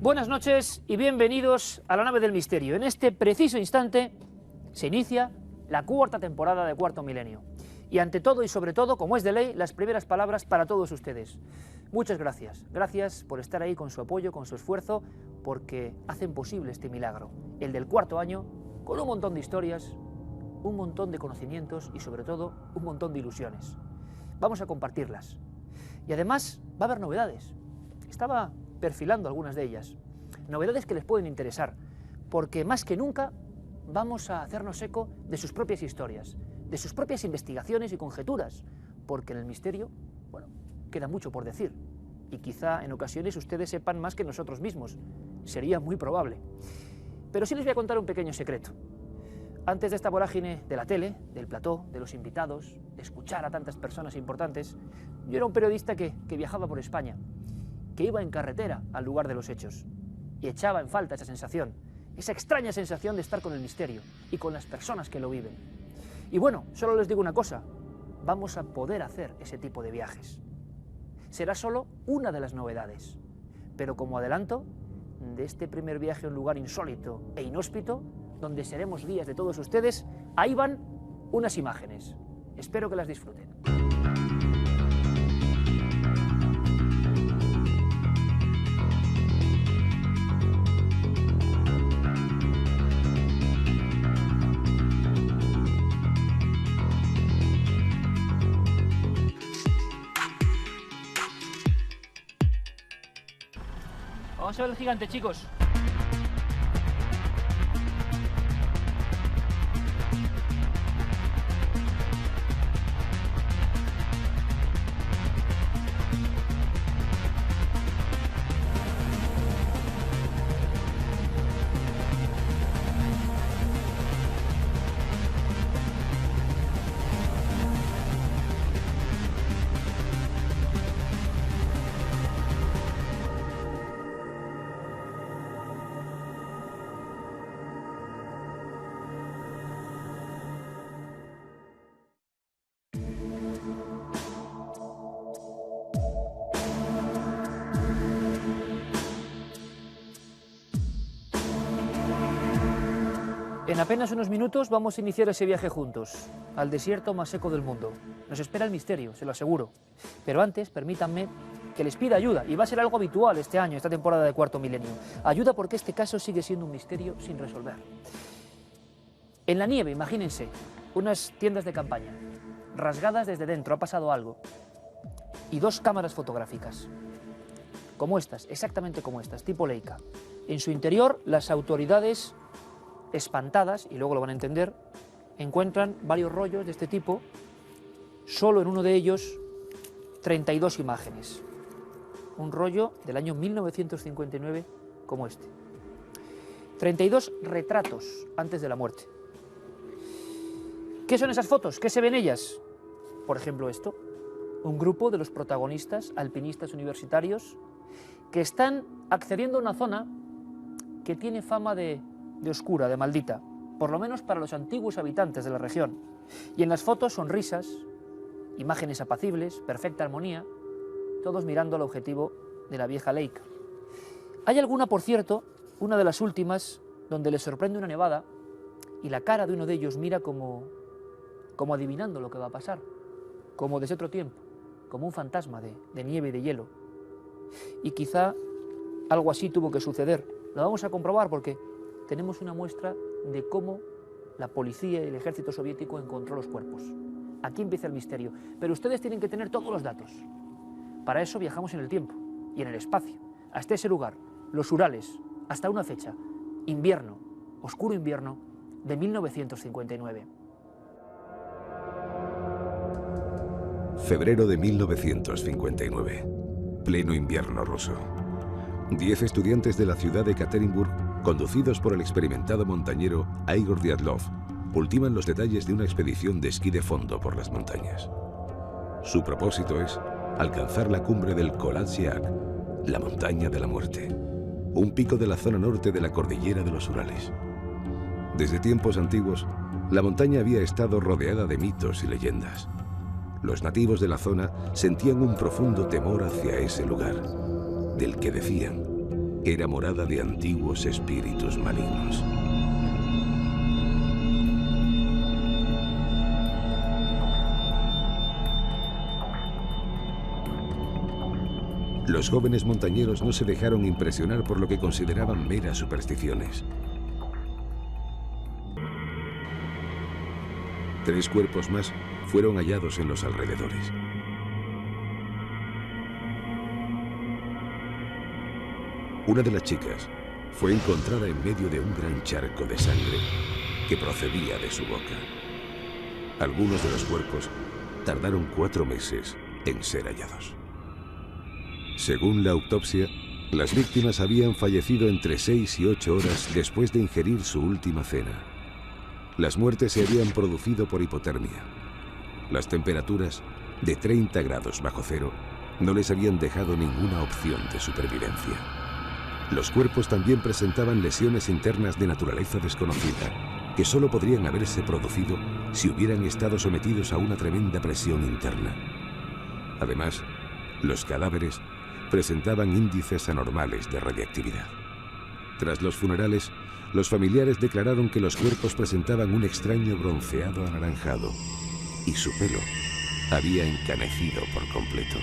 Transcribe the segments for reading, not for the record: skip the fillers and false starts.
Buenas noches y bienvenidos a la nave del misterio. En este preciso instante se inicia la cuarta temporada de Cuarto Milenio. Y ante todo y sobre todo, como es de ley, las primeras palabras para todos ustedes. Muchas gracias. Gracias por estar ahí con su apoyo, con su esfuerzo, porque hacen posible este milagro, el del cuarto año, con un montón de historias, un montón de conocimientos y sobre todo un montón de ilusiones. Vamos a compartirlas. Y además va a haber novedades. Estaba perfilando algunas de ellas. Novedades que les pueden interesar, porque más que nunca vamos a hacernos eco de sus propias historias, de sus propias investigaciones y conjeturas, porque en el misterio, bueno, queda mucho por decir, y quizá en ocasiones ustedes sepan más que nosotros mismos. Sería muy probable. Pero sí les voy a contar un pequeño secreto. Antes de esta vorágine de la tele, del plató, de los invitados, de escuchar a tantas personas importantes, yo era un periodista que viajaba por España, que iba en carretera al lugar de los hechos, y echaba en falta esa sensación, esa extraña sensación de estar con el misterio y con las personas que lo viven. Y bueno, solo les digo una cosa, vamos a poder hacer ese tipo de viajes. Será solo una de las novedades, pero como adelanto de este primer viaje a un lugar insólito e inhóspito, donde seremos guías de todos ustedes, ahí van unas imágenes. Espero que las disfruten. Vamos a ver el gigante, chicos. En apenas unos minutos vamos a iniciar ese viaje juntos, al desierto más seco del mundo. Nos espera el misterio, se lo aseguro. Pero antes, permítanme que les pida ayuda, y va a ser algo habitual este año, esta temporada de Cuarto Milenio. Ayuda porque este caso sigue siendo un misterio sin resolver. En la nieve, imagínense, unas tiendas de campaña, rasgadas desde dentro, ha pasado algo. Y dos cámaras fotográficas, como estas, exactamente como estas, tipo Leica. En su interior, las autoridades, espantadas, y luego lo van a entender, encuentran varios rollos de este tipo, solo en uno de ellos 32 imágenes. Un rollo del año 1959 como este. 32 retratos antes de la muerte. ¿Qué son esas fotos? ¿Qué se ven ellas? Por ejemplo esto, un grupo de los protagonistas, alpinistas universitarios, que están accediendo a una zona que tiene fama de oscura, de maldita, por lo menos para los antiguos habitantes de la región. Y en las fotos sonrisas, imágenes apacibles, perfecta armonía, todos mirando al objetivo de la vieja Leica. Hay alguna, por cierto, una de las últimas, donde les sorprende una nevada y la cara de uno de ellos mira como adivinando lo que va a pasar, como desde otro tiempo, como un fantasma de nieve y de hielo. Y quizá algo así tuvo que suceder. Lo vamos a comprobar porque tenemos una muestra de cómo la policía y el ejército soviético encontró los cuerpos. Aquí empieza el misterio, pero ustedes tienen que tener todos los datos. Para eso viajamos en el tiempo y en el espacio, hasta ese lugar, los Urales, hasta una fecha, invierno, oscuro invierno de 1959. Febrero de 1959, pleno invierno ruso. 10 estudiantes de la ciudad de Ekaterimburg, conducidos por el experimentado montañero Igor Dyatlov, ultiman los detalles de una expedición de esquí de fondo por las montañas. Su propósito es alcanzar la cumbre del Kolatziak, la montaña de la muerte, un pico de la zona norte de la cordillera de los Urales. Desde tiempos antiguos, la montaña había estado rodeada de mitos y leyendas. Los nativos de la zona sentían un profundo temor hacia ese lugar, del que decían era morada de antiguos espíritus malignos. Los jóvenes montañeros no se dejaron impresionar por lo que consideraban meras supersticiones. 3 cuerpos más fueron hallados en los alrededores. Una de las chicas fue encontrada en medio de un gran charco de sangre que procedía de su boca. Algunos de los cuerpos tardaron 4 meses en ser hallados. Según la autopsia, las víctimas habían fallecido entre 6 y 8 horas después de ingerir su última cena. Las muertes se habían producido por hipotermia. Las temperaturas de 30 grados bajo cero no les habían dejado ninguna opción de supervivencia. Los cuerpos también presentaban lesiones internas de naturaleza desconocida, que solo podrían haberse producido si hubieran estado sometidos a una tremenda presión interna. Además, los cadáveres presentaban índices anormales de radiactividad. Tras los funerales, los familiares declararon que los cuerpos presentaban un extraño bronceado anaranjado y su pelo había encanecido por completo.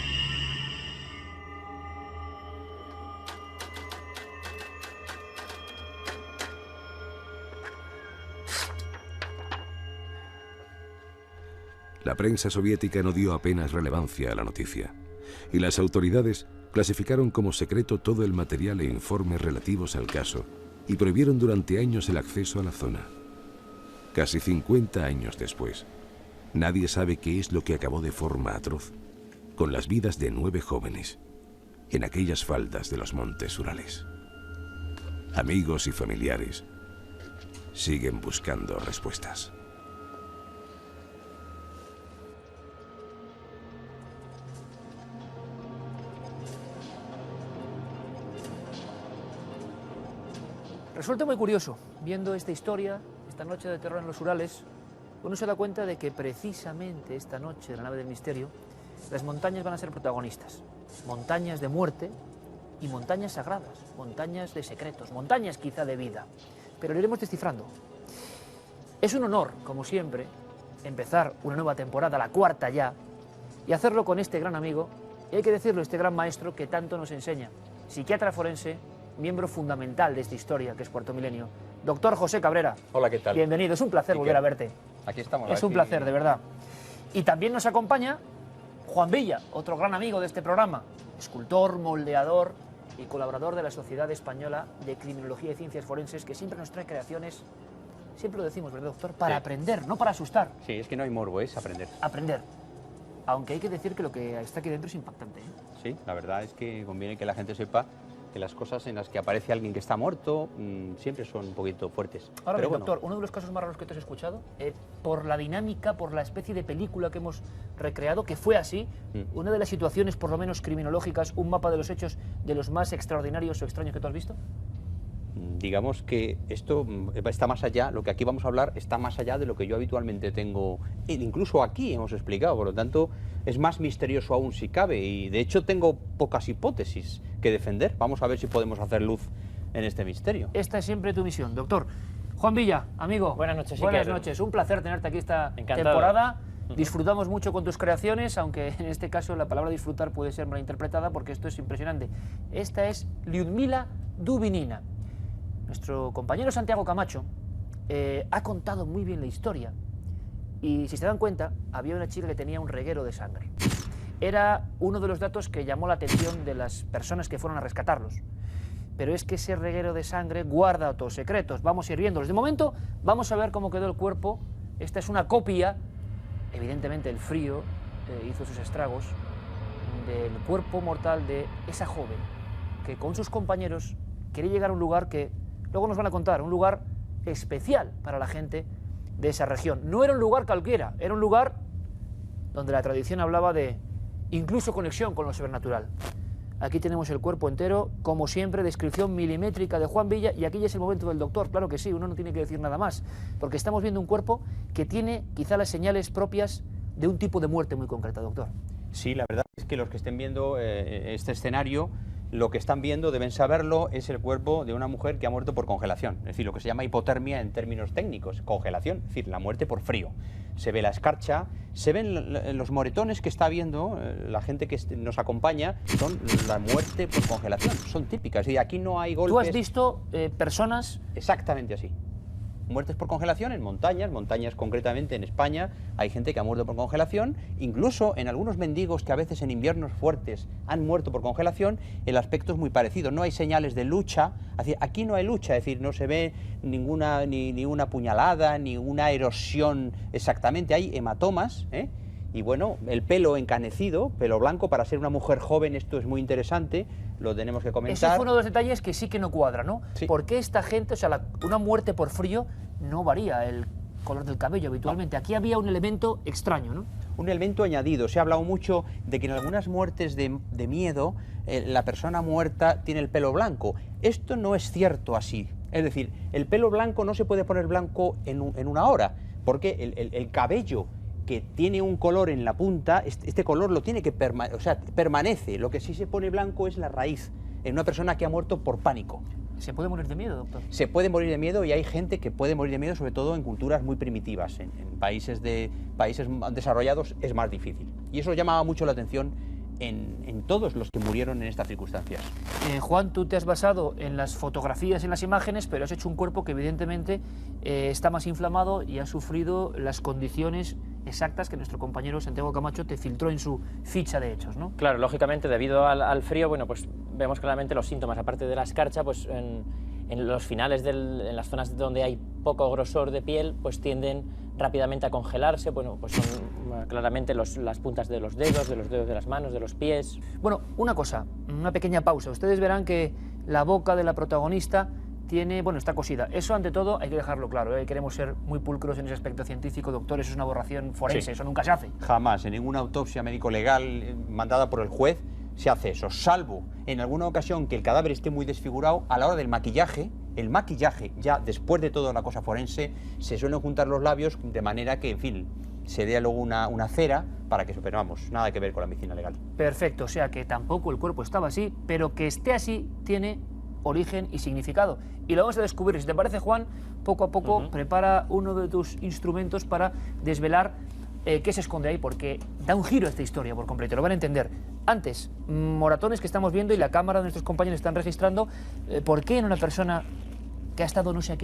La prensa soviética no dio apenas relevancia a la noticia, y las autoridades clasificaron como secreto todo el material e informes relativos al caso y prohibieron durante años el acceso a la zona. Casi 50 años después, nadie sabe qué es lo que acabó de forma atroz con las vidas de 9 jóvenes en aquellas faldas de los montes Urales. Amigos y familiares siguen buscando respuestas. Resulta muy curioso, viendo esta historia, esta noche de terror en los Urales, uno se da cuenta de que precisamente esta noche de la nave del misterio, las montañas van a ser protagonistas. Montañas de muerte y montañas sagradas, montañas de secretos, montañas quizá de vida. Pero lo iremos descifrando. Es un honor, como siempre, empezar una nueva temporada, la 4ª ya, y hacerlo con este gran amigo, y hay que decirlo, este gran maestro que tanto nos enseña, psiquiatra forense, miembro fundamental de esta historia, que es Cuarto Milenio. Doctor José Cabrera. Hola, ¿qué tal? Bienvenido, es un placer volver a verte. Aquí estamos. Es un placer, de verdad. Y también nos acompaña Juan Villa, otro gran amigo de este programa, escultor, moldeador y colaborador de la Sociedad Española de Criminología y Ciencias Forenses, que siempre nos trae creaciones, siempre lo decimos, ¿verdad, doctor? Para aprender, no para asustar. Sí, es que no hay morbo, es aprender. Aprender. Aunque hay que decir que lo que está aquí dentro es impactante, ¿eh? Sí, la verdad es que conviene que la gente sepa que las cosas en las que aparece alguien que está muerto siempre son un poquito fuertes. Ahora Pero bien, doctor, uno de los casos más raros que te has escuchado, por la dinámica, por la especie de película que hemos recreado, que fue así, una de las situaciones, por lo menos criminológicas, un mapa de los hechos de los más extraordinarios o extraños que tú has visto. Digamos que esto está más allá, lo que aquí vamos a hablar está más allá de lo que yo habitualmente tengo, incluso aquí hemos explicado, por lo tanto es más misterioso aún si cabe, y de hecho tengo pocas hipótesis que defender. Vamos a ver si podemos hacer luz en este misterio. Esta es siempre tu misión, doctor. Juan Villa, amigo. Buenas noches. Buenas noches, un placer tenerte aquí esta Encantado. temporada. Disfrutamos mucho con tus creaciones, aunque en este caso la palabra disfrutar puede ser malinterpretada porque esto es impresionante. Esta es Lyudmila Dubinina. Nuestro compañero Santiago Camacho ha contado muy bien la historia y, si se dan cuenta, había una chica que tenía un reguero de sangre. Era uno de los datos que llamó la atención de las personas que fueron a rescatarlos. Pero es que ese reguero de sangre guarda otros secretos. Vamos a ir viéndolos. De momento, vamos a ver cómo quedó el cuerpo. Esta es una copia, evidentemente el frío hizo sus estragos, del cuerpo mortal de esa joven que con sus compañeros quería llegar a un lugar que luego nos van a contar, un lugar especial para la gente de esa región. No era un lugar cualquiera, era un lugar donde la tradición hablaba de incluso conexión con lo sobrenatural. Aquí tenemos el cuerpo entero, como siempre, descripción milimétrica de Juan Villa, y aquí ya es el momento del doctor. Claro que sí, uno no tiene que decir nada más, porque estamos viendo un cuerpo que tiene quizá las señales propias de un tipo de muerte muy concreta, doctor. Sí, la verdad es que los que estén viendo este escenario lo que están viendo, deben saberlo, es el cuerpo de una mujer que ha muerto por congelación, es decir, lo que se llama hipotermia en términos técnicos, congelación, es decir, la muerte por frío. Se ve la escarcha, se ven los moretones que está viendo la gente que nos acompaña, son la muerte por congelación, son típicas, y aquí no hay golpes. ¿Tú has visto personas? Exactamente así. Muertes por congelación en montañas concretamente en España, hay gente que ha muerto por congelación, incluso en algunos mendigos que a veces en inviernos fuertes han muerto por congelación, el aspecto es muy parecido, no hay señales de lucha, aquí no hay lucha, es decir, no se ve ninguna, ni una puñalada, ni una erosión exactamente, hay hematomas, y bueno, el pelo encanecido, pelo blanco, para ser una mujer joven esto es muy interesante, lo tenemos que comentar. Ese fue uno de los detalles que sí que no cuadra, ¿no? Sí. ¿Por qué esta gente, o sea, una muerte por frío no varía el color del cabello habitualmente? Aquí había un elemento extraño, ¿no? Un elemento añadido. Se ha hablado mucho de que en algunas muertes de miedo la persona muerta tiene el pelo blanco. Esto no es cierto así. Es decir, el pelo blanco no se puede poner blanco en una hora, porque el cabello que tiene un color en la punta, este color lo tiene que permanece. Lo que sí se pone blanco es la raíz en una persona que ha muerto por pánico. ¿Se puede morir de miedo, doctor? Se puede morir de miedo y hay gente que puede morir de miedo, sobre todo en culturas muy primitivas. En países desarrollados es más difícil. Y eso llamaba mucho la atención en todos los que murieron en estas circunstancias. Juan, tú te has basado en las fotografías, en las imágenes, pero has hecho un cuerpo que evidentemente está más inflamado y ha sufrido las condiciones exactas que nuestro compañero Santiago Camacho te filtró en su ficha de hechos, ¿no? Claro, lógicamente, debido al frío, bueno, pues vemos claramente los síntomas, aparte de la escarcha, pues en los finales, en las zonas donde hay poco grosor de piel, pues tienden rápidamente a congelarse, bueno, pues son claramente las puntas de los dedos de las manos, de los pies. Bueno, una cosa, una pequeña pausa. Ustedes verán que la boca de la protagonista está cosida. Eso, ante todo, hay que dejarlo claro, ¿eh? Queremos ser muy pulcros en ese aspecto científico, doctor, eso es una aberración forense, sí. Eso nunca se hace. Jamás, en ninguna autopsia médico-legal mandada por el juez se hace eso, salvo en alguna ocasión que el cadáver esté muy desfigurado. A la hora del maquillaje, el maquillaje, ya después de toda la cosa forense, se suelen juntar los labios de manera que, en fin, se dé luego una cera para que superamos, nada que ver con la medicina legal. Perfecto, o sea que tampoco el cuerpo estaba así, pero que esté así tiene origen y significado. Y lo vamos a descubrir. Si te parece, Juan, poco a poco prepara uno de tus instrumentos para desvelar qué se esconde ahí, porque da un giro a esta historia por completo, lo van a entender. Antes, moratones que estamos viendo y la cámara de nuestros compañeros están registrando, ¿por qué en una persona que ha estado no sé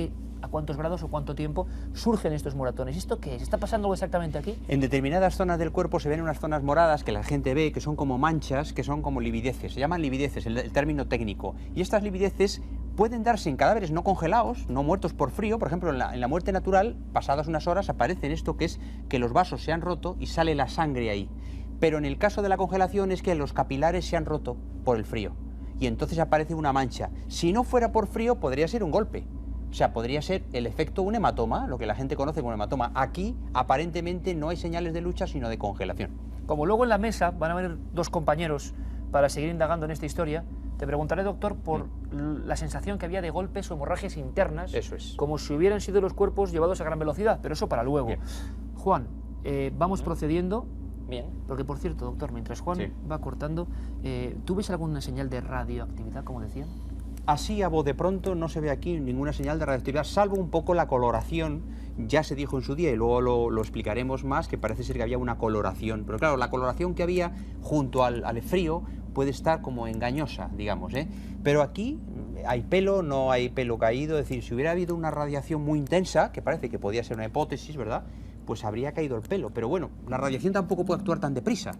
a cuántos grados o cuánto tiempo surgen estos moratones? ¿Esto qué es? ¿Está pasando algo exactamente aquí? En determinadas zonas del cuerpo se ven unas zonas moradas que la gente ve, que son como manchas, que son como livideces. Se llaman livideces, el término técnico. Y estas livideces pueden darse en cadáveres no congelados, no muertos por frío. Por ejemplo, en la muerte natural, pasadas unas horas, aparece esto, que es que los vasos se han roto y sale la sangre ahí. Pero en el caso de la congelación es que los capilares se han roto por el frío. Y entonces aparece una mancha. Si no fuera por frío, podría ser un golpe. O sea, podría ser el efecto un hematoma, lo que la gente conoce como hematoma. Aquí, aparentemente, no hay señales de lucha, sino de congelación. Como luego en la mesa van a venir dos compañeros para seguir indagando en esta historia, te preguntaré, doctor, por la sensación que había de golpes o hemorragias internas. Eso es. Como si hubieran sido los cuerpos llevados a gran velocidad, pero eso para luego. Bien. Juan, vamos procediendo. Bien. Porque, por cierto, doctor, mientras Juan va cortando, ¿tú ves alguna señal de radioactividad, como decían? Así, a voz de pronto, no se ve aquí ninguna señal de radioactividad, salvo un poco la coloración. Ya se dijo en su día, y luego lo explicaremos más, que parece ser que había una coloración. Pero claro, la coloración que había junto al frío puede estar como engañosa, digamos, ¿eh? Pero aquí hay pelo, no hay pelo caído. Es decir, si hubiera habido una radiación muy intensa, que parece que podía ser una hipótesis, ¿verdad?, pues habría caído el pelo. Pero bueno, la radiación tampoco puede actuar tan deprisa.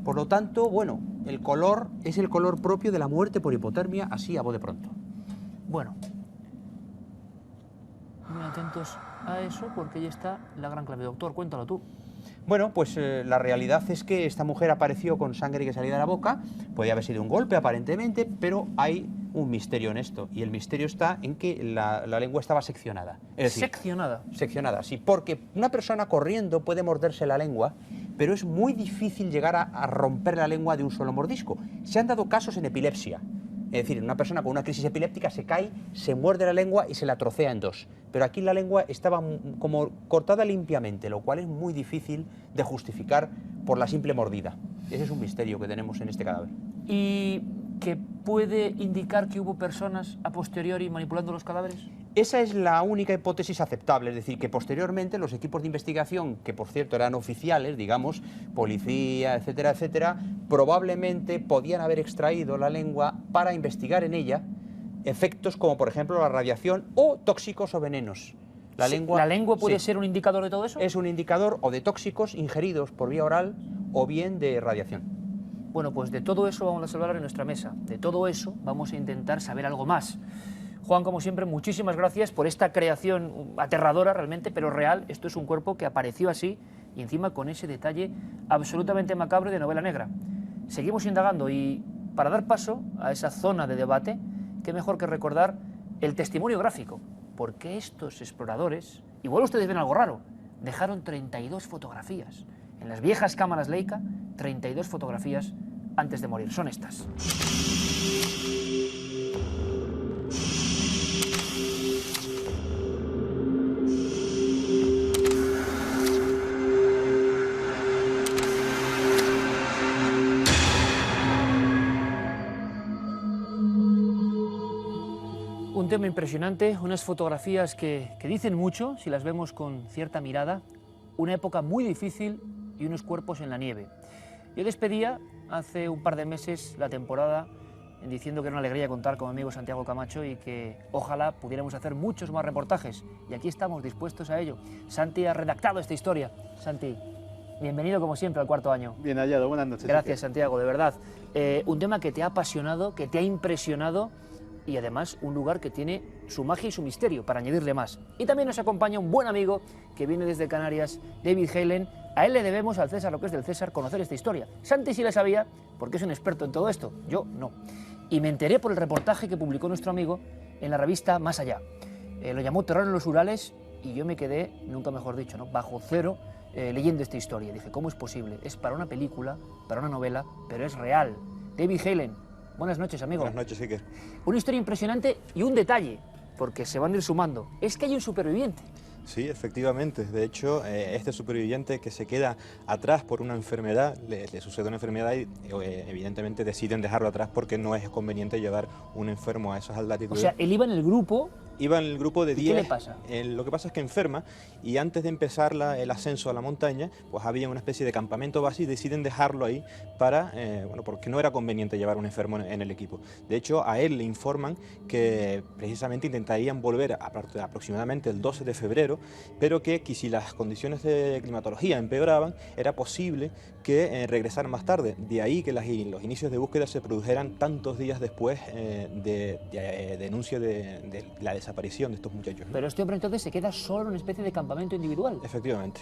Por lo tanto, bueno, el color es el color propio de la muerte por hipotermia, así a voz de pronto. Bueno, muy atentos a eso, porque ahí está la gran clave. Doctor, cuéntalo tú. Bueno, pues la realidad es que esta mujer apareció con sangre que salía de la boca. Podía haber sido un golpe, aparentemente, pero hay un misterio en esto. Y el misterio está en que la lengua estaba seccionada. Es decir, ¿seccionada? Seccionada, sí, porque una persona corriendo puede morderse la lengua, pero es muy difícil llegar a romper la lengua de un solo mordisco. Se han dado casos en epilepsia. Es decir, una persona con una crisis epiléptica se cae, se muerde la lengua y se la trocea en dos. Pero aquí la lengua estaba como cortada limpiamente, lo cual es muy difícil de justificar por la simple mordida. Ese es un misterio que tenemos en este cadáver. Y que puede indicar que hubo personas a posteriori manipulando los cadáveres? Esa es la única hipótesis aceptable, es decir, que posteriormente los equipos de investigación, que por cierto eran oficiales, digamos, policía, etcétera, etcétera, probablemente podían haber extraído la lengua para investigar en ella efectos como por ejemplo la radiación o tóxicos o venenos. ¿La lengua puede ser un indicador de todo eso? Es un indicador o de tóxicos ingeridos por vía oral o bien de radiación. Bueno, pues de todo eso vamos a hablar en nuestra mesa. De todo eso vamos a intentar saber algo más. Juan, como siempre, muchísimas gracias por esta creación aterradora realmente, pero real. Esto es un cuerpo que apareció así y encima con ese detalle absolutamente macabro de novela negra. Seguimos indagando y para dar paso a esa zona de debate, qué mejor que recordar el testimonio gráfico. ¿Por qué estos exploradores, igual ustedes ven algo raro, dejaron 32 fotografías? En las viejas cámaras Leica, 32 fotografías antes de morir. Son estas. Un tema impresionante, unas fotografías que dicen mucho, si las vemos con cierta mirada, una época muy difícil y unos cuerpos en la nieve. Yo despedía hace un par de meses la temporada diciendo que era una alegría contar con mi amigo Santiago Camacho y que ojalá pudiéramos hacer muchos más reportajes. Y aquí estamos dispuestos a ello. Santi ha redactado esta historia. Santi, bienvenido como siempre al cuarto año. Bien hallado, buenas noches. Gracias, Santiago, de verdad. Un tema que te ha apasionado, que te ha impresionado y además un lugar que tiene su magia y su misterio, para añadirle más. Y también nos acompaña un buen amigo que viene desde Canarias, David Halen. A él le debemos, al César lo que es del César, conocer esta historia. Santi sí la sabía, porque es un experto en todo esto, yo no. Y me enteré por el reportaje que publicó nuestro amigo en la revista Más Allá. Lo llamó Terror en los Urales y yo me quedé, nunca mejor dicho, ¿no?, bajo cero, leyendo esta historia. Dije, ¿cómo es posible? Es para una película, para una novela, pero es real. David Halen. Buenas noches, amigo. Buenas noches, Iker. Una historia impresionante y un detalle, porque se van a ir sumando. Es que hay un superviviente. Sí, efectivamente. De hecho, este superviviente que se queda atrás por una enfermedad, le sucede una enfermedad y evidentemente deciden dejarlo atrás porque no es conveniente llevar un enfermo a esas latitudes. O sea, él iba en el grupo. Iba en el grupo de 10. ¿Qué le pasa? Lo que pasa es que enferma y antes de empezar el ascenso a la montaña, pues había una especie de campamento base y deciden dejarlo ahí para, bueno, porque no era conveniente llevar un enfermo en el equipo. De hecho, a él le informan que precisamente intentarían volver aproximadamente el 12 de febrero, pero que si las condiciones de climatología empeoraban, era posible que regresaran más tarde. De ahí que los inicios de búsqueda se produjeran tantos días después de denuncia de la desaparición de estos muchachos, ¿no? Pero este hombre entonces se queda solo en una especie de campamento individual. Efectivamente.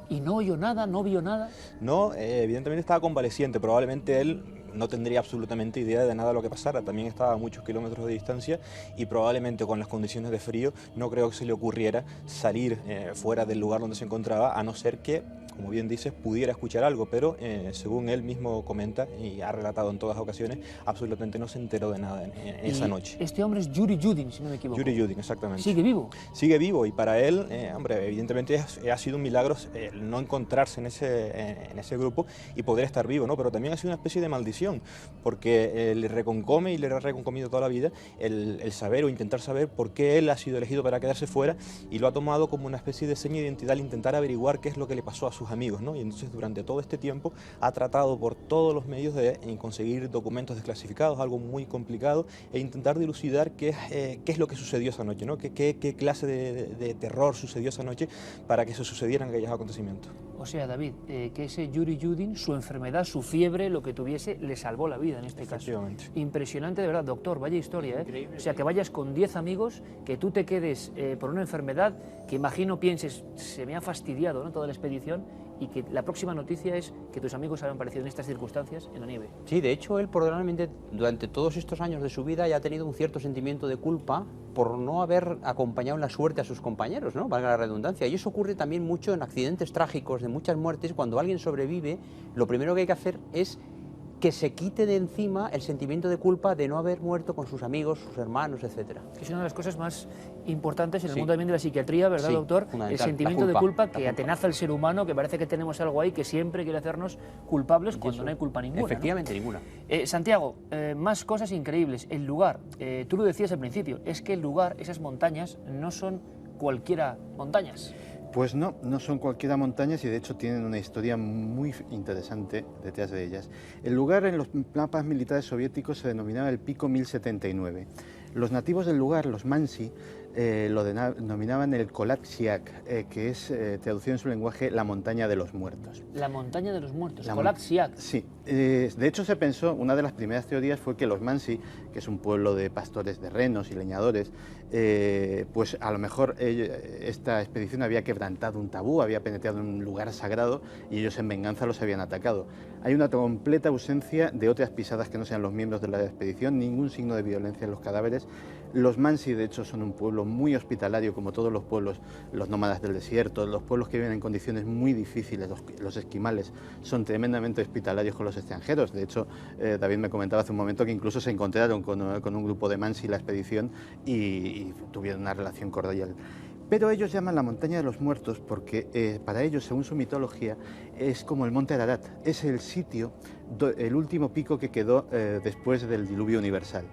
¿Y no oyó nada, no vio nada? No, evidentemente estaba convaleciente, probablemente él no tendría absolutamente idea de nada de lo que pasara, también estaba a muchos kilómetros de distancia y probablemente con las condiciones de frío no creo que se le ocurriera salir fuera del lugar donde se encontraba, a no ser que, como bien dices, pudiera escuchar algo, pero según él mismo comenta y ha relatado en todas ocasiones, absolutamente no se enteró de nada en esa noche. Este hombre es Yuri Yudin, si no me equivoco. Yuri Yudin, exactamente. ¿Sigue vivo? Sigue vivo y para él, hombre, evidentemente ha sido un milagro el no encontrarse en ese grupo y poder estar vivo, ¿no? Pero también ha sido una especie de maldición, porque le reconcome y le ha reconcomido toda la vida el saber o intentar saber por qué él ha sido elegido para quedarse fuera y lo ha tomado como una especie de seña de identidad al intentar averiguar qué es lo que le pasó a sus amigos, ¿no? Y entonces durante todo este tiempo ha tratado por todos los medios de conseguir documentos desclasificados, algo muy complicado, e intentar dilucidar qué es lo que sucedió esa noche, ¿no? Qué clase de terror sucedió esa noche para que se sucedieran aquellos acontecimientos. O sea, David, que ese Yuri Yudin, su enfermedad, su fiebre, lo que tuviese, le salvó la vida en este caso. Impresionante, de verdad, doctor, vaya historia, ¿eh? Increíble. O sea, que vayas con 10 amigos, que tú te quedes por una enfermedad, que imagino pienses, se me ha fastidiado, ¿no?, toda la expedición, y que la próxima noticia es que tus amigos hayan aparecido en estas circunstancias en la nieve. Sí, de hecho, él probablemente durante todos estos años de su vida ya ha tenido un cierto sentimiento de culpa por no haber acompañado en la suerte a sus compañeros, ¿no?, valga la redundancia. Y eso ocurre también mucho en accidentes trágicos, de muchas muertes. Cuando alguien sobrevive, lo primero que hay que hacer es que se quite de encima el sentimiento de culpa de no haber muerto con sus amigos, sus hermanos, etcétera. Es una de las cosas más importantes en el Sí. mundo también de la psiquiatría, ¿verdad, Sí, doctor? El fundamental. sentimiento La de culpa, culpa que la culpa. atenaza al ser humano, que parece que tenemos algo ahí que siempre quiere hacernos culpables Y cuando eso, no hay culpa ninguna, ¿no? efectivamente, ninguna. Santiago, más cosas increíbles. El lugar, tú lo decías al principio, es que el lugar, esas montañas, no son cualquiera montañas. Pues no, no son cualquiera montañas y de hecho tienen una historia muy interesante detrás de ellas. El lugar en los mapas militares soviéticos se denominaba el Pico 1079. Los nativos del lugar, los Mansi, lo denominaban el Kolaksiak, que es, traducido en su lenguaje, la montaña de los muertos. La montaña de los muertos, La Kolaksiak. Sí, de hecho se pensó, una de las primeras teorías fue que los Mansi, que es un pueblo de pastores de renos y leñadores, pues a lo mejor esta expedición había quebrantado un tabú, había penetrado en un lugar sagrado y ellos en venganza los habían atacado. Hay una completa ausencia de otras pisadas que no sean los miembros de la expedición, ningún signo de violencia en los cadáveres. Los Mansi, de hecho, son un pueblo muy hospitalario, como todos los pueblos, los nómadas del desierto, los pueblos que viven en condiciones muy difíciles, los esquimales, son tremendamente hospitalarios con los extranjeros. De hecho, David me comentaba hace un momento que incluso se encontraron con un grupo de Mansi la expedición y tuvieron una relación cordial. Pero ellos llaman la montaña de los muertos porque para ellos, según su mitología, es como el monte Ararat, es el sitio, el último pico que quedó después del diluvio universal.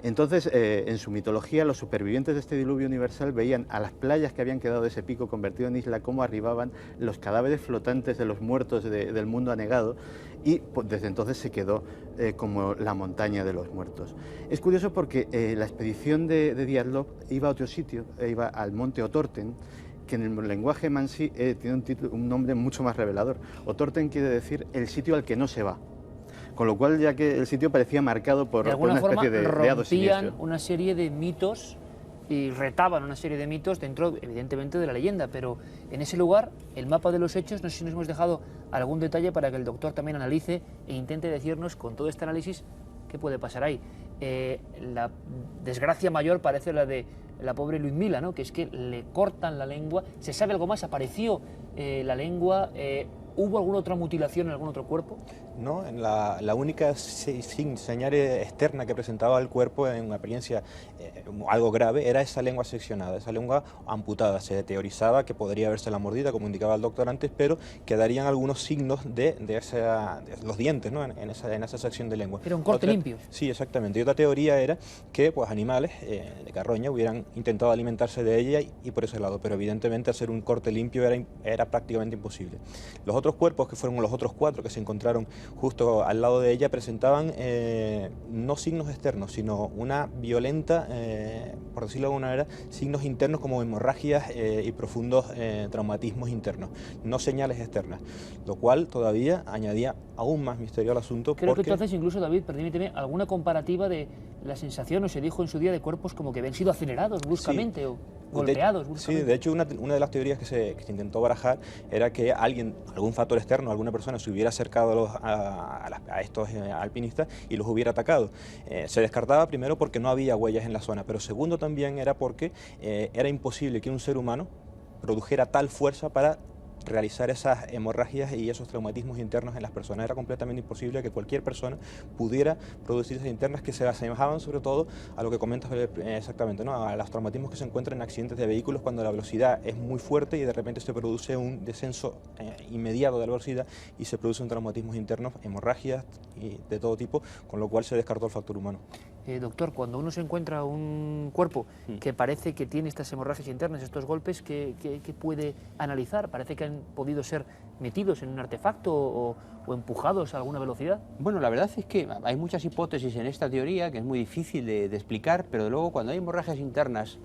Entonces, en su mitología, los supervivientes de este diluvio universal veían a las playas que habían quedado de ese pico convertido en isla, cómo arribaban los cadáveres flotantes de los muertos del mundo anegado, y pues, desde entonces se quedó como la montaña de los muertos. Es curioso porque la expedición de Diatlov iba a otro sitio, iba al monte Otorten, que en el lenguaje Mansi tiene un nombre mucho más revelador. Otorten quiere decir el sitio al que no se va. Con lo cual, ya que el sitio parecía marcado por De alguna una forma especie de hado rompían siniestro. una serie de mitos y retaban una serie de mitos dentro, evidentemente, de la leyenda, pero en ese lugar, el mapa de los hechos, no sé si nos hemos dejado algún detalle para que el doctor también analice e intente decirnos, con todo este análisis, qué puede pasar ahí. La desgracia mayor parece la de la pobre Lyudmila, ¿no? Que es que le cortan la lengua. ¿Se sabe algo más? ¿Apareció la lengua? ¿Hubo alguna otra mutilación en algún otro cuerpo? No, en la única señal externa que presentaba el cuerpo en una apariencia algo grave era esa lengua seccionada, esa lengua amputada. Se teorizaba que podría haberse la mordida, como indicaba el doctor antes, pero quedarían algunos signos de los dientes, ¿no? en esa sección de lengua. Era un corte limpio. Sí, exactamente. Y otra teoría era que pues, animales de carroña hubieran intentado alimentarse de ella y por ese lado, pero evidentemente hacer un corte limpio era prácticamente imposible. Los otros cuerpos, que fueron los otros 4 que se encontraron justo al lado de ella, presentaban no signos externos, sino una violenta, por decirlo de alguna manera, signos internos como hemorragias y profundos traumatismos internos, no señales externas, lo cual todavía añadía aún más misterio al asunto. Creo porque... que entonces incluso, David, permíteme, alguna comparativa de la sensación, o se dijo en su día, de cuerpos como que habían sido acelerados bruscamente, sí, o golpeados bruscamente. Sí, de hecho una de las teorías que se intentó barajar era que algún factor externo, alguna persona se hubiera acercado a estos alpinistas y los hubiera atacado. Se descartaba primero porque no había huellas en la zona, pero segundo también era porque era imposible que un ser humano produjera tal fuerza para realizar esas hemorragias y esos traumatismos internos en las personas. Era completamente imposible que cualquier persona pudiera producir esas internas que se asemejaban sobre todo a lo que comentas exactamente, ¿no? A los traumatismos que se encuentran en accidentes de vehículos cuando la velocidad es muy fuerte y de repente se produce un descenso inmediato de la velocidad y se producen traumatismos internos, hemorragias y de todo tipo, con lo cual se descartó el factor humano. Doctor, cuando uno se encuentra un cuerpo que parece que tiene estas hemorragias internas, estos golpes, ¿qué puede analizar? Parece que han podido ser metidos en un artefacto o empujados a alguna velocidad. Bueno, la verdad es que hay muchas hipótesis en esta teoría que es muy difícil de explicar, pero luego cuando hay hemorragias internas,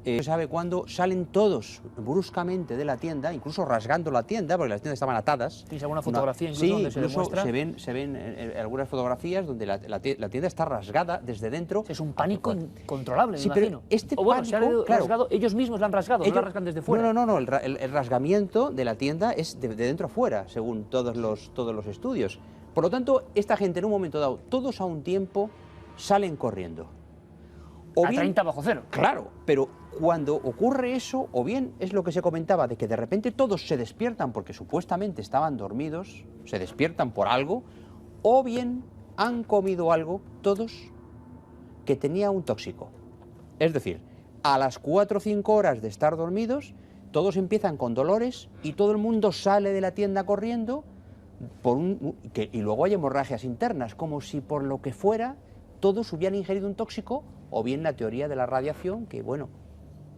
se sabe cuándo salen todos bruscamente de la tienda, incluso rasgando la tienda, porque las tiendas estaban atadas. ¿Tienes alguna fotografía incluso sí, donde se demuestra? se ven algunas fotografías donde la tienda está rasgada desde dentro. Es un pánico incontrolable, sí, me imagino. Pero este o bueno, se pánico, han rasgado, ellos mismos la han rasgado, no la rasgan desde fuera. No, el rasgamiento de la tienda es de dentro a fuera, según todos los estudios. Por lo tanto, esta gente en un momento dado, todos a un tiempo, salen corriendo. O a 30 bajo cero. Claro, pero cuando ocurre eso, o bien es lo que se comentaba, de que de repente todos se despiertan porque supuestamente estaban dormidos, se despiertan por algo, o bien han comido algo, todos, que tenía un tóxico. Es decir, a las 4 o 5 horas de estar dormidos, todos empiezan con dolores y todo el mundo sale de la tienda corriendo y luego hay hemorragias internas, como si por lo que fuera todos hubieran ingerido un tóxico, o bien la teoría de la radiación, que bueno,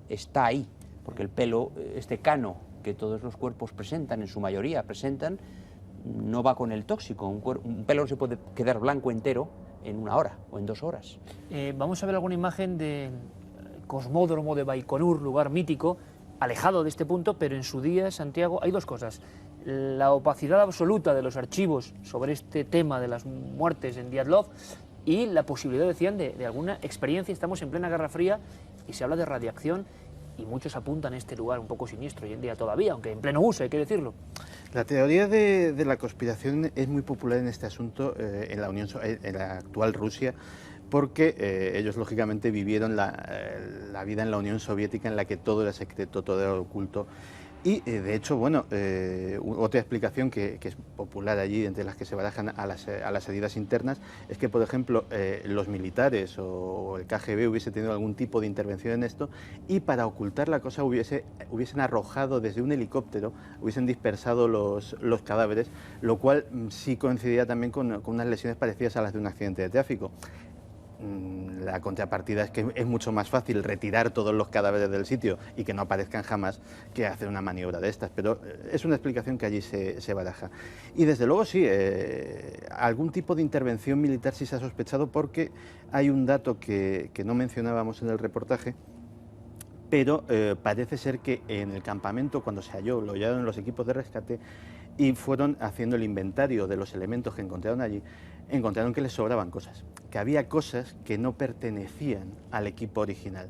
está ahí, porque el pelo, este cano que todos los cuerpos presentan, en su mayoría presentan, no va con el tóxico. Un pelo no se puede quedar blanco entero en 1 hora o en 2 horas. Vamos a ver alguna imagen del cosmódromo de Baikonur, lugar mítico, alejado de este punto, pero en su día, Santiago, hay 2 cosas. La opacidad absoluta de los archivos sobre este tema de las muertes en Dyatlov y la posibilidad, decían, de alguna experiencia. Estamos en plena Guerra Fría y se habla de radiación y muchos apuntan a este lugar un poco siniestro hoy en día todavía, aunque en pleno uso, hay que decirlo. La teoría de la conspiración es muy popular en este asunto en la actual Rusia, porque ellos lógicamente vivieron la vida en la Unión Soviética, en la que todo era secreto, todo era oculto. Y de hecho, bueno, otra explicación que es popular allí, entre las que se barajan a las heridas internas, es que, por ejemplo, los militares o el KGB hubiese tenido algún tipo de intervención en esto y para ocultar la cosa hubiesen arrojado desde un helicóptero, hubiesen dispersado los cadáveres, lo cual sí coincidía también con unas lesiones parecidas a las de un accidente de tráfico. La contrapartida es que es mucho más fácil retirar todos los cadáveres del sitio y que no aparezcan jamás que hacer una maniobra de estas, pero es una explicación que allí se baraja. Y desde luego sí, algún tipo de intervención militar sí se ha sospechado, porque hay un dato que no mencionábamos en el reportaje, pero parece ser que en el campamento, cuando se halló, lo hallaron los equipos de rescate y fueron haciendo el inventario de los elementos que encontraron allí, encontraron que les sobraban cosas, que había cosas que no pertenecían al equipo original.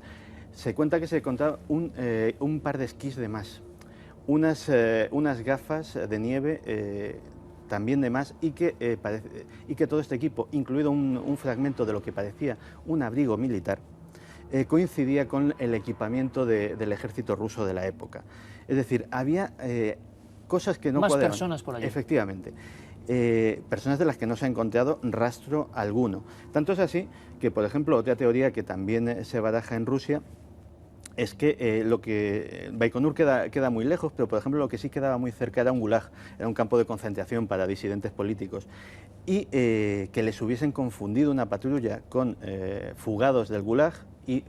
Se cuenta que se encontraba un par de esquís de más, unas gafas de nieve también de más, y que todo este equipo, incluido un fragmento de lo que parecía un abrigo militar, coincidía con el equipamiento del ejército ruso de la época. Es decir, había cosas que no más cuadraban. Personas por allí. Efectivamente. Personas de las que no se ha encontrado rastro alguno. Tanto es así que, por ejemplo, otra teoría que también se baraja en Rusia es que Baikonur queda muy lejos, pero por ejemplo lo que sí quedaba muy cerca era un gulag, era un campo de concentración para disidentes políticos, y que les hubiesen confundido una patrulla con fugados del gulag y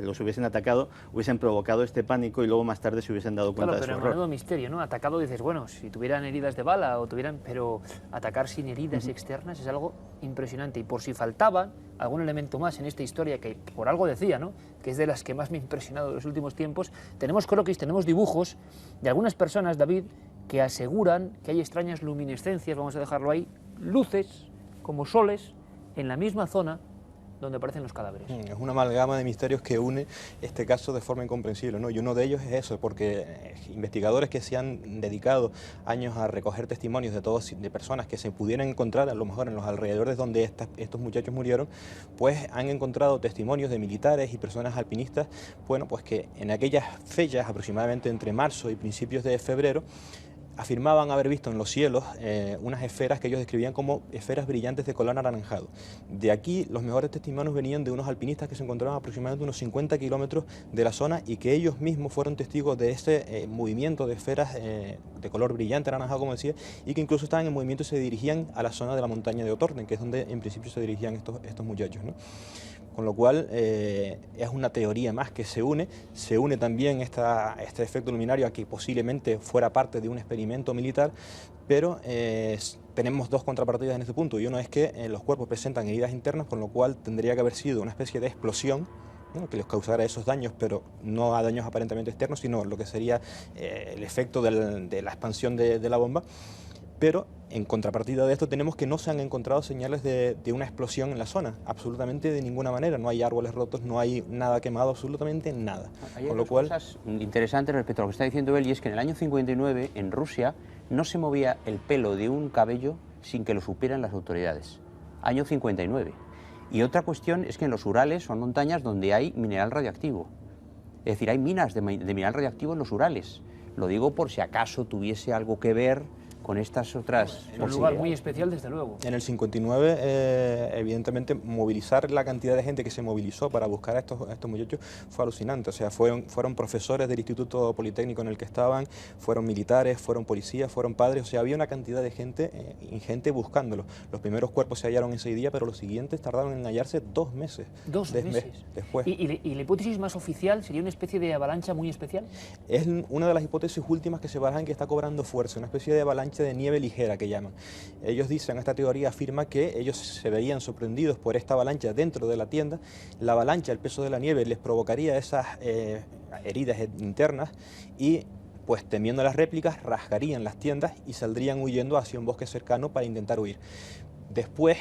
los hubiesen atacado, hubiesen provocado este pánico y luego más tarde se hubiesen dado cuenta de su error. Pero menudo misterio, ¿no? Atacado, dices, bueno, si tuvieran heridas de bala pero atacar sin heridas externas es algo impresionante. Y por si faltaba algún elemento más en esta historia, que por algo decía, ¿no?, que es de las que más me ha impresionado en los últimos tiempos, tenemos croquis, tenemos dibujos de algunas personas, David, que aseguran que hay extrañas luminescencias, vamos a dejarlo ahí, luces como soles en la misma zona donde aparecen los cadáveres. Es una amalgama de misterios que une este caso de forma incomprensible, ¿no? Y uno de ellos es eso, porque investigadores que se han dedicado años a recoger testimonios de personas que se pudieran encontrar a lo mejor en los alrededores donde estos muchachos murieron, pues han encontrado testimonios de militares y personas alpinistas, bueno, pues que en aquellas fechas, aproximadamente entre marzo y principios de febrero, afirmaban haber visto en los cielos unas esferas que ellos describían como esferas brillantes de color anaranjado. De aquí los mejores testimonios venían de unos alpinistas que se encontraban aproximadamente unos 50 kilómetros de la zona y que ellos mismos fueron testigos de ese movimiento de esferas de color brillante anaranjado, como decía, y que incluso estaban en movimiento y se dirigían a la zona de la montaña de Otorten, que es donde en principio se dirigían estos muchachos, ¿no? Con lo cual es una teoría más que se une también este efecto luminario a que posiblemente fuera parte de un experimento militar, pero tenemos 2 contrapartidas en este punto, y uno es que los cuerpos presentan heridas internas, con lo cual tendría que haber sido una especie de explosión, ¿no?, que les causara esos daños, pero no a daños aparentemente externos, sino lo que sería el efecto de la expansión de la bomba. Pero en contrapartida de esto tenemos que no se han encontrado señales de una explosión en la zona, absolutamente de ninguna manera. No hay árboles rotos, no hay nada quemado, absolutamente nada. Hay cosas interesantes respecto a lo que está diciendo él, y es que en el año 59 en Rusia no se movía el pelo de un cabello sin que lo supieran las autoridades. Año 59. Y otra cuestión es que en los Urales son montañas donde hay mineral radioactivo. Es decir, hay minas de mineral radioactivo en los Urales. Lo digo por si acaso tuviese algo que ver con estas otras Es un lugar muy especial, desde luego. En el 59, evidentemente, movilizar la cantidad de gente que se movilizó para buscar a estos muchachos fue alucinante. O sea, fueron profesores del Instituto Politécnico en el que estaban, fueron militares, fueron policías, fueron padres. O sea, había una cantidad de gente ingente buscándolos. Los primeros cuerpos se hallaron ese día, pero los siguientes tardaron en hallarse 2 meses. 2 meses. Después. ¿Y la hipótesis más oficial sería una especie de avalancha muy especial? Es una de las hipótesis últimas que se barajan, que está cobrando fuerza, una especie de avalancha de nieve ligera que llaman. Ellos dicen, esta teoría afirma que ellos se veían sorprendidos por esta avalancha dentro de la tienda. La avalancha, el peso de la nieve, les provocaría esas heridas internas y, pues temiendo las réplicas, rasgarían las tiendas y saldrían huyendo hacia un bosque cercano para intentar huir. Después,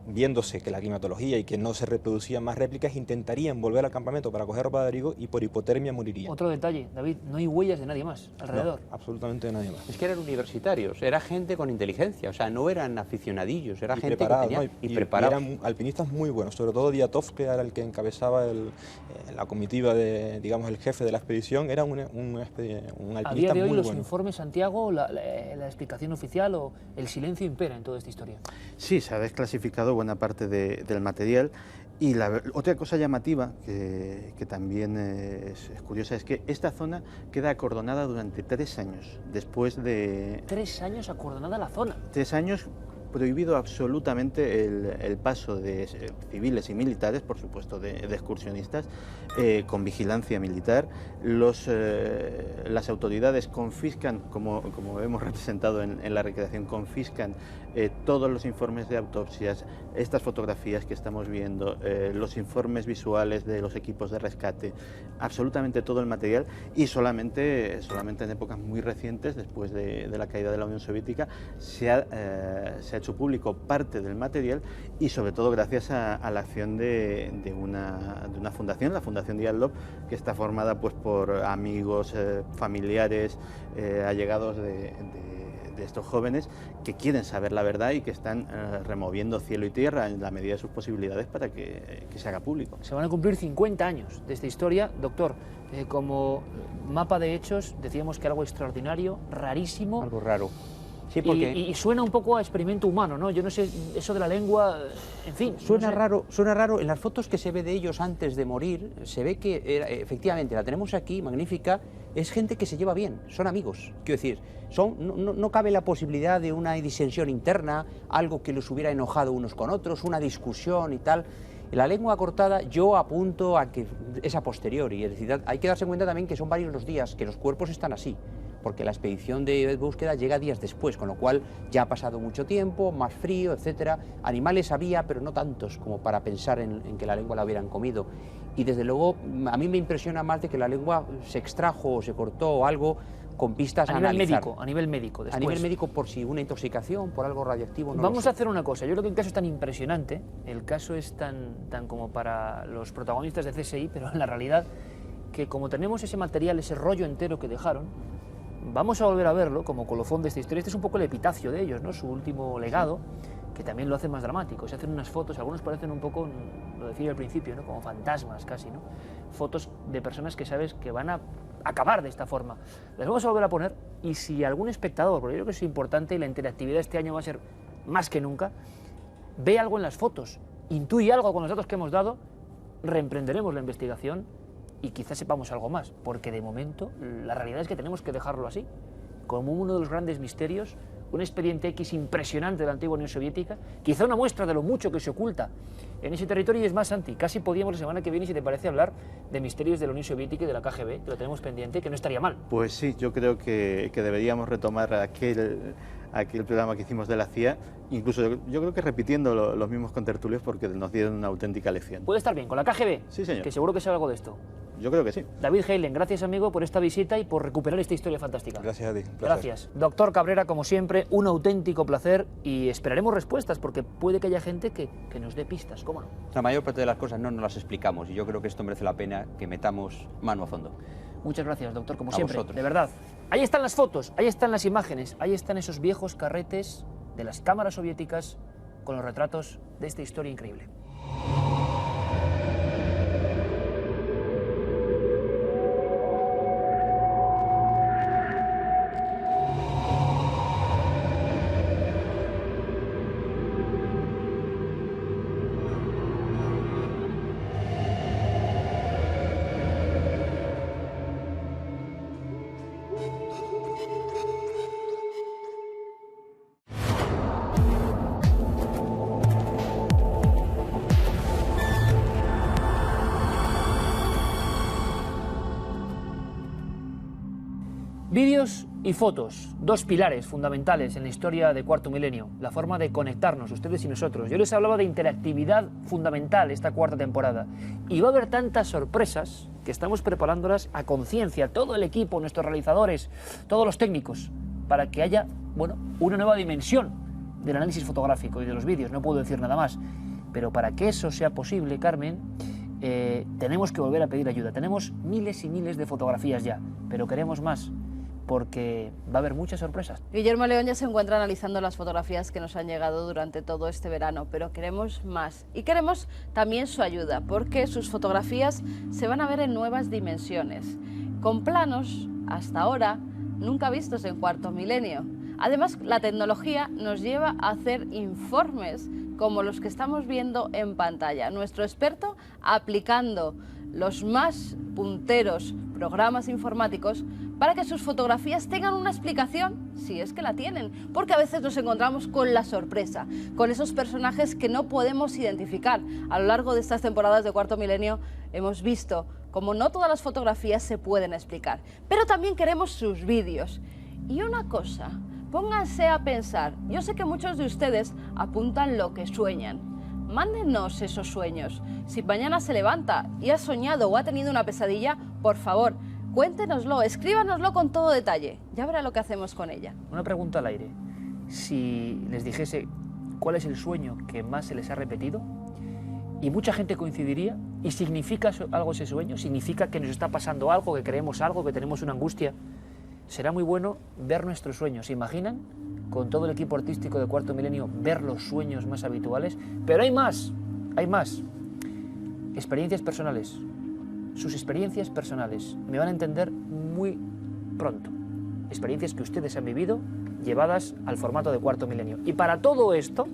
viéndose que la climatología y que no se reproducían más réplicas, intentarían volver al campamento para coger ropa de abrigo y por hipotermia morirían. Otro detalle, David, no hay huellas de nadie más alrededor. No, absolutamente de nadie más. Es que eran universitarios, era gente con inteligencia, o sea, no eran aficionadillos, era gente preparada, que tenía... ¿no? Y preparados. Eran alpinistas muy buenos, sobre todo Diatov, que era el que encabezaba la comitiva de, digamos, el jefe de la expedición, era un alpinista A día de hoy muy los bueno. informes, Santiago, la explicación oficial o el silencio impera en toda esta historia. Sí, se ha desclasificado buena parte del material. Y otra cosa llamativa que también es curiosa es que esta zona queda acordonada durante 3 años, después de... 3 años acordonada la zona. 3 años prohibido absolutamente el paso de civiles y militares, por supuesto de excursionistas, con vigilancia militar. Las autoridades confiscan, como hemos representado en la recreación, confiscan todos los informes de autopsias, estas fotografías que estamos viendo, los informes visuales de los equipos de rescate, absolutamente todo el material, y solamente en épocas muy recientes, después de la caída de la Unión Soviética, se ha hecho público parte del material, y sobre todo gracias a la acción de una fundación, la Fundación Diatlov, que está formada pues por amigos, familiares, allegados de estos jóvenes que quieren saber la verdad y que están removiendo cielo y tierra en la medida de sus posibilidades para que se haga público. Se van a cumplir 50 años de esta historia. Doctor, como mapa de hechos, decíamos que algo extraordinario, rarísimo. Algo raro. Sí, porque... y suena un poco a experimento humano, ¿no? Yo no sé, eso de la lengua, en fin. Suena no sé. raro. En las fotos que se ve de ellos antes de morir, se ve que efectivamente, la tenemos aquí, magnífica, es gente que se lleva bien, son amigos. Quiero decir, no cabe la posibilidad de una disensión interna, algo que los hubiera enojado unos con otros, una discusión y tal. La lengua cortada yo apunto a que es a posteriori, es decir, hay que darse cuenta también que son varios los días que los cuerpos están así, porque la expedición de búsqueda llega días después, con lo cual ya ha pasado mucho tiempo, más frío, etcétera. Animales había, pero no tantos como para pensar en que la lengua la hubieran comido. Y desde luego a mí me impresiona más de que la lengua se extrajo o se cortó o algo con vistas a analizar. A nivel médico, después. A nivel médico, por si una intoxicación, por algo radiactivo. No Vamos a hacer una cosa. Yo creo que el caso es tan impresionante, el caso es tan como para los protagonistas de CSI, pero en la realidad, que como tenemos ese material, ese rollo entero que dejaron, vamos a volver a verlo como colofón de esta historia. Este es un poco el epitafio de ellos, ¿no? Su último legado, que también lo hace más dramático. Se hacen unas fotos, algunos parecen un poco, lo decía al principio, ¿no? Como fantasmas casi, ¿no? Fotos de personas que sabes que van a acabar de esta forma. Las vamos a volver a poner, y si algún espectador, porque yo creo que es importante y la interactividad este año va a ser más que nunca, ve algo en las fotos, intuye algo con los datos que hemos dado, reemprenderemos la investigación y quizás sepamos algo más, porque de momento la realidad es que tenemos que dejarlo así, como uno de los grandes misterios, un expediente X impresionante de la antigua Unión Soviética, quizá una muestra de lo mucho que se oculta en ese territorio. Y es más, Santi, casi podíamos la semana que viene, si te parece, hablar de misterios de la Unión Soviética y de la KGB, que lo tenemos pendiente, que no estaría mal. Pues sí, yo creo que deberíamos retomar aquel programa que hicimos de la CIA, incluso yo creo que repitiendo los mismos contertulios, porque nos dieron una auténtica lección. Puede estar bien, con la KGB, Sí, señor. que seguro que sabe algo de esto. Yo creo que sí. David Heilen, gracias amigo por esta visita y por recuperar esta historia fantástica. Gracias a ti. Un placer. Gracias. Doctor Cabrera, como siempre, un auténtico placer, y esperaremos respuestas, porque puede que haya gente que nos dé pistas, ¿cómo no? La mayor parte de las cosas no nos las explicamos y yo creo que esto merece la pena que metamos mano a fondo. Muchas gracias, doctor, como A siempre, vosotros. de verdad. Ahí están las fotos, ahí están las imágenes, ahí están esos viejos carretes de las cámaras soviéticas con los retratos de esta historia increíble. Vídeos y fotos, dos pilares fundamentales en la historia de Cuarto Milenio, la forma de conectarnos, ustedes y nosotros. Yo les hablaba de interactividad fundamental esta cuarta temporada, y va a haber tantas sorpresas que estamos preparándolas a conciencia, todo el equipo, nuestros realizadores, todos los técnicos, para que haya, bueno, una nueva dimensión del análisis fotográfico y de los vídeos, no puedo decir nada más. Pero para que eso sea posible, Carmen, tenemos que volver a pedir ayuda. Tenemos miles y miles de fotografías ya, pero queremos más, porque va a haber muchas sorpresas. Guillermo León ya se encuentra analizando las fotografías que nos han llegado durante todo este verano, pero queremos más. Y queremos también su ayuda, porque sus fotografías se van a ver en nuevas dimensiones, con planos, hasta ahora, nunca vistos en Cuarto Milenio. Además, la tecnología nos lleva a hacer informes como los que estamos viendo en pantalla. Nuestro experto aplicando los más punteros programas informáticos para que sus fotografías tengan una explicación, si es que la tienen, porque a veces nos encontramos con la sorpresa, con esos personajes que no podemos identificar. A lo largo de estas temporadas de Cuarto Milenio hemos visto como no todas las fotografías se pueden explicar, pero también queremos sus vídeos. Y una cosa, pónganse a pensar, yo sé que muchos de ustedes apuntan lo que sueñan. Mándenos esos sueños. Si mañana se levanta y ha soñado o ha tenido una pesadilla, por favor, cuéntenoslo, escríbanoslo con todo detalle. Ya verá lo que hacemos con ella. Una pregunta al aire. Si les dijese cuál es el sueño que más se les ha repetido, y mucha gente coincidiría, y significa algo ese sueño, significa que nos está pasando algo, que creemos algo, que tenemos una angustia. Será muy bueno ver nuestros sueños. ¿Se imaginan? Con todo el equipo artístico de Cuarto Milenio, ver los sueños más habituales. Pero hay más, hay más. Experiencias personales. Sus experiencias personales. Me van a entender muy pronto. Experiencias que ustedes han vivido, llevadas al formato de Cuarto Milenio. Y para todo esto,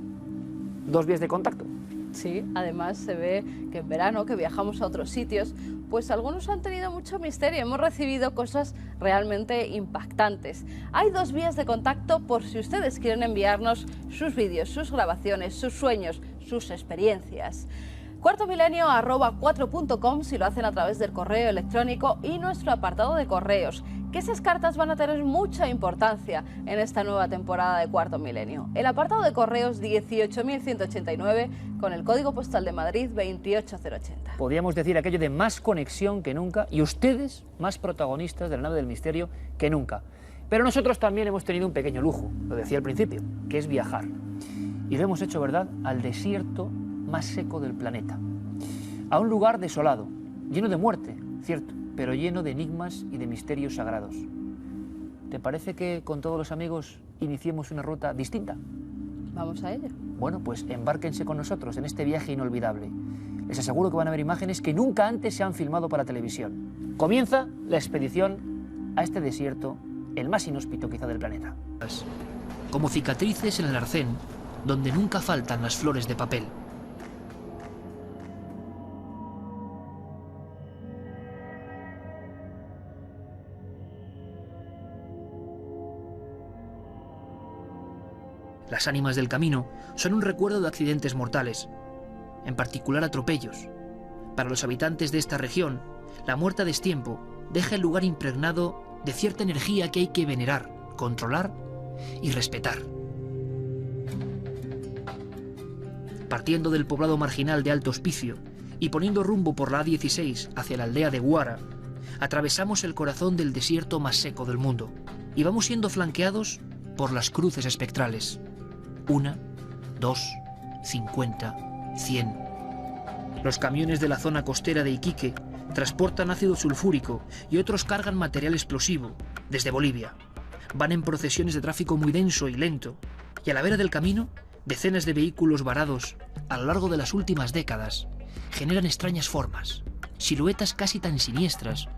dos vías de contacto. Sí, además se ve que en verano, que viajamos a otros sitios, pues algunos han tenido mucho misterio, hemos recibido cosas realmente impactantes. Hay dos vías de contacto por si ustedes quieren enviarnos sus vídeos, sus grabaciones, sus sueños, sus experiencias. cuartomilenio@4.com si lo hacen a través del correo electrónico y nuestro apartado de correos, que esas cartas van a tener mucha importancia en esta nueva temporada de Cuarto Milenio. El apartado de correos 18.189 con el código postal de Madrid 28080. Podríamos decir aquello de más conexión que nunca, y ustedes más protagonistas de la nave del misterio que nunca. Pero nosotros también hemos tenido un pequeño lujo, lo decía al principio, que es viajar. Y lo hemos hecho, ¿verdad?, al desierto más seco del planeta. A un lugar desolado, lleno de muerte, cierto, pero lleno de enigmas y de misterios sagrados. ¿Te parece que con todos los amigos iniciemos una ruta distinta? Vamos a ello. Bueno, pues embárquense con nosotros en este viaje inolvidable. Les aseguro que van a ver imágenes que nunca antes se han filmado para televisión. Comienza la expedición a este desierto, el más inhóspito quizá del planeta. Como cicatrices en el arcén, donde nunca faltan las flores de papel. Las ánimas del camino son un recuerdo de accidentes mortales, en particular atropellos. Para los habitantes de esta región, la muerte a destiempo deja el lugar impregnado de cierta energía que hay que venerar, controlar y respetar. Partiendo del poblado marginal de Alto Hospicio y poniendo rumbo por la A16 hacia la aldea de Guara, atravesamos el corazón del desierto más seco del mundo y vamos siendo flanqueados por las cruces espectrales. 1, 2, 50, 100. Los camiones de la zona costera de Iquique transportan ácido sulfúrico y otros cargan material explosivo desde Bolivia. Van en procesiones de tráfico muy denso y lento, y a la vera del camino, decenas de vehículos varados a lo largo de las últimas décadas generan extrañas formas, siluetas casi tan siniestras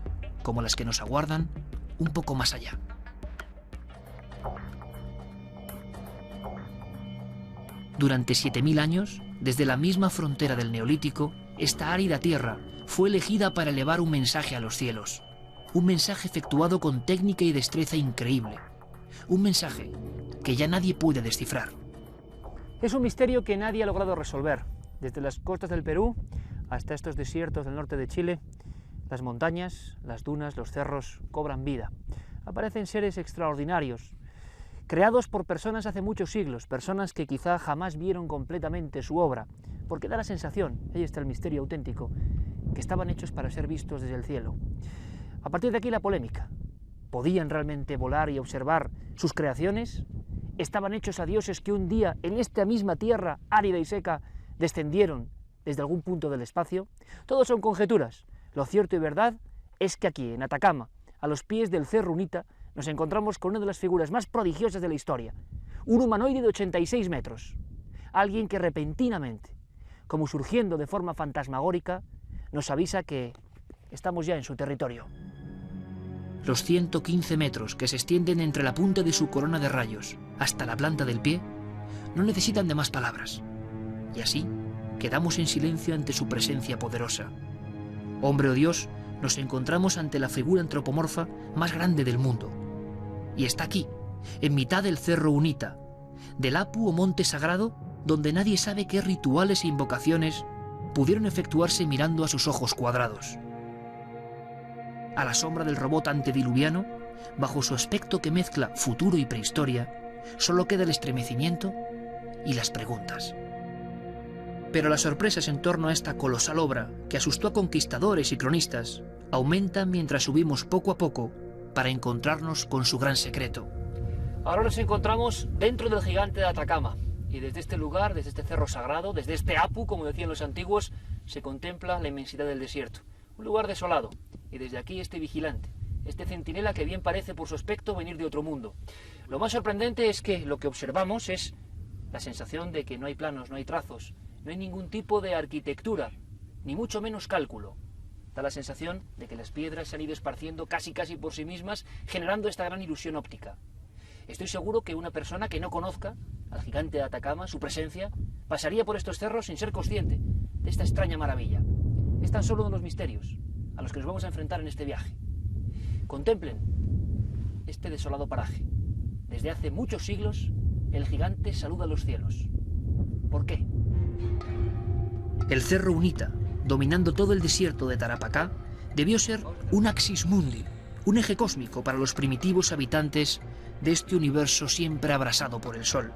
como las que nos aguardan un poco más allá. Durante 7000 años, desde la misma frontera del Neolítico, esta árida tierra fue elegida para elevar un mensaje a los cielos. Un mensaje efectuado con técnica y destreza increíble. Un mensaje que ya nadie puede descifrar. Es un misterio que nadie ha logrado resolver. Desde las costas del Perú hasta estos desiertos del norte de Chile, las montañas, las dunas, los cerros cobran vida. aparecen seres extraordinarios, creados por personas hace muchos siglos, personas que quizá jamás vieron completamente su obra, porque da la sensación, ahí está el misterio auténtico, que estaban hechos para ser vistos desde el cielo. A partir de aquí la polémica. ¿Podían realmente volar y observar sus creaciones? ¿Estaban hechos a dioses que un día en esta misma tierra árida y seca descendieron desde algún punto del espacio? Todo son conjeturas. Lo cierto y verdad es que aquí, en Atacama, a los pies del Cerro Unita, nos encontramos con una de las figuras más prodigiosas de la historia. Un humanoide de 86 metros. Alguien que repentinamente, como surgiendo de forma fantasmagórica, nos avisa que estamos ya en su territorio. Los 115 metros que se extienden entre la punta de su corona de rayos hasta la planta del pie no necesitan de más palabras. Y así quedamos en silencio ante su presencia poderosa. Hombre o Dios, nos encontramos ante la figura antropomorfa más grande del mundo. Y está aquí, en mitad del Cerro Unita, del Apu o monte sagrado, donde nadie sabe qué rituales e invocaciones pudieron efectuarse mirando a sus ojos cuadrados. A la sombra del robot antediluviano, bajo su aspecto que mezcla futuro y prehistoria, solo queda el estremecimiento y las preguntas. Pero las sorpresas en torno a esta colosal obra, que asustó a conquistadores y cronistas, aumentan mientras subimos poco a poco para encontrarnos con su gran secreto. Ahora nos encontramos dentro del gigante de Atacama, y desde este lugar, desde este cerro sagrado, desde este Apu, como decían los antiguos, se contempla la inmensidad del desierto. Un lugar desolado, y desde aquí este vigilante, este centinela que bien parece por su aspecto venir de otro mundo. Lo más sorprendente es que lo que observamos es la sensación de que no hay planos, no hay trazos, no hay ningún tipo de arquitectura, ni mucho menos cálculo. Da la sensación de que las piedras se han ido esparciendo casi por sí mismas, generando esta gran ilusión óptica. Estoy seguro que una persona que no conozca al gigante de Atacama, su presencia, pasaría por estos cerros sin ser consciente de esta extraña maravilla. Es tan solo uno de los misterios a los que nos vamos a enfrentar en este viaje. Contemplen este desolado paraje. Desde hace muchos siglos, el gigante saluda a los cielos. ¿Por qué? El Cerro Unita, dominando todo el desierto de Tarapacá, debió ser un axis mundi, un eje cósmico para los primitivos habitantes de este universo siempre abrasado por el sol.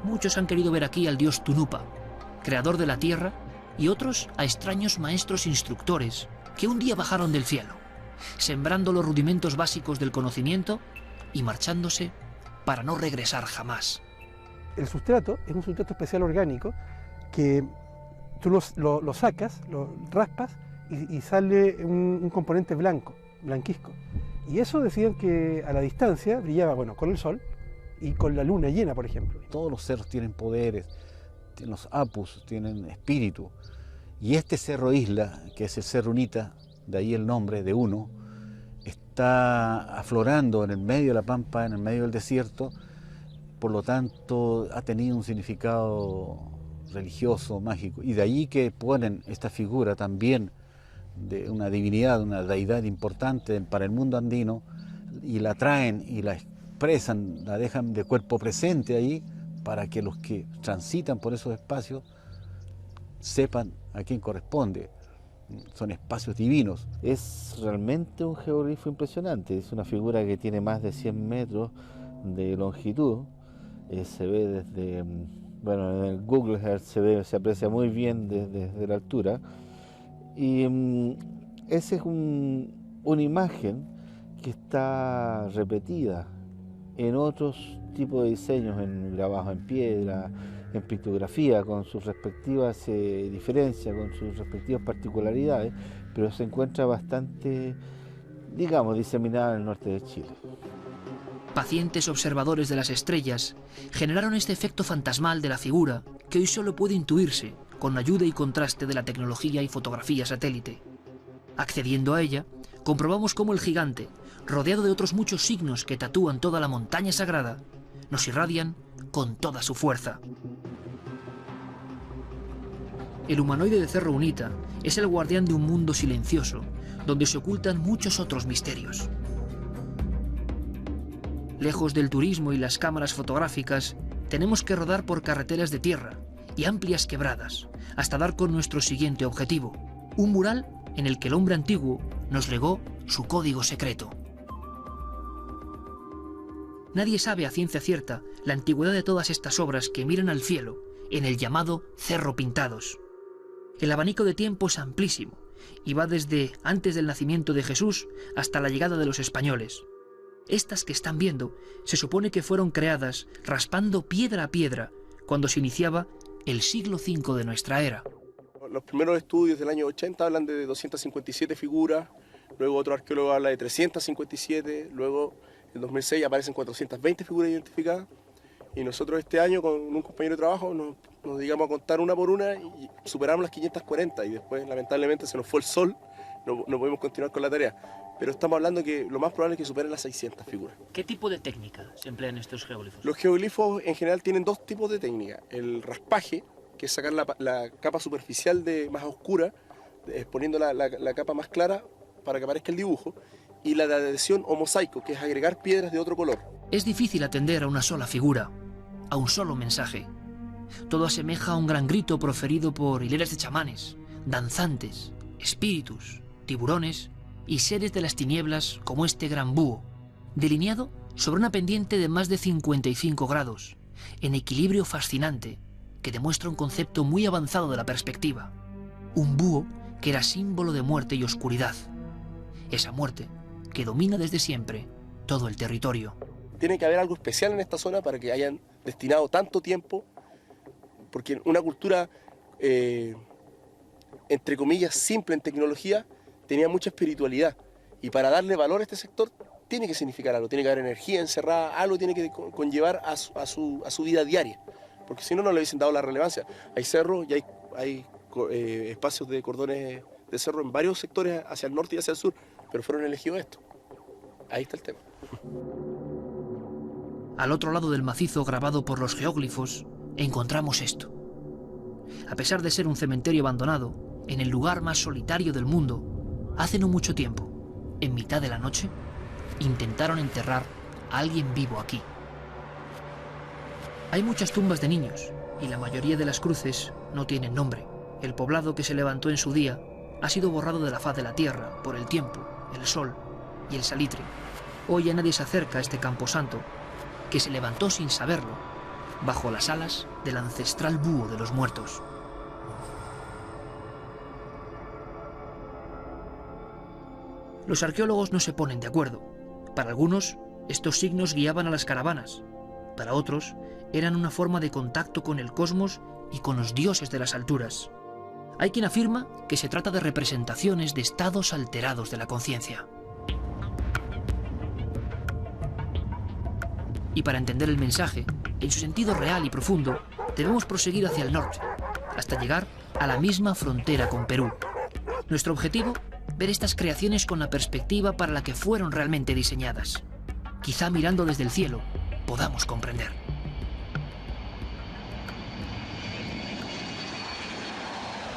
Muchos han querido ver aquí al dios Tunupa, creador de la tierra, y otros a extraños maestros instructores que un día bajaron del cielo, sembrando los rudimentos básicos del conocimiento y marchándose para no regresar jamás. El sustrato es un sustrato especial orgánico que tú lo sacas, lo raspas y sale un componente blanco, blanquizco. Y eso decían que a la distancia brillaba, bueno, con el sol y con la luna llena, por ejemplo. Todos los cerros tienen poderes, los apus tienen espíritu. Y este cerro isla, que es el Cerro Unita, de ahí el nombre de uno, está aflorando en el medio de la pampa, en el medio del desierto, por lo tanto ha tenido un significado religioso, mágico. Y de ahí que ponen esta figura también de una divinidad, una deidad importante para el mundo andino, y la traen y la expresan, la dejan de cuerpo presente ahí, para que los que transitan por esos espacios sepan a quién corresponde. Son espacios divinos. Es realmente un geoglifo impresionante, es una figura que tiene más de 100 metros de longitud, se ve desde, bueno, en el Google Earth se aprecia muy bien desde la altura, y esa es una imagen que está repetida en otros tipos de diseños, en grabado en piedra, en pictografía, con sus respectivas diferencias, con sus respectivas particularidades, pero se encuentra bastante, digamos, diseminada en el norte de Chile. Pacientes observadores de las estrellas generaron este efecto fantasmal de la figura que hoy solo puede intuirse con ayuda y contraste de la tecnología y fotografía satélite. Accediendo a ella, comprobamos cómo el gigante, rodeado de otros muchos signos que tatúan toda la montaña sagrada, nos irradian con toda su fuerza. El humanoide de Cerro Unita es el guardián de un mundo silencioso, donde se ocultan muchos otros misterios. Lejos del turismo y las cámaras fotográficas, tenemos que rodar por carreteras de tierra y amplias quebradas, hasta dar con nuestro siguiente objetivo, un mural en el que el hombre antiguo nos legó su código secreto. Nadie sabe a ciencia cierta la antigüedad de todas estas obras que miran al cielo en el llamado Cerro Pintados. El abanico de tiempo es amplísimo y va desde antes del nacimiento de Jesús hasta la llegada de los españoles. Estas que están viendo se supone que fueron creadas raspando piedra a piedra cuando se iniciaba el siglo V de nuestra era. Los primeros estudios del año 80 hablan de 257 figuras, luego otro arqueólogo habla de 357, luego en 2006 aparecen 420 figuras identificadas, y nosotros este año con un compañero de trabajo nos dedicamos a contar una por una y superamos las 540, y después lamentablemente se nos fue el sol, no podemos continuar con la tarea. Pero estamos hablando que lo más probable es que superen las 600 figuras. ¿Qué tipo de técnica se emplea en estos geoglifos? Los geoglifos en general tienen dos tipos de técnica. El raspaje, que es sacar la capa superficial más oscura, poniendo la capa más clara para que aparezca el dibujo, y la de adhesión o mosaico, que es agregar piedras de otro color. Es difícil atender a una sola figura, a un solo mensaje. Todo asemeja a un gran grito proferido por hileras de chamanes, danzantes, espíritus, tiburones y seres de las tinieblas como este gran búho, delineado sobre una pendiente de más de 55 grados, en equilibrio fascinante, que demuestra un concepto muy avanzado de la perspectiva. Un búho que era símbolo de muerte y oscuridad. Esa muerte que domina desde siempre todo el territorio. Tiene que haber algo especial en esta zona para que hayan destinado tanto tiempo, porque una cultura, entre comillas, simple en tecnología, tenía mucha espiritualidad, y para darle valor a este sector tiene que significar algo, tiene que haber energía encerrada, algo tiene que conllevar a su vida diaria, porque si no, no le hubiesen dado la relevancia. Hay cerros y hay espacios de cordones de cerro en varios sectores hacia el norte y hacia el sur, pero fueron elegidos estos. Ahí está el tema. Al otro lado del macizo grabado por los geóglifos, encontramos esto. A pesar de ser un cementerio abandonado, en el lugar más solitario del mundo, hace no mucho tiempo, en mitad de la noche, intentaron enterrar a alguien vivo aquí. Hay muchas tumbas de niños, y la mayoría de las cruces no tienen nombre. El poblado que se levantó en su día ha sido borrado de la faz de la tierra por el tiempo, el sol y el salitre. Hoy ya nadie se acerca a este camposanto, que se levantó sin saberlo, bajo las alas del ancestral búho de los muertos. Los arqueólogos no se ponen de acuerdo. Para algunos, estos signos guiaban a las caravanas. Para otros, eran una forma de contacto con el cosmos y con los dioses de las alturas. Hay quien afirma que se trata de representaciones de estados alterados de la conciencia. Y para entender el mensaje, en su sentido real y profundo, debemos proseguir hacia el norte, hasta llegar a la misma frontera con Perú. Nuestro objetivo, ver estas creaciones con la perspectiva para la que fueron realmente diseñadas. Quizá mirando desde el cielo, podamos comprender.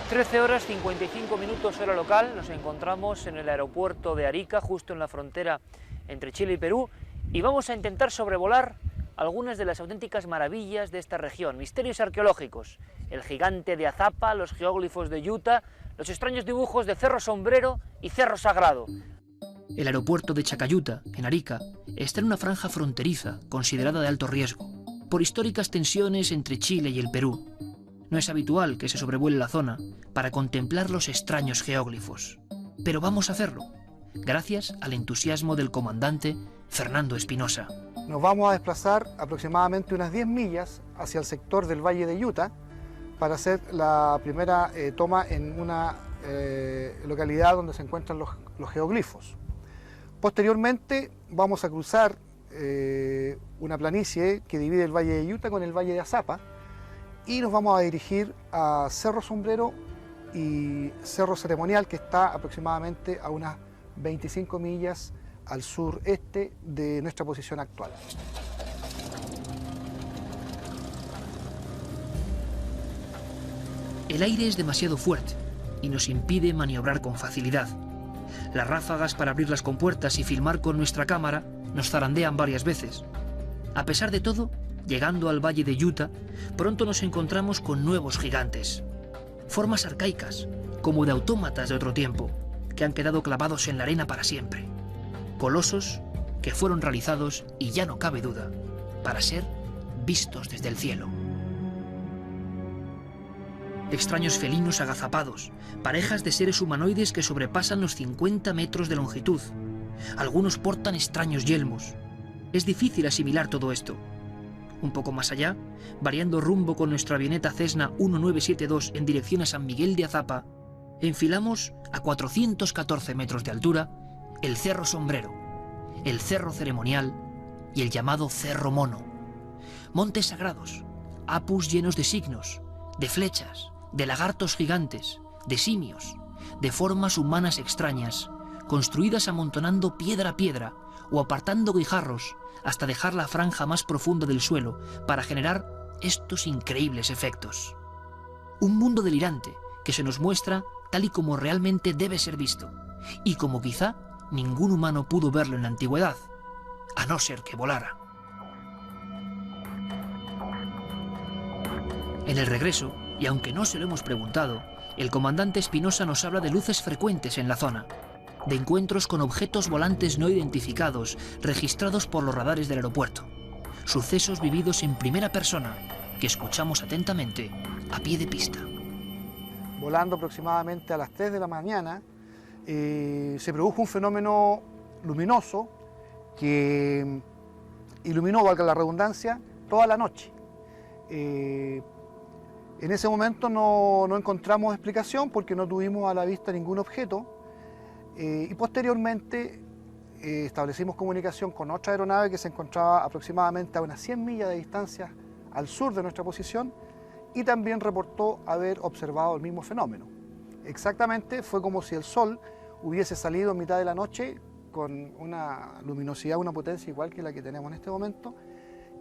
(13:55 hora local). Nos encontramos en el aeropuerto de Arica, justo en la frontera entre Chile y Perú, y vamos a intentar sobrevolar algunas de las auténticas maravillas de esta región. Misterios arqueológicos, el gigante de Azapa, los geóglifos de Utah, los extraños dibujos de Cerro Sombrero y Cerro Sagrado. El aeropuerto de Chacayuta, en Arica, está en una franja fronteriza considerada de alto riesgo, por históricas tensiones entre Chile y el Perú. No es habitual que se sobrevuele la zona para contemplar los extraños geóglifos, pero vamos a hacerlo, gracias al entusiasmo del comandante Fernando Espinosa. Nos vamos a desplazar aproximadamente unas 10 millas hacia el sector del Valle de Utah para hacer la primera toma en una localidad donde se encuentran los geoglifos. Posteriormente vamos a cruzar una planicie que divide el Valle de Utah con el Valle de Azapa y nos vamos a dirigir a Cerro Sombrero y Cerro Ceremonial, que está aproximadamente a unas 25 millas al sureste de nuestra posición actual. El aire es demasiado fuerte y nos impide maniobrar con facilidad. Las ráfagas para abrir las compuertas y filmar con nuestra cámara nos zarandean varias veces. A pesar de todo, llegando al Valle de Utah, pronto nos encontramos con nuevos gigantes. Formas arcaicas, como de autómatas de otro tiempo, que han quedado clavados en la arena para siempre. Colosos que fueron realizados, y ya no cabe duda, para ser vistos desde el cielo. Extraños felinos agazapados, parejas de seres humanoides que sobrepasan los 50 metros de longitud. Algunos portan extraños yelmos. Es difícil asimilar todo esto. Un poco más allá, variando rumbo con nuestra avioneta Cessna 1972 en dirección a San Miguel de Azapa, enfilamos a 414 metros de altura el Cerro Sombrero, el Cerro Ceremonial y el llamado Cerro Mono. Montes sagrados, apus llenos de signos, de flechas, de lagartos gigantes, de simios, de formas humanas extrañas, construidas amontonando piedra a piedra o apartando guijarros hasta dejar la franja más profunda del suelo para generar estos increíbles efectos. Un mundo delirante que se nos muestra tal y como realmente debe ser visto, y como quizá ningún humano pudo verlo en la antigüedad, a no ser que volara. En el regreso, y aunque no se lo hemos preguntado, el comandante Espinosa nos habla de luces frecuentes en la zona, de encuentros con objetos volantes no identificados registrados por los radares del aeropuerto, sucesos vividos en primera persona que escuchamos atentamente a pie de pista. Volando aproximadamente a las 3 de la mañana, se produjo un fenómeno luminoso que iluminó, valga la redundancia, toda la noche. En ese momento no encontramos explicación porque no tuvimos a la vista ningún objeto, y posteriormente establecimos comunicación con otra aeronave que se encontraba aproximadamente a unas 100 millas de distancia al sur de nuestra posición, y también reportó haber observado el mismo fenómeno. Exactamente fue como si el sol hubiese salido en mitad de la noche con una luminosidad, una potencia igual que la que tenemos en este momento,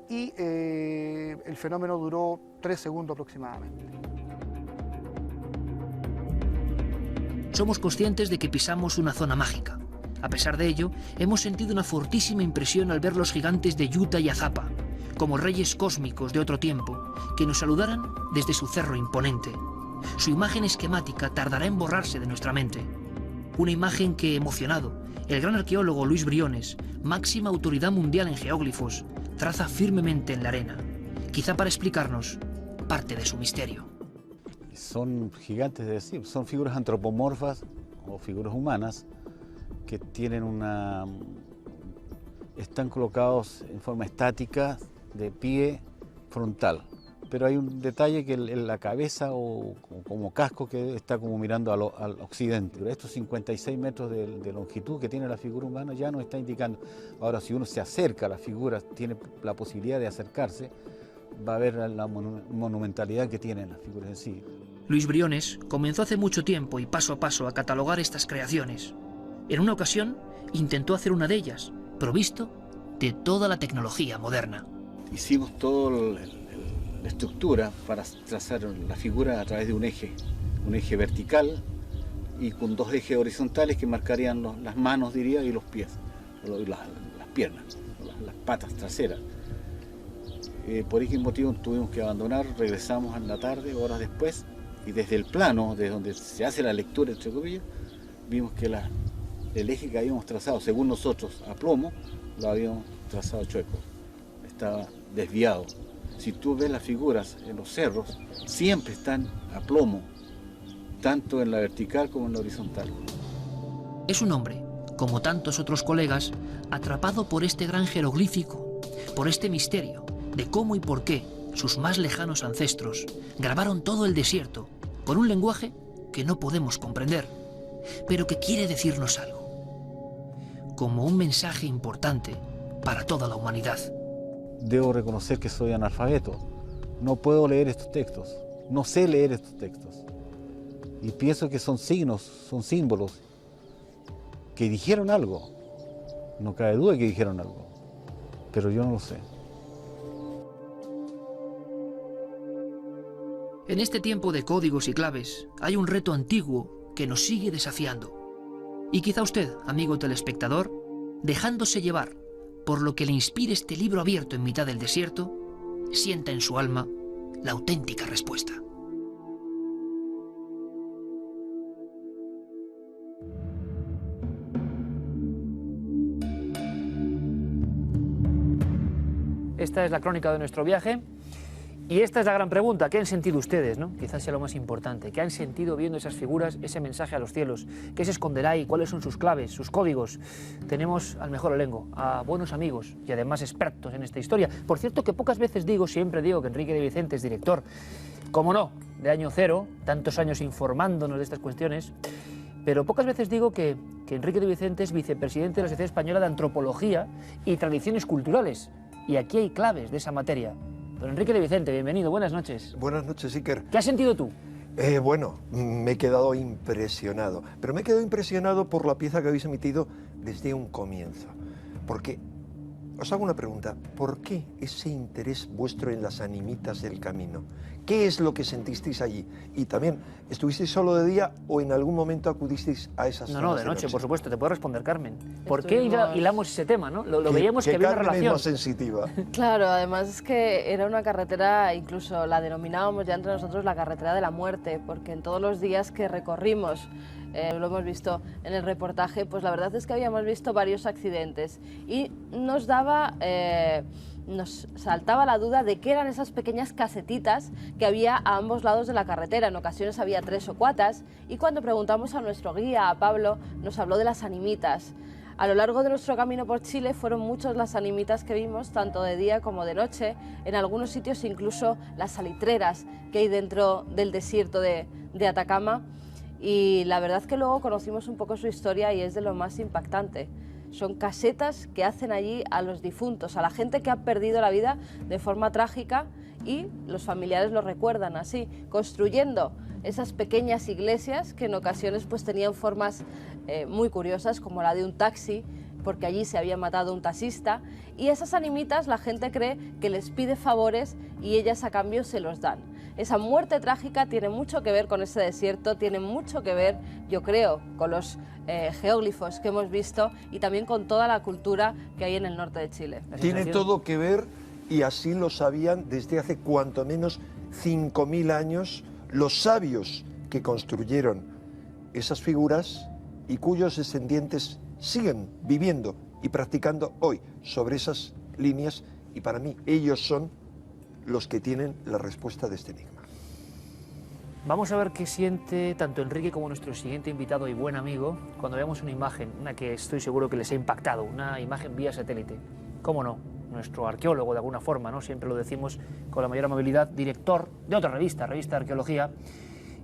y el fenómeno duró 3 segundos aproximadamente. Somos conscientes de que pisamos una zona mágica. A pesar de ello, hemos sentido una fortísima impresión al ver los gigantes de Utah y Azapa, como reyes cósmicos de otro tiempo, que nos saludaran desde su cerro imponente. Su imagen esquemática tardará en borrarse de nuestra mente. Una imagen que, emocionado, el gran arqueólogo Luis Briones, máxima autoridad mundial en geóglifos, traza firmemente en la arena, quizá para explicarnos parte de su misterio. Son gigantes, es decir, son figuras antropomorfas o figuras humanas que tienen están colocados en forma estática, de pie frontal. Pero hay un detalle que la cabeza o como casco que está como mirando al occidente. Pero estos 56 metros de longitud que tiene la figura humana ya nos está indicando. Ahora, si uno se acerca a la figura, tiene la posibilidad de acercarse, va a ver la monumentalidad que tienen las figuras en sí. Luis Briones comenzó hace mucho tiempo y paso a paso a catalogar estas creaciones. En una ocasión intentó hacer una de ellas, provisto de toda la tecnología moderna. Hicimos toda la estructura para trazar la figura a través de un eje vertical y con 2 ejes horizontales que marcarían las manos, diría, y los pies, las piernas, las patas traseras. Por ese motivo tuvimos que abandonar, regresamos en la tarde, horas después, y desde el plano, desde donde se hace la lectura, entre comillas, vimos que el eje que habíamos trazado, según nosotros, a plomo, lo habíamos trazado chueco, estaba desviado. Si tú ves las figuras en los cerros, siempre están a plomo, tanto en la vertical como en la horizontal. Es un hombre, como tantos otros colegas, atrapado por este gran jeroglífico, por este misterio de cómo y por qué sus más lejanos ancestros grabaron todo el desierto con un lenguaje que no podemos comprender, pero que quiere decirnos algo, como un mensaje importante para toda la humanidad. Debo reconocer que soy analfabeto, no puedo leer estos textos, no sé leer estos textos, y pienso que son signos, son símbolos que dijeron algo, no cabe duda que dijeron algo, pero yo no lo sé. En este tiempo de códigos y claves hay un reto antiguo que nos sigue desafiando. Y quizá usted, amigo telespectador, dejándose llevar por lo que le inspire este libro abierto en mitad del desierto, sienta en su alma la auténtica respuesta. esta es la crónica de nuestro viaje. Y esta es la gran pregunta, ¿qué han sentido ustedes, no? Quizás sea lo más importante, ¿qué han sentido viendo esas figuras, ese mensaje a los cielos? ¿Qué se esconderá ahí? ¿Cuáles son sus claves, sus códigos? Tenemos al mejor elenco, a buenos amigos y además expertos en esta historia. Por cierto, que pocas veces siempre digo que Enrique de Vicente es director, como no, de Año Cero, tantos años informándonos de estas cuestiones, pero pocas veces digo que Enrique de Vicente es vicepresidente de la Sociedad Española de Antropología y Tradiciones Culturales, y aquí hay claves de esa materia. Don Enrique de Vicente, bienvenido, buenas noches. Buenas noches, Iker. ¿Qué has sentido tú? Bueno, me he quedado impresionado, pero me he quedado impresionado por la pieza que habéis emitido desde un comienzo. Porque, os hago una pregunta, ¿por qué ese interés vuestro en las animitas del camino? ¿Qué es lo que sentisteis allí? Y también, ¿estuvisteis solo de día o en algún momento acudisteis a esas zonas? No, de noche, por supuesto, te puedo responder, Carmen. ¿Por qué hilamos ese tema, no? Lo veíamos que había una Carmen relación. es más sensitiva. Claro, además es que era una carretera, incluso la denominábamos ya entre nosotros la carretera de la muerte, porque en todos los días que recorrimos, lo hemos visto en el reportaje, pues la verdad es que habíamos visto varios accidentes y nos saltaba la duda de qué eran esas pequeñas casetitas que había a ambos lados de la carretera. En ocasiones había 3 o 4 y cuando preguntamos a nuestro guía, a Pablo, nos habló de las animitas. A lo largo de nuestro camino por Chile fueron muchas las animitas que vimos, tanto de día como de noche, en algunos sitios incluso las salitreras que hay dentro del desierto de Atacama, y la verdad que luego conocimos un poco su historia y es de lo más impactante. Son casetas que hacen allí a los difuntos, a la gente que ha perdido la vida de forma trágica, y los familiares lo recuerdan así, construyendo esas pequeñas iglesias que en ocasiones pues tenían formas muy curiosas, como la de un taxi, porque allí se había matado un taxista, y esas animitas la gente cree que les pide favores y ellas a cambio se los dan. Esa muerte trágica tiene mucho que ver con ese desierto, tiene mucho que ver, yo creo, con los geóglifos que hemos visto y también con toda la cultura que hay en el norte de Chile. Tiene todo que ver, y así lo sabían desde hace cuanto menos 5.000 años los sabios que construyeron esas figuras y cuyos descendientes siguen viviendo y practicando hoy sobre esas líneas, y para mí ellos son los que tienen la respuesta de este enigma. Vamos a ver qué siente tanto Enrique como nuestro siguiente invitado y buen amigo cuando veamos una imagen, una que estoy seguro que les ha impactado, una imagen vía satélite. ¿Cómo no? Nuestro arqueólogo de alguna forma, ¿no? Siempre lo decimos con la mayor amabilidad, director de otra revista de Arqueología,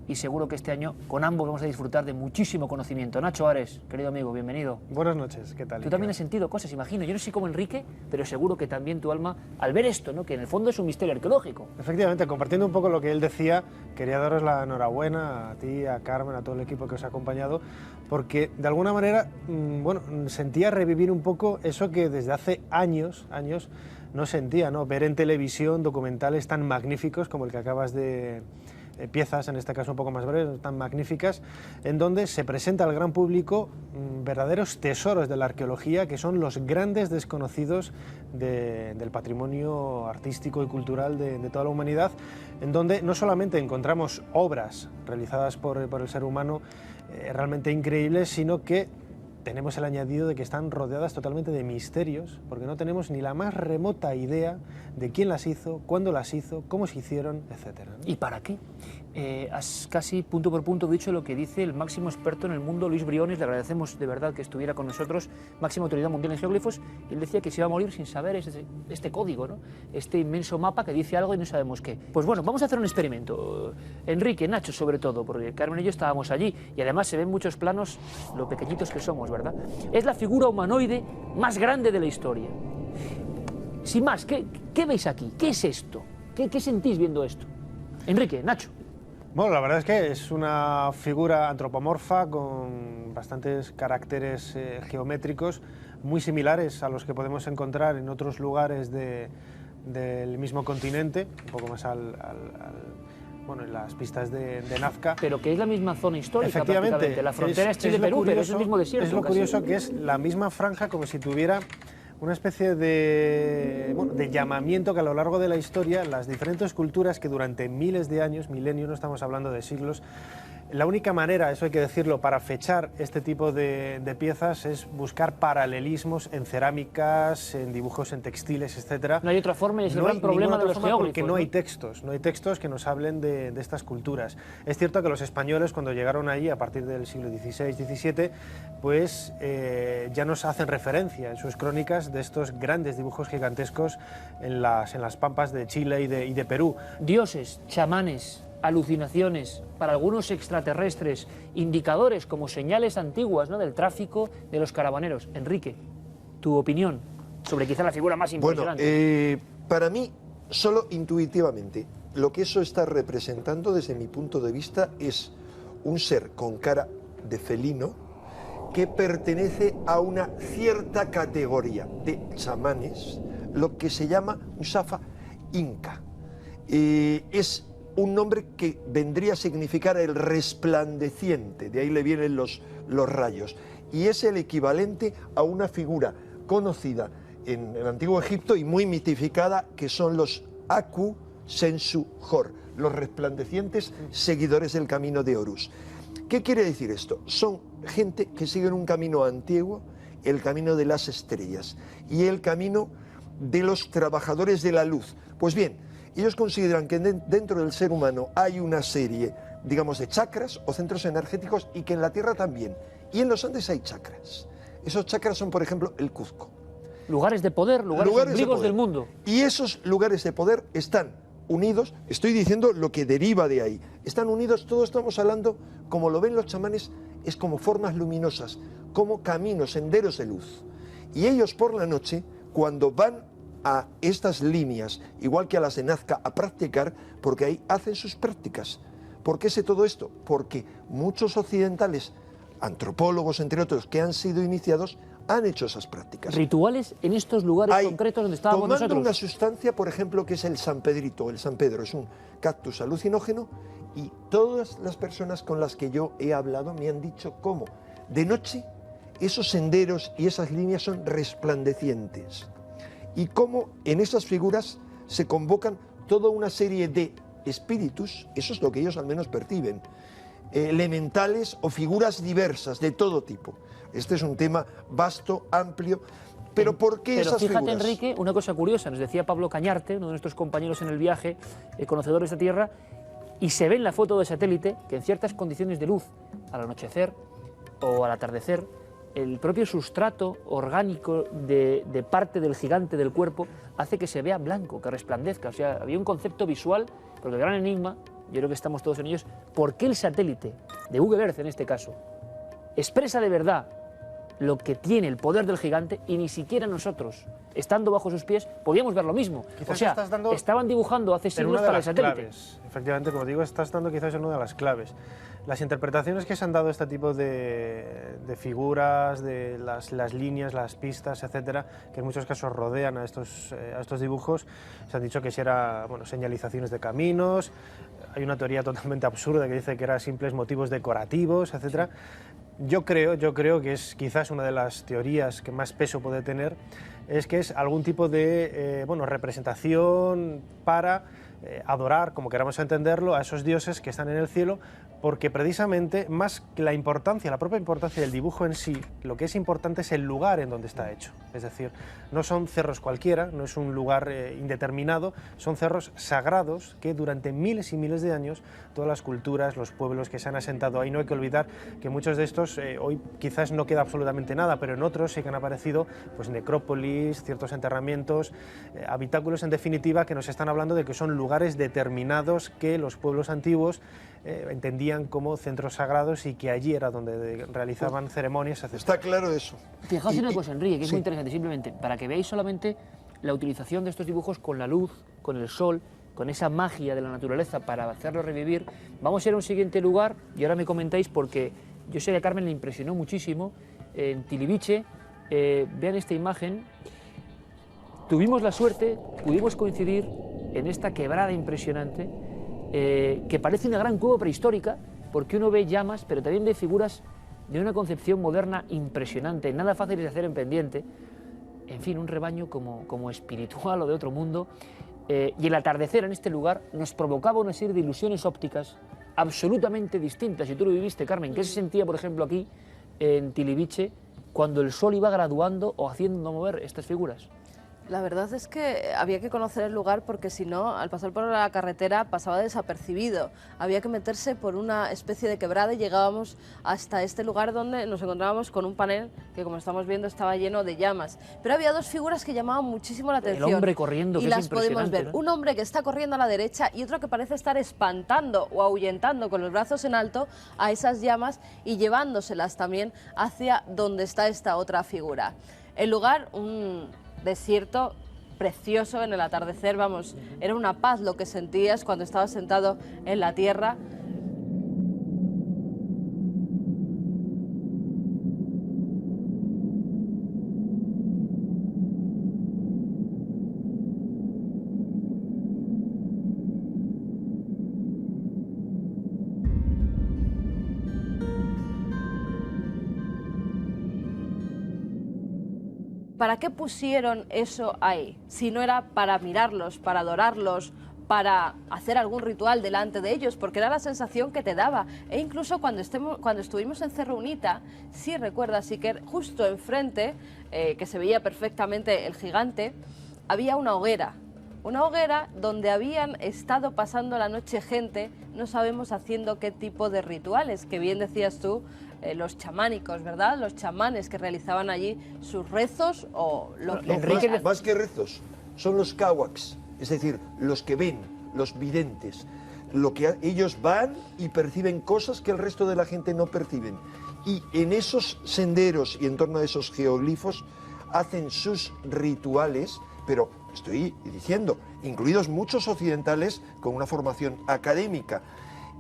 y seguro que este año con ambos vamos a disfrutar de muchísimo conocimiento. Nacho Ares, querido amigo, bienvenido. Buenas noches, ¿qué tal? Tú también has sentido cosas, imagino. Yo no sé como Enrique, pero seguro que también tu alma, al ver esto, ¿no? Que en el fondo es un misterio arqueológico. Efectivamente, compartiendo un poco lo que él decía, quería daros la enhorabuena a ti, a Carmen, a todo el equipo que os ha acompañado, porque de alguna manera, bueno, sentía revivir un poco eso que desde hace años no sentía, ¿no? Ver en televisión documentales tan magníficos como el que acabas de... piezas, en este caso un poco más breves, tan magníficas, en donde se presenta al gran público verdaderos tesoros de la arqueología, que son los grandes desconocidos del patrimonio artístico y cultural de toda la humanidad, en donde no solamente encontramos obras realizadas por el ser humano realmente increíbles, sino que tenemos el añadido de que están rodeadas totalmente de misterios, porque no tenemos ni la más remota idea de quién las hizo, cuándo las hizo, cómo se hicieron, etc., ¿no? ¿Y para qué? Has casi punto por punto dicho lo que dice el máximo experto en el mundo, Luis Briones. Le agradecemos de verdad que estuviera con nosotros, máxima autoridad mundial en geóglifos, y él decía que se iba a morir sin saber este código, ¿no? Este inmenso mapa que dice algo y no sabemos qué. Pues bueno, vamos a hacer un experimento. Enrique, Nacho sobre todo, porque Carmen y yo estábamos allí, y además se ven muchos planos lo pequeñitos que somos, ¿verdad? Es la figura humanoide más grande de la historia. Sin más, ¿qué veis aquí? ¿Qué es esto? ¿Qué sentís viendo esto? Enrique, Nacho. Bueno, la verdad es que es una figura antropomorfa con bastantes caracteres geométricos muy similares a los que podemos encontrar en otros lugares del mismo continente, un poco más bueno, en las pistas de Nazca. Pero que es la misma zona histórica. Efectivamente. La frontera es Chile-Perú, pero es el mismo desierto. Es lo curioso que es la misma franja, como si tuviera una especie de llamamiento que a lo largo de la historia las diferentes culturas que durante miles de años, milenios, no estamos hablando de siglos, La única manera, eso hay que decirlo, para fechar este tipo de piezas es buscar paralelismos en cerámicas, en dibujos en textiles, etc. No hay otra forma y es el gran problema de los geógrafos. Porque no hay textos que nos hablen de estas culturas. Es cierto que los españoles, cuando llegaron allí a partir del siglo XVI-XVII, pues ya nos hacen referencia en sus crónicas de estos grandes dibujos gigantescos en las pampas de Chile y de Perú. Dioses, chamanes, alucinaciones, para algunos extraterrestres, indicadores como señales antiguas, ¿no?, del tráfico de los caravaneros. Enrique, tu opinión sobre quizá la figura más impresionante. Bueno, para mí, solo intuitivamente, lo que eso está representando desde mi punto de vista es un ser con cara de felino que pertenece a una cierta categoría de chamanes, lo que se llama Musafa Inca. Es un nombre que vendría a significar el resplandeciente, de ahí le vienen los rayos, y es el equivalente a una figura conocida en el antiguo Egipto y muy mitificada, que son los Aku Sensu Hor, los resplandecientes seguidores del camino de Horus. ¿Qué quiere decir esto? Son gente que sigue un camino antiguo, el camino de las estrellas, y el camino de los trabajadores de la luz. Pues bien, ellos consideran que dentro del ser humano hay una serie, digamos, de chakras o centros energéticos, y que en la Tierra también. Y en los Andes hay chakras. Esos chakras son, por ejemplo, el Cuzco. Lugares de poder, lugares ombligos del mundo. Y esos lugares de poder están unidos, estoy diciendo lo que deriva de ahí, están unidos, todos estamos hablando, como lo ven los chamanes, es como formas luminosas, como caminos, senderos de luz. Y ellos por la noche, cuando van a estas líneas, igual que a las de Nazca, a practicar, porque ahí hacen sus prácticas. ¿Por qué sé todo esto? Porque muchos occidentales, antropólogos entre otros, que han sido iniciados, han hecho esas prácticas. Rituales en estos lugares concretos donde estábamos tomando nosotros. Una sustancia, por ejemplo, que es el San Pedrito, el San Pedro, es un cactus alucinógeno, y todas las personas con las que yo he hablado me han dicho cómo de noche esos senderos y esas líneas son resplandecientes, y cómo en esas figuras se convocan toda una serie de espíritus, eso es lo que ellos al menos perciben, elementales o figuras diversas de todo tipo. Este es un tema vasto, amplio, pero ¿por qué esas figuras? Pero fíjate, Enrique, una cosa curiosa, nos decía Pablo Cañarte, uno de nuestros compañeros en el viaje, conocedor de esta tierra, y se ve en la foto de satélite que en ciertas condiciones de luz, al anochecer o al atardecer, el propio sustrato orgánico de parte del gigante del cuerpo hace que se vea blanco, que resplandezca. O sea, había un concepto visual, porque el gran enigma, yo creo que estamos todos en ellos, ¿por qué el satélite, de Google Earth en este caso, expresa de verdad lo que tiene el poder del gigante y ni siquiera nosotros, estando bajo sus pies, podíamos ver lo mismo? Quizás o sea, estaban dibujando hace siglos para el satélite. Claves. Efectivamente, como digo, estás dando quizás una de las claves. Las interpretaciones que se han dado a este tipo de figuras, de las líneas, las pistas, etcétera, que en muchos casos rodean a estos dibujos, se han dicho que si era, bueno, señalizaciones de caminos. Hay una teoría totalmente absurda que dice que eran simples motivos decorativos, etcétera. Yo creo que es quizás una de las teorías que más peso puede tener, es que es algún tipo de representación para adorar, como queramos entenderlo, a esos dioses que están en el cielo, porque precisamente más que la propia importancia del dibujo en sí, lo que es importante es el lugar en donde está hecho. Es decir, no son cerros cualquiera, no es un lugar indeterminado, son cerros sagrados que durante miles y miles de años todas las culturas, los pueblos que se han asentado ahí, no hay que olvidar que muchos de estos, hoy quizás no queda absolutamente nada, pero en otros sí que han aparecido pues necrópolis, ciertos enterramientos, habitáculos en definitiva, que nos están hablando de que son lugares determinados que los pueblos antiguos entendían como centros sagrados y que allí era donde realizaban ceremonias. Está claro eso. Fijaos en una cosa, Enrique, que es muy interesante, simplemente para que veáis solamente la utilización de estos dibujos con la luz, con el sol, con esa magia de la naturaleza para hacerlo revivir. Vamos a ir a un siguiente lugar y ahora me comentáis, porque yo sé que a Carmen le impresionó muchísimo en Tiliviche. Vean esta imagen. Tuvimos la suerte, pudimos coincidir en esta quebrada impresionante, que parece una gran cueva prehistórica, porque uno ve llamas, pero también ve figuras de una concepción moderna impresionante, nada fácil de hacer en pendiente. En fin, un rebaño como espiritual o de otro mundo. Y el atardecer en este lugar nos provocaba una serie de ilusiones ópticas absolutamente distintas. Y tú lo viviste, Carmen. ¿Qué se sentía, por ejemplo, aquí en Tiliviche, cuando el sol iba graduando o haciendo mover estas figuras? La verdad es que había que conocer el lugar porque si no, al pasar por la carretera pasaba desapercibido. Había que meterse por una especie de quebrada y llegábamos hasta este lugar donde nos encontrábamos con un panel que, como estamos viendo, estaba lleno de llamas. Pero había dos figuras que llamaban muchísimo la atención. El hombre corriendo, y que las es impresionante, podemos ver. ¿no? Un hombre que está corriendo a la derecha y otro que parece estar espantando o ahuyentando con los brazos en alto a esas llamas y llevándoselas también hacia donde está esta otra figura. El lugar, un desierto precioso en el atardecer, vamos, era una paz lo que sentías cuando estabas sentado en la tierra. ¿Para qué pusieron eso ahí? Si no era para mirarlos, para adorarlos, para hacer algún ritual delante de ellos, porque era la sensación que te daba. E incluso cuando estuvimos en Cerro Unita, sí recuerdas, Iker, justo enfrente, que se veía perfectamente el gigante, había una hoguera donde habían estado pasando la noche gente, no sabemos haciendo qué tipo de rituales, que bien decías tú, los chamánicos, ¿verdad? Los chamanes que realizaban allí sus rezos o lo que... Más que rezos, son los kawaks, es decir, los que ven, los videntes. Ellos van y perciben cosas que el resto de la gente no perciben. Y en esos senderos y en torno a esos geoglifos hacen sus rituales, pero estoy diciendo, incluidos muchos occidentales con una formación académica.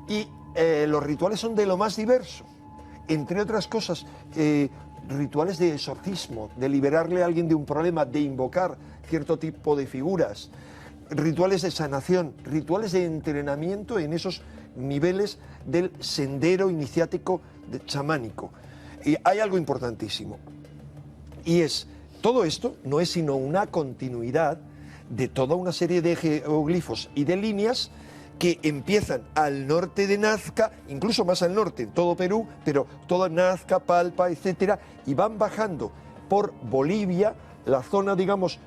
Y los rituales son de lo más diverso. Entre otras cosas, rituales de exorcismo, de liberarle a alguien de un problema, de invocar cierto tipo de figuras, rituales de sanación, rituales de entrenamiento en esos niveles del sendero iniciático chamánico. Y hay algo importantísimo, y es, todo esto no es sino una continuidad de toda una serie de geoglifos y de líneas que empiezan al norte de Nazca, incluso más al norte, en todo Perú, pero toda Nazca, Palpa, etcétera, y van bajando por Bolivia, la zona, digamos,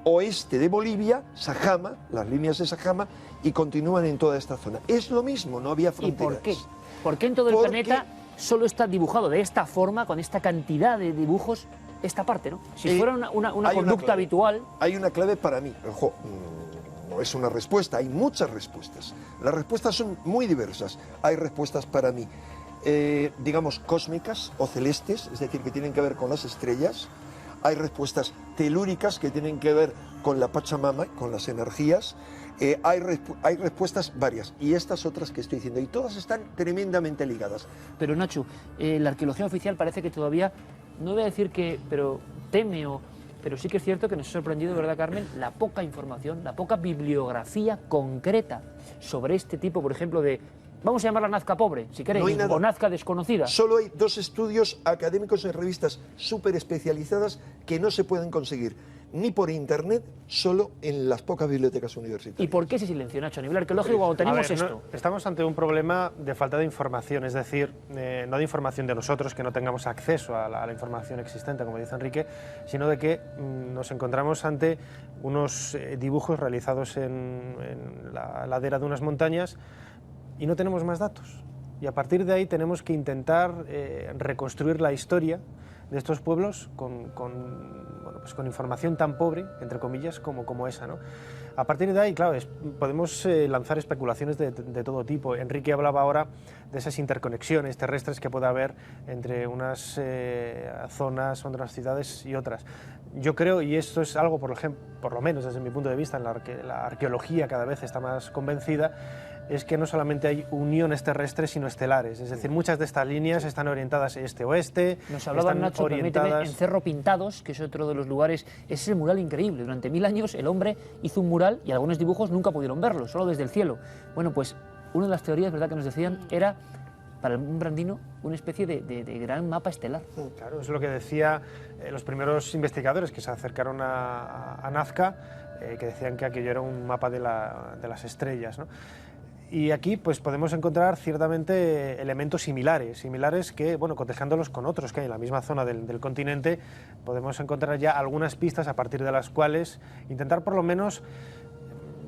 oeste de Bolivia, Sajama, las líneas de Sajama, y continúan en toda esta zona. Es lo mismo, no había fronteras. ¿Y por qué? ¿Por qué en todo el planeta solo está dibujado de esta forma, con esta cantidad de dibujos, esta parte, ¿no? Si fuera una conducta habitual... Hay una clave para mí, ojo, no es una respuesta, hay muchas respuestas. Las respuestas son muy diversas. Hay respuestas para mí, digamos, cósmicas o celestes, es decir, que tienen que ver con las estrellas. Hay respuestas telúricas que tienen que ver con la Pachamama, con las energías. Hay respuestas varias, y estas otras que estoy diciendo, y todas están tremendamente ligadas. Pero Nacho, la arqueología oficial parece que todavía, no voy a decir que, pero teme pero sí que es cierto que nos ha sorprendido, ¿verdad, Carmen?, la poca información, la poca bibliografía concreta sobre este tipo, por ejemplo, de, vamos a llamarla Nazca pobre, si queréis, o Nazca desconocida. Solo hay 2 estudios académicos en revistas súper especializadas que no se pueden conseguir ni por internet, solo en las pocas bibliotecas universitarias. ¿Y por qué se silenció, Nacho? A nivel arqueológico, cuando tenemos esto... Estamos ante un problema de falta de información, es decir, no de información de nosotros, que no tengamos acceso a la información existente, como dice Enrique, sino de que nos encontramos ante unos dibujos realizados en la ladera de unas montañas y no tenemos más datos. Y a partir de ahí tenemos que intentar reconstruir la historia de estos pueblos con información tan pobre, entre comillas, como esa, ¿no? A partir de ahí, claro, podemos lanzar especulaciones de todo tipo. Enrique hablaba ahora de esas interconexiones terrestres que puede haber entre unas zonas, unas ciudades y otras. Yo creo, y esto es algo, por lo menos desde mi punto de vista, en la arqueología cada vez está más convencida, es que no solamente hay uniones terrestres, sino estelares. Es decir, muchas de estas líneas están orientadas este-oeste. Nos hablaba Nacho, permíteme, en Cerro Pintados, que es otro de los lugares, es el mural increíble. Durante 1000 años el hombre hizo un mural y algunos dibujos nunca pudieron verlo, solo desde el cielo. Bueno, pues una de las teorías, ¿verdad?, que nos decían era, para un brandino, una especie de gran mapa estelar. Claro, es lo que decía los primeros investigadores que se acercaron a Nazca, que decían que aquello era un mapa de las estrellas, ¿no? Y aquí pues podemos encontrar ciertamente elementos similares que, bueno, cotejándolos con otros que hay en la misma zona del continente, podemos encontrar ya algunas pistas a partir de las cuales intentar por lo menos,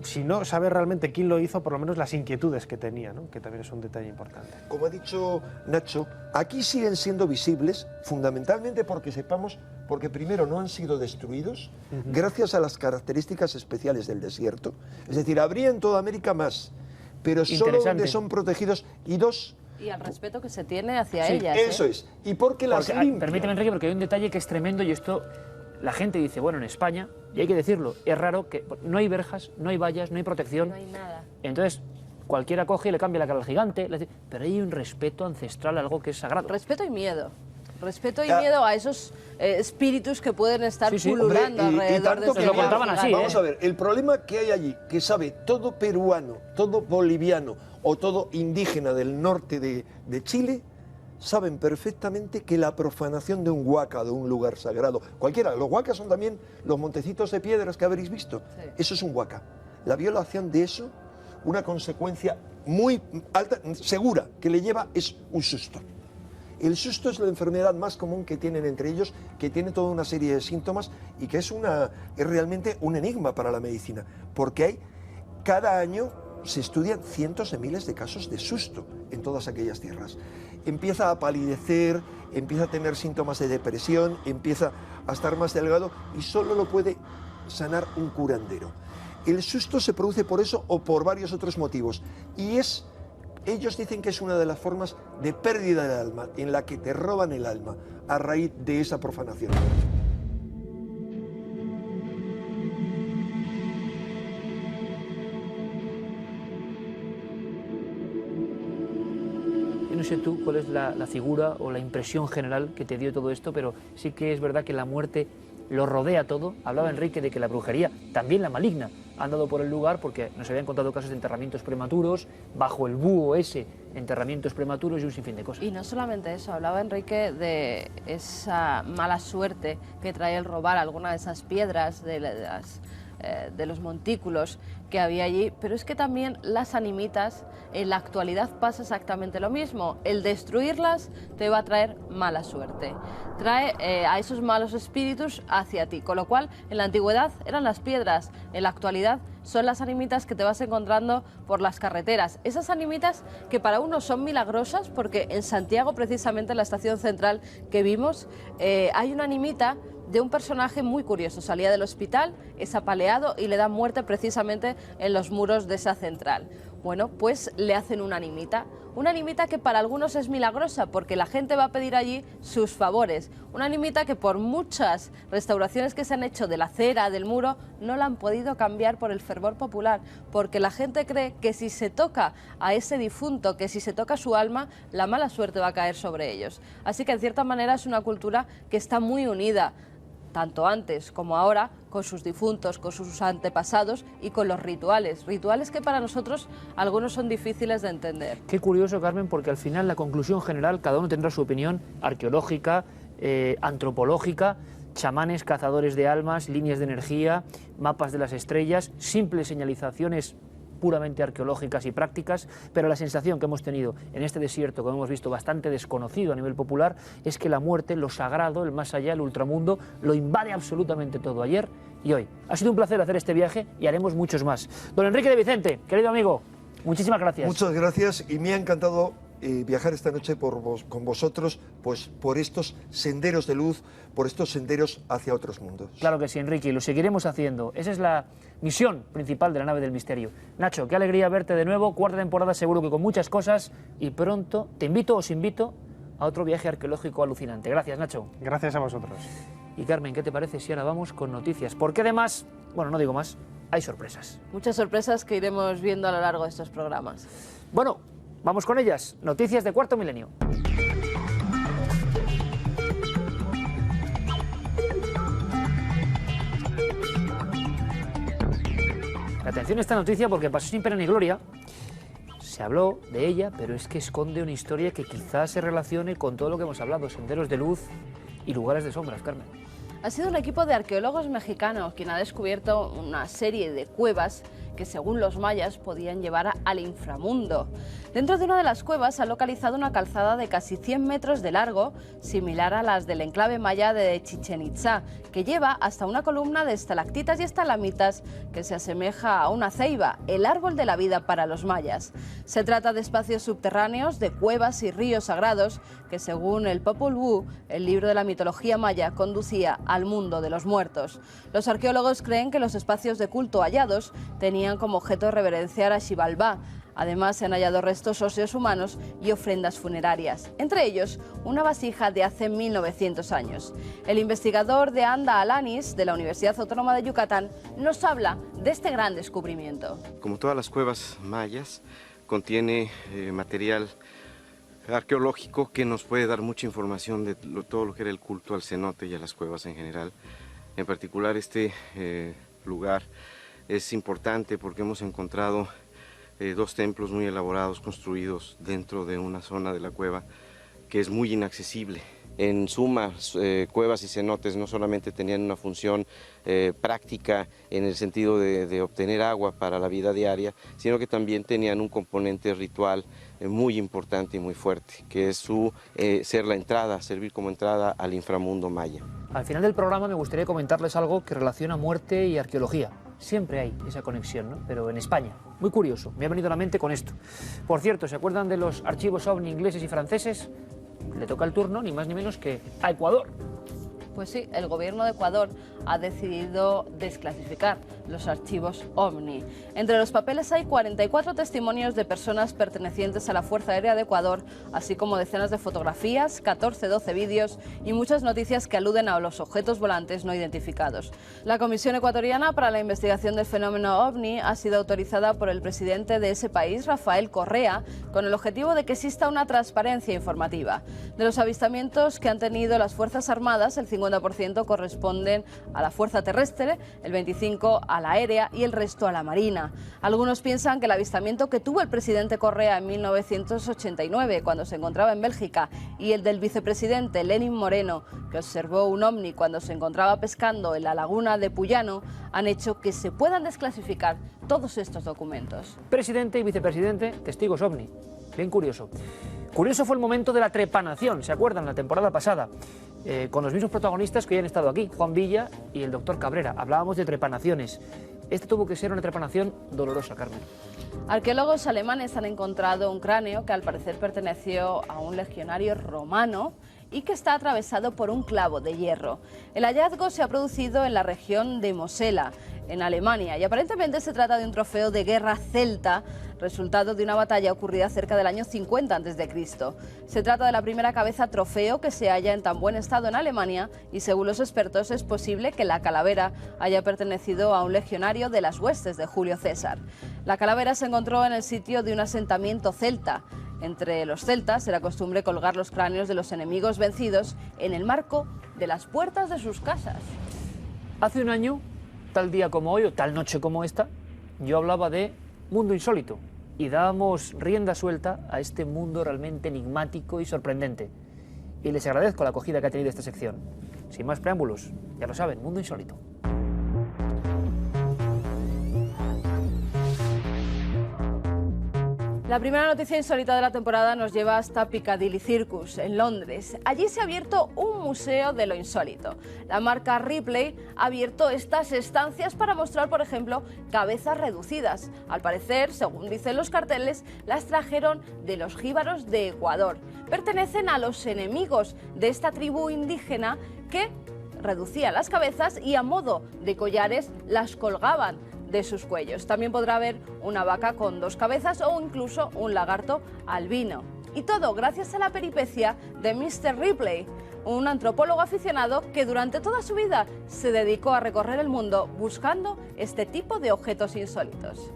si no saber realmente quién lo hizo, por lo menos las inquietudes que tenía, ¿no? Que también es un detalle importante. Como ha dicho Nacho, aquí siguen siendo visibles, fundamentalmente porque primero no han sido destruidos, gracias a las características especiales del desierto. Es decir, habría en toda América más, pero solo donde son protegidos, y dos... Y al respeto que se tiene hacia sí, ellas. Eso es. Y porque las limpian. Permíteme, Enrique, porque hay un detalle que es tremendo y esto... La gente dice, bueno, en España, y hay que decirlo, es raro que no hay verjas, no hay vallas, no hay protección. No hay nada. Entonces, cualquiera coge y le cambia la cara al gigante, pero hay un respeto ancestral, algo que es sagrado. Respeto y miedo. Respeto y miedo a esos espíritus que pueden estar pululando alrededor de que lo contaban así. Vamos a ver, el problema que hay allí, que sabe todo peruano, todo boliviano o todo indígena del norte de Chile, saben perfectamente que la profanación de un huaca, de un lugar sagrado, cualquiera, los huacas son también los montecitos de piedras que habréis visto, eso es un huaca. La violación de eso, una consecuencia muy alta, segura, que le lleva es un susto. El susto es la enfermedad más común que tienen entre ellos, que tiene toda una serie de síntomas y que es realmente un enigma para la medicina, porque cada año se estudian cientos de miles de casos de susto en todas aquellas tierras. Empieza a palidecer, empieza a tener síntomas de depresión, empieza a estar más delgado y solo lo puede sanar un curandero. El susto se produce por eso o por varios otros motivos y ellos dicen que es una de las formas de pérdida del alma, en la que te roban el alma a raíz de esa profanación. No sé tú cuál es la figura o la impresión general que te dio todo esto, pero sí que es verdad que la muerte lo rodea todo. Hablaba Enrique de que la brujería, también la maligna, ha andado por el lugar porque nos habían contado casos de enterramientos prematuros, bajo el búho ese, enterramientos prematuros y un sinfín de cosas. Y no solamente eso, hablaba Enrique de esa mala suerte que trae el robar alguna de esas piedras de los montículos que había allí, pero es que también las animitas, en la actualidad pasa exactamente lo mismo. El destruirlas te va a traer mala suerte, trae a esos malos espíritus hacia ti, con lo cual en la antigüedad eran las piedras, en la actualidad son las animitas que te vas encontrando por las carreteras. Esas animitas que para unos son milagrosas, porque en Santiago, precisamente en la estación central que vimos, hay una animita de un personaje muy curioso. Salía del hospital, es apaleado y le dan muerte precisamente en los muros de esa central. Bueno, pues le hacen una animita que para algunos es milagrosa porque la gente va a pedir allí sus favores. Una animita que por muchas restauraciones que se han hecho de la cera, del muro, no la han podido cambiar por el fervor popular, porque la gente cree que si se toca a ese difunto, que si se toca su alma, la mala suerte va a caer sobre ellos. Así que en cierta manera es una cultura que está muy unida, tanto antes como ahora, con sus difuntos, con sus antepasados y con los rituales. Rituales que para nosotros algunos son difíciles de entender. Qué curioso, Carmen, porque al final la conclusión general, cada uno tendrá su opinión arqueológica, antropológica, chamanes, cazadores de almas, líneas de energía, mapas de las estrellas, simples señalizaciones puramente arqueológicas y prácticas, pero la sensación que hemos tenido en este desierto, como hemos visto, bastante desconocido a nivel popular, es que la muerte, lo sagrado, el más allá, el ultramundo, lo invade absolutamente todo ayer y hoy. Ha sido un placer hacer este viaje y haremos muchos más. Don Enrique de Vicente, querido amigo, muchísimas gracias. Muchas gracias y me ha encantado viajar esta noche con vosotros, pues por estos senderos de luz, por estos senderos hacia otros mundos. Claro que sí, Enrique, y lo seguiremos haciendo. Esa es la misión principal de la nave del misterio. Nacho, qué alegría verte de nuevo, cuarta temporada seguro que con muchas cosas, y pronto te invito, os invito a otro viaje arqueológico alucinante. Gracias, Nacho. Gracias a vosotros. Y Carmen, ¿qué te parece si ahora vamos con noticias? Porque además, bueno, no digo más, hay sorpresas. Muchas sorpresas que iremos viendo a lo largo de estos programas. Bueno, vamos con ellas. Noticias de Cuarto Milenio. Atención a esta noticia porque pasó sin pena ni gloria. Se habló de ella, pero es que esconde una historia que quizás se relacione con todo lo que hemos hablado, senderos de luz y lugares de sombras, Carmen. Ha sido un equipo de arqueólogos mexicanos quien ha descubierto una serie de cuevas que según los mayas podían llevar al inframundo. Dentro de una de las cuevas han localizado una calzada de casi 100 metros de largo, similar a las del enclave maya de Chichén Itzá, que lleva hasta una columna de estalactitas y estalamitas que se asemeja a una ceiba, el árbol de la vida para los mayas. Se trata de espacios subterráneos, de cuevas y ríos sagrados que, según el Popol Vuh, el libro de la mitología maya, conducía al mundo de los muertos. Los arqueólogos creen que los espacios de culto hallados tenían como objeto reverenciar a Xibalbá. Además, se han hallado restos óseos humanos y ofrendas funerarias, entre ellos una vasija de hace 1900 años. El investigador de Anda Alanis, de la Universidad Autónoma de Yucatán, nos habla de este gran descubrimiento. Como todas las cuevas mayas, contiene material arqueológico que nos puede dar mucha información de todo lo que era el culto al cenote y a las cuevas en general. En particular, este lugar es importante porque hemos encontrado dos templos muy elaborados construidos dentro de una zona de la cueva que es muy inaccesible. En suma, cuevas y cenotes no solamente tenían una función práctica en el sentido de obtener agua para la vida diaria, sino que también tenían un componente ritual muy importante y muy fuerte, que es su ser la entrada, servir como entrada al inframundo maya. Al final del programa me gustaría comentarles algo que relaciona muerte y arqueología. Siempre hay esa conexión, ¿no? Pero en España. Muy curioso, me ha venido a la mente con esto. Por cierto, ¿se acuerdan de los archivos OVNI ingleses y franceses? Le toca el turno, ni más ni menos que a Ecuador. Pues sí, el gobierno de Ecuador ha decidido desclasificar los archivos OVNI. Entre los papeles hay 44 testimonios de personas pertenecientes a la Fuerza Aérea de Ecuador, así como decenas de fotografías, 12 vídeos y muchas noticias que aluden a los objetos volantes no identificados. La Comisión Ecuatoriana para la Investigación del Fenómeno OVNI ha sido autorizada por el presidente de ese país, Rafael Correa, con el objetivo de que exista una transparencia informativa. De los avistamientos que han tenido las Fuerzas Armadas, el 50% corresponden a la fuerza terrestre, el 25% a la aérea y el resto a la marina. Algunos piensan que el avistamiento que tuvo el presidente Correa en 1989, cuando se encontraba en Bélgica, y el del vicepresidente Lenín Moreno, que observó un ovni cuando se encontraba pescando en la laguna de Puyano, han hecho que se puedan desclasificar todos estos documentos. Presidente y vicepresidente, testigos OVNI. Bien curioso. Curioso fue el momento de la trepanación, ¿se acuerdan? La temporada pasada, con los mismos protagonistas que ya han estado aquí, Juan Villa y el doctor Cabrera. Hablábamos de trepanaciones. Esta tuvo que ser una trepanación dolorosa, Carmen. Arqueólogos alemanes han encontrado un cráneo que al parecer perteneció a un legionario romano y que está atravesado por un clavo de hierro. El hallazgo se ha producido en la región de Mosela, en Alemania, y aparentemente se trata de un trofeo de guerra celta, resultado de una batalla ocurrida cerca del año 50 a.C. Se trata de la primera cabeza trofeo que se halla en tan buen estado en Alemania y, según los expertos, es posible que la calavera haya pertenecido a un legionario de las huestes de Julio César. La calavera se encontró en el sitio de un asentamiento celta. Entre los celtas era costumbre colgar los cráneos de los enemigos vencidos en el marco de las puertas de sus casas. Hace un año, tal día como hoy o tal noche como esta, yo hablaba de mundo insólito y dábamos rienda suelta a este mundo realmente enigmático y sorprendente. Y les agradezco la acogida que ha tenido esta sección. Sin más preámbulos, ya lo saben, mundo insólito. La primera noticia insólita de la temporada nos lleva hasta Piccadilly Circus, en Londres. Allí se ha abierto un museo de lo insólito. La marca Ripley ha abierto estas estancias para mostrar, por ejemplo, cabezas reducidas. Al parecer, según dicen los carteles, las trajeron de los jíbaros de Ecuador. Pertenecen a los enemigos de esta tribu indígena que reducía las cabezas y a modo de collares las colgaban de sus cuellos. También podrá haber una vaca con dos cabezas o incluso un lagarto albino. Y todo gracias a la peripecia de Mr. Ripley, un antropólogo aficionado que durante toda su vida se dedicó a recorrer el mundo buscando este tipo de objetos insólitos.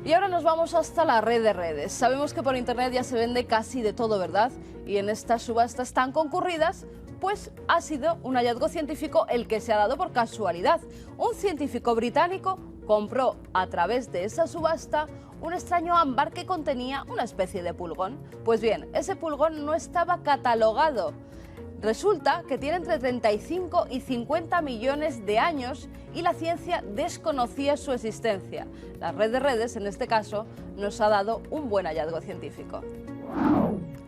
Y ahora nos vamos hasta la red de redes. Sabemos que por internet ya se vende casi de todo, ¿verdad? Y en estas subastas tan concurridas, pues ha sido un hallazgo científico el que se ha dado por casualidad. Un científico británico compró a través de esa subasta un extraño ámbar que contenía una especie de pulgón. Pues bien, ese pulgón no estaba catalogado. Resulta que tiene entre 35 y 50 millones de años y la ciencia desconocía su existencia. La red de redes, en este caso, nos ha dado un buen hallazgo científico.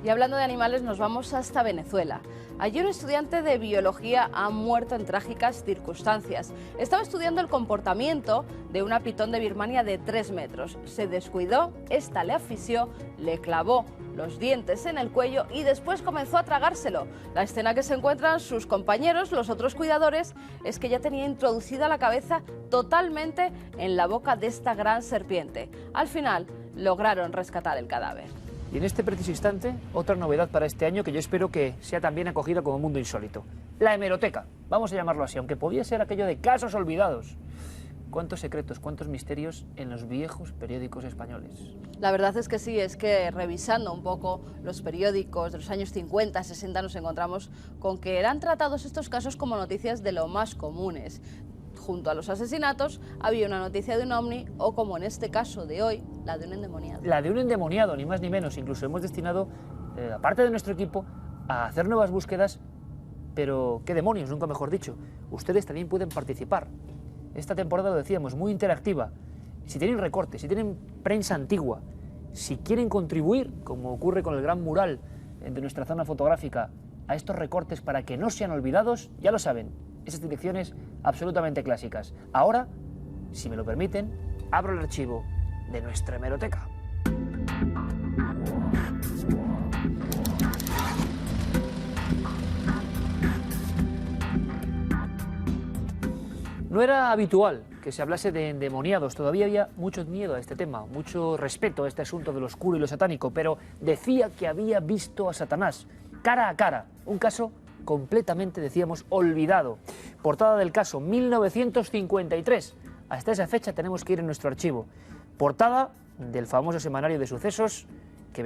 Y hablando de animales, nos vamos hasta Venezuela. Allí un estudiante de biología ha muerto en trágicas circunstancias. Estaba estudiando el comportamiento de una pitón de Birmania de 3 metros. Se descuidó, esta le asfixió, le clavó los dientes en el cuello y después comenzó a tragárselo. La escena que se encuentran sus compañeros, los otros cuidadores, es que ya tenía introducida la cabeza totalmente en la boca de esta gran serpiente. Al final lograron rescatar el cadáver. Y en este preciso instante, otra novedad para este año que yo espero que sea también acogida como mundo insólito. La hemeroteca, vamos a llamarlo así, aunque podía ser aquello de casos olvidados. ¿Cuántos secretos, cuántos misterios en los viejos periódicos españoles? La verdad es que sí, es que revisando un poco los periódicos de los años 50, 60 nos encontramos con que eran tratados estos casos como noticias de lo más comunes. Junto a los asesinatos había una noticia de un ovni o, como en este caso de hoy, la de un endemoniado. La de un endemoniado, ni más ni menos. Incluso hemos destinado, aparte de nuestro equipo, a hacer nuevas búsquedas, pero qué demonios, nunca mejor dicho. Ustedes también pueden participar. Esta temporada, lo decíamos, muy interactiva. Si tienen recortes, si tienen prensa antigua, si quieren contribuir, como ocurre con el gran mural de nuestra zona fotográfica, a estos recortes para que no sean olvidados, ya lo saben, esas direcciones absolutamente clásicas. Ahora, si me lo permiten, abro el archivo de nuestra hemeroteca. No era habitual que se hablase de endemoniados, todavía había mucho miedo a este tema, mucho respeto a este asunto de lo oscuro y lo satánico, pero decía que había visto a Satanás cara a cara, un caso completamente, decíamos, olvidado. Portada del caso, 1953. Hasta esa fecha tenemos que ir en nuestro archivo. Portada del famoso semanario de sucesos que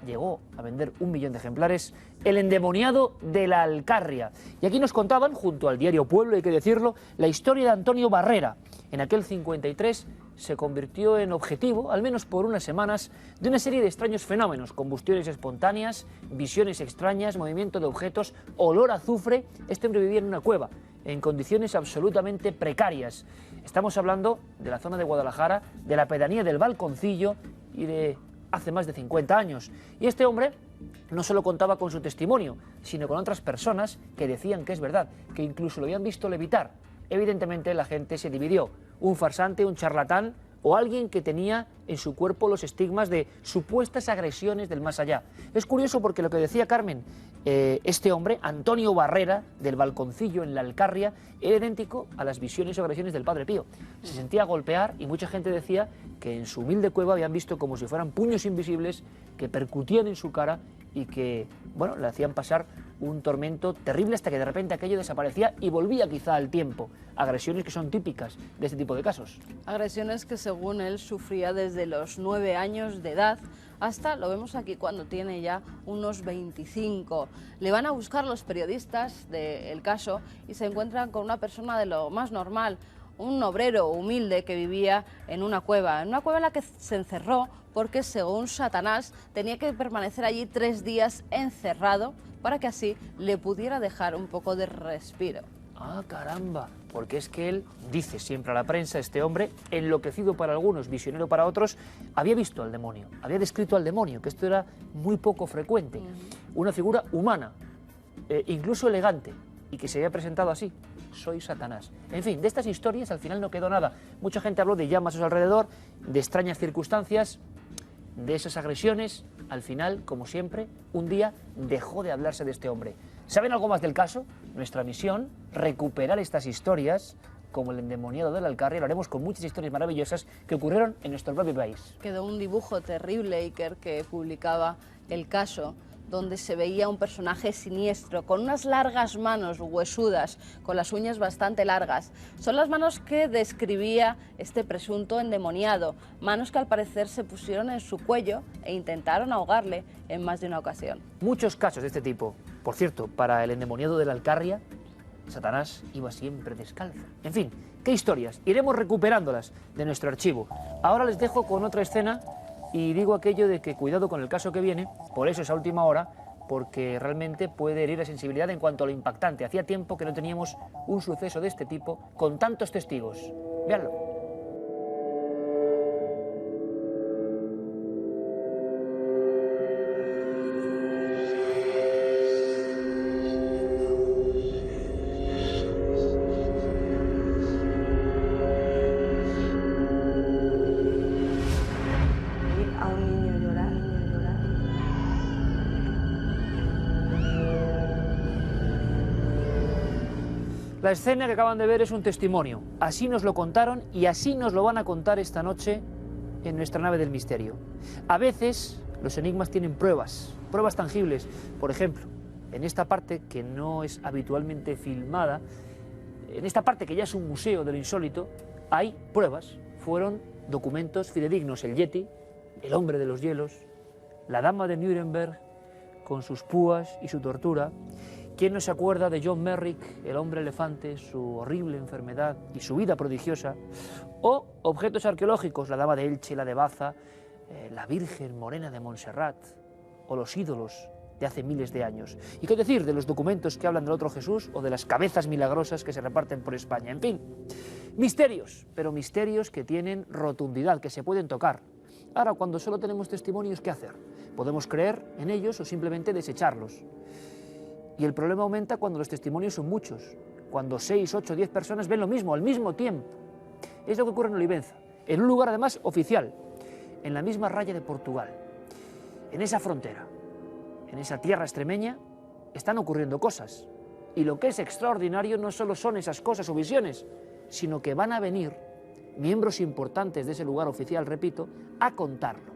llegó a vender 1 millón de ejemplares, El endemoniado de la Alcarria. Y aquí nos contaban, junto al diario Pueblo, hay que decirlo, la historia de Antonio Barrera. En aquel 53 se convirtió en objetivo, al menos por unas semanas, de una serie de extraños fenómenos: combustiones espontáneas, visiones extrañas, movimiento de objetos, olor a azufre. Este hombre vivía en una cueva, en condiciones absolutamente precarias. Estamos hablando de la zona de Guadalajara, de la pedanía del Balconcillo y de hace más de 50 años. Y este hombre no solo contaba con su testimonio, sino con otras personas que decían que es verdad, que incluso lo habían visto levitar. Evidentemente la gente se dividió: un farsante, un charlatán o alguien que tenía en su cuerpo los estigmas de supuestas agresiones del más allá. Es curioso porque lo que decía Carmen, este hombre, Antonio Barrera, del Balconcillo en la Alcarria, era idéntico a las visiones o agresiones del Padre Pío. Se sentía golpear y mucha gente decía que en su humilde cueva habían visto como si fueran puños invisibles que percutían en su cara y que, bueno, le hacían pasar un tormento terrible hasta que de repente aquello desaparecía y volvía quizá al tiempo. Agresiones que son típicas de este tipo de casos. Agresiones que, según él, sufría desde los 9 años de edad hasta, lo vemos aquí, cuando tiene ya unos 25. Le van a buscar los periodistas del caso y se encuentran con una persona de lo más normal, un obrero humilde que vivía en una cueva en la que se encerró porque, según Satanás, tenía que permanecer allí 3 días encerrado para que así le pudiera dejar un poco de respiro. ¡Ah, caramba! Porque es que él, dice siempre a la prensa, este hombre, enloquecido para algunos, visionero para otros, había visto al demonio, había descrito al demonio, que esto era muy poco frecuente. Una figura humana, incluso elegante, y que se había presentado así: soy Satanás. En fin, de estas historias al final no quedó nada. Mucha gente habló de llamas a su alrededor, de extrañas circunstancias, de esas agresiones. Al final, como siempre, un día dejó de hablarse de este hombre. ¿Saben algo más del caso? Nuestra misión, recuperar estas historias, como el endemoniado de la Alcarria. Lo haremos con muchas historias maravillosas que ocurrieron en nuestro propio país. Quedó un dibujo terrible, Iker, que publicaba el caso, donde se veía un personaje siniestro, con unas largas manos huesudas, con las uñas bastante largas. Son las manos que describía este presunto endemoniado, manos que al parecer se pusieron en su cuello e intentaron ahogarle en más de una ocasión. Muchos casos de este tipo. Por cierto, para el endemoniado de la Alcarria, Satanás iba siempre descalzo. En fin, qué historias. Iremos recuperándolas de nuestro archivo. Ahora les dejo con otra escena. Y digo aquello de que cuidado con el caso que viene, por eso esa última hora, porque realmente puede herir la sensibilidad en cuanto a lo impactante. Hacía tiempo que no teníamos un suceso de este tipo con tantos testigos. Véanlo. La escena que acaban de ver es un testimonio. Así nos lo contaron y así nos lo van a contar esta noche en nuestra nave del misterio. A veces los enigmas tienen pruebas tangibles. Por ejemplo, en esta parte que no es habitualmente filmada, en esta parte que ya es un museo de lo insólito, hay pruebas. Fueron documentos fidedignos. El Yeti, el hombre de los hielos, la dama de Nuremberg con sus púas y su tortura. ¿Quién no se acuerda de John Merrick, el hombre elefante, su horrible enfermedad y su vida prodigiosa? O objetos arqueológicos, la dama de Elche, la de Baza, la Virgen Morena de Montserrat, o los ídolos de hace miles de años. ¿Y qué decir de los documentos que hablan del otro Jesús o de las cabezas milagrosas que se reparten por España? En fin, misterios, pero misterios que tienen rotundidad, que se pueden tocar. Ahora, cuando solo tenemos testimonios, ¿qué hacer? Podemos creer en ellos o simplemente desecharlos. Y el problema aumenta cuando los testimonios son muchos, cuando 6, 8, 10 personas ven lo mismo al mismo tiempo. Es lo que ocurre en Olivenza, en un lugar además oficial, en la misma raya de Portugal. En esa frontera, en esa tierra extremeña, están ocurriendo cosas. Y lo que es extraordinario no solo son esas cosas o visiones, sino que van a venir miembros importantes de ese lugar oficial, repito, a contarlo.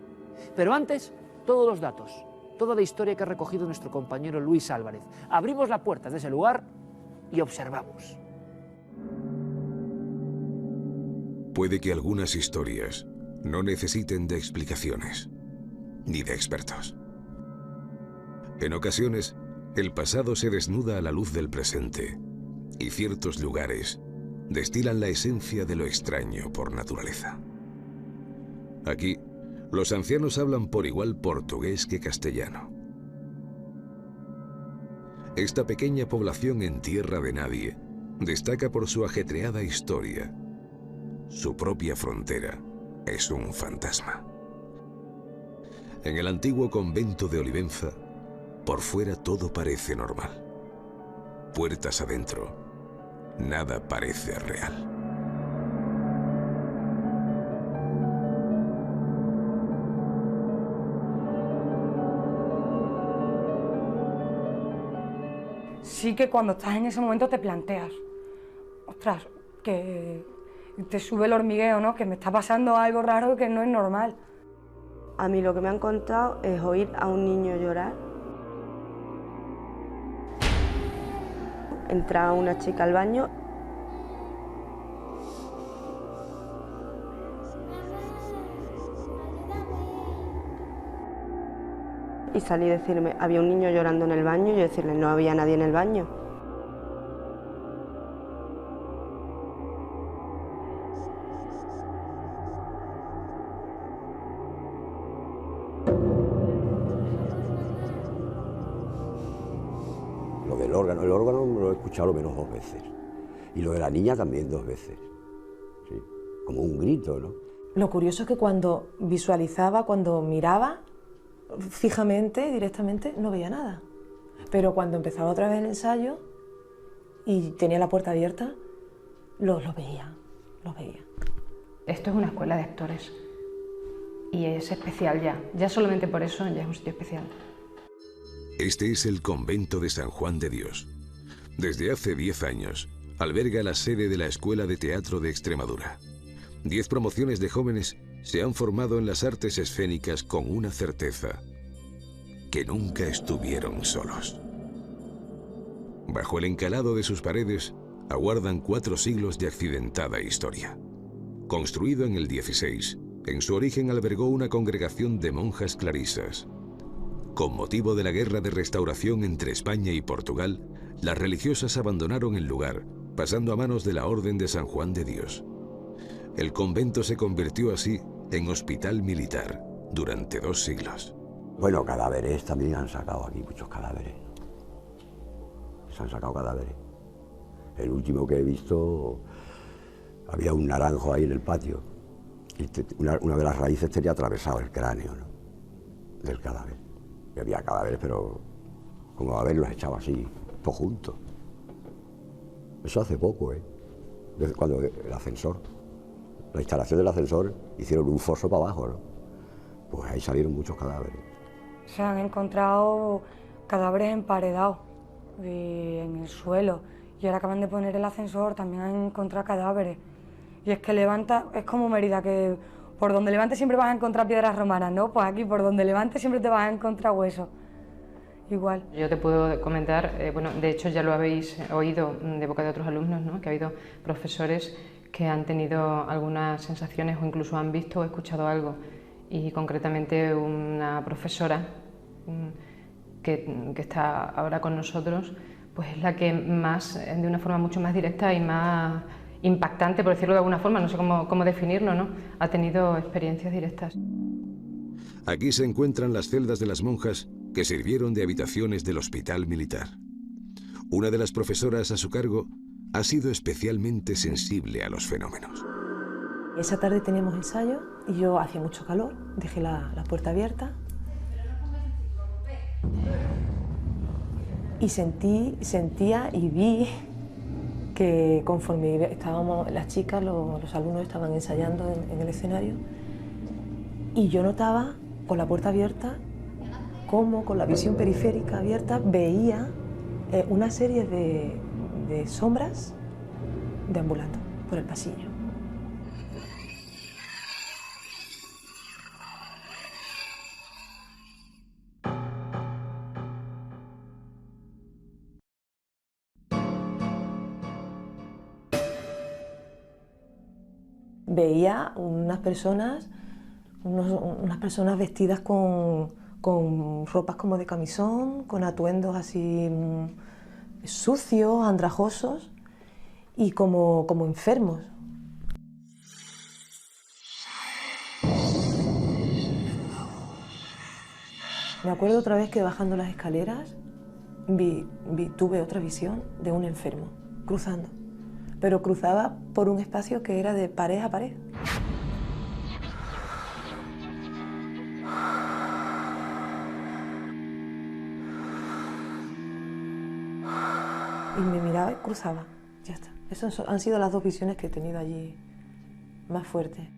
Pero antes, todos los datos, toda la historia que ha recogido nuestro compañero Luis Álvarez. Abrimos las puertas de ese lugar y observamos. Puede que algunas historias no necesiten de explicaciones, ni de expertos. En ocasiones, el pasado se desnuda a la luz del presente, y ciertos lugares destilan la esencia de lo extraño por naturaleza. Aquí, los ancianos hablan por igual portugués que castellano. Esta pequeña población en tierra de nadie destaca por su ajetreada historia. Su propia frontera es un fantasma. En el antiguo convento de Olivenza, por fuera todo parece normal. Puertas adentro, nada parece real. Sí que cuando estás en ese momento te planteas, ostras, que te sube el hormigueo, ¿no? Que me está pasando algo raro que no es normal. A mí lo que me han contado es oír a un niño llorar. Entra una chica al baño. Y salí a decirme, había un niño llorando en el baño, y yo decirle, no había nadie en el baño. Lo del órgano, el órgano lo he escuchado lo menos 2 veces. Y lo de la niña también 2 veces. Sí, como un grito, ¿no? Lo curioso es que cuando visualizaba, cuando miraba, fijamente, directamente, no veía nada. Pero cuando empezaba otra vez el ensayo y tenía la puerta abierta, lo veía. Esto es una escuela de actores y es especial ya solamente por eso ya es un sitio especial. Este es el convento de San Juan de Dios. Desde hace 10 años, alberga la sede de la Escuela de Teatro de Extremadura. 10 promociones de jóvenes se han formado en las artes escénicas con una certeza: que nunca estuvieron solos. Bajo el encalado de sus paredes aguardan 4 siglos de accidentada historia. Construido en el 16, en su origen albergó una congregación de monjas clarisas. Con motivo de la guerra de restauración entre España y Portugal, las religiosas abandonaron el lugar, pasando a manos de la Orden de San Juan de Dios. El convento se convirtió así en hospital militar durante 2 siglos. Bueno, cadáveres también han sacado aquí, muchos cadáveres. Se han sacado cadáveres. El último que he visto, había un naranjo ahí en el patio. Y una de las raíces tenía atravesado el cráneo, ¿no?, del cadáver. Y había cadáveres, pero como haberlos echado así, todos juntos. Eso hace poco, desde cuando el ascensor, la instalación del ascensor, hicieron un foso para abajo, ¿no? Pues ahí salieron muchos cadáveres. Se han encontrado cadáveres emparedados en el suelo, y ahora acaban de poner el ascensor, también han encontrado cadáveres. Y es que levanta, es como Mérida, que por donde levantes siempre vas a encontrar piedras romanas, ¿no? Pues aquí por donde levantes siempre te vas a encontrar huesos. Igual. Yo te puedo comentar, bueno, de hecho ya lo habéis oído de boca de otros alumnos, ¿no?, que ha habido profesores que han tenido algunas sensaciones o incluso han visto o escuchado algo. Y concretamente una profesora que está ahora con nosotros, pues es la que más, de una forma mucho más directa y más impactante, por decirlo de alguna forma, no sé cómo definirlo, ¿no?, ha tenido experiencias directas. Aquí se encuentran las celdas de las monjas que sirvieron de habitaciones del hospital militar. Una de las profesoras a su cargo ha sido especialmente sensible a los fenómenos. Esa tarde teníamos ensayo y yo hacía mucho calor, dejé la puerta abierta y sentía y vi que conforme estábamos las chicas, los alumnos estaban ensayando en el escenario, y yo notaba con la puerta abierta cómo con la visión periférica abierta veía una serie de sombras deambulando por el pasillo. Veía unas personas vestidas con ropas como de camisón, con atuendos así sucios, andrajosos y como enfermos. Me acuerdo otra vez que bajando las escaleras tuve otra visión de un enfermo cruzando, pero cruzaba por un espacio que era de pared a pared. Y me miraba y cruzaba, ya está. Esas han sido las dos visiones que he tenido allí más fuertes.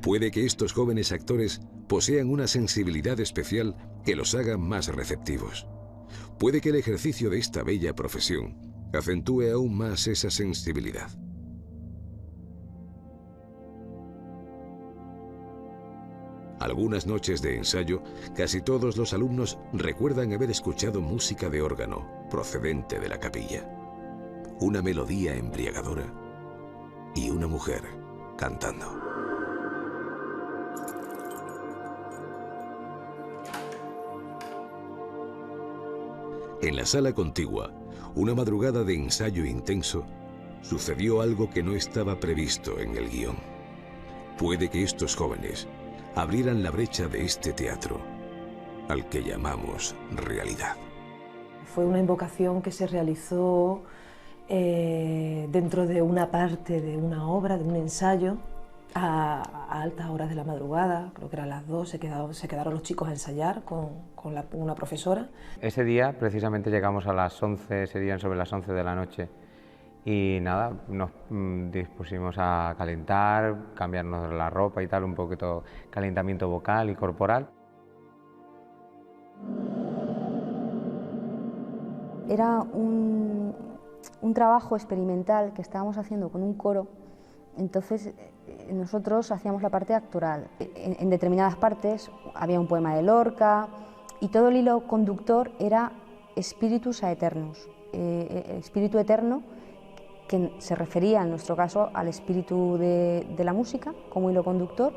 Puede que estos jóvenes actores posean una sensibilidad especial que los haga más receptivos. Puede que el ejercicio de esta bella profesión acentúe aún más esa sensibilidad. Algunas noches de ensayo, casi todos los alumnos recuerdan haber escuchado música de órgano procedente de la capilla. Una melodía embriagadora y una mujer cantando. En la sala contigua, una madrugada de ensayo intenso, sucedió algo que no estaba previsto en el guión. Puede que estos jóvenes abrieran la brecha de este teatro, al que llamamos realidad. Fue una invocación que se realizó dentro de una parte de una obra, de un ensayo, a altas horas de la madrugada, creo que eran las 2, se quedaron los chicos a ensayar con una profesora. Ese día precisamente llegamos a las 11, serían sobre las 11 de la noche, y nada, nos dispusimos a calentar, cambiarnos la ropa y tal, un poquito calentamiento vocal y corporal. Era un trabajo experimental que estábamos haciendo con un coro. Entonces nosotros hacíamos la parte actoral. En determinadas partes había un poema de Lorca y todo el hilo conductor era Spiritus Aeternus, espíritu eterno, que se refería en nuestro caso al espíritu de la música como hilo conductor.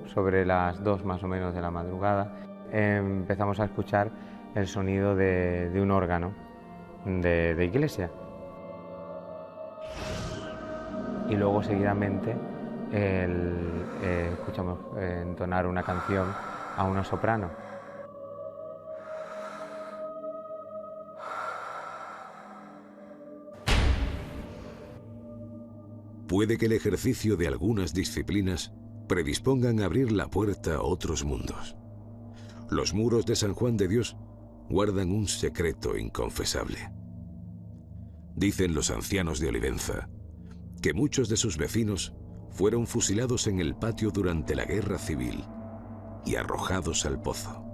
sobre las 2 más o menos de la madrugada, empezamos a escuchar el sonido de un órgano de iglesia. Y luego seguidamente escuchamos entonar una canción a una soprano. Puede que el ejercicio de algunas disciplinas predispongan a abrir la puerta a otros mundos. Los muros de San Juan de Dios guardan un secreto inconfesable. Dicen los ancianos de Olivenza que muchos de sus vecinos fueron fusilados en el patio durante la guerra civil y arrojados al pozo.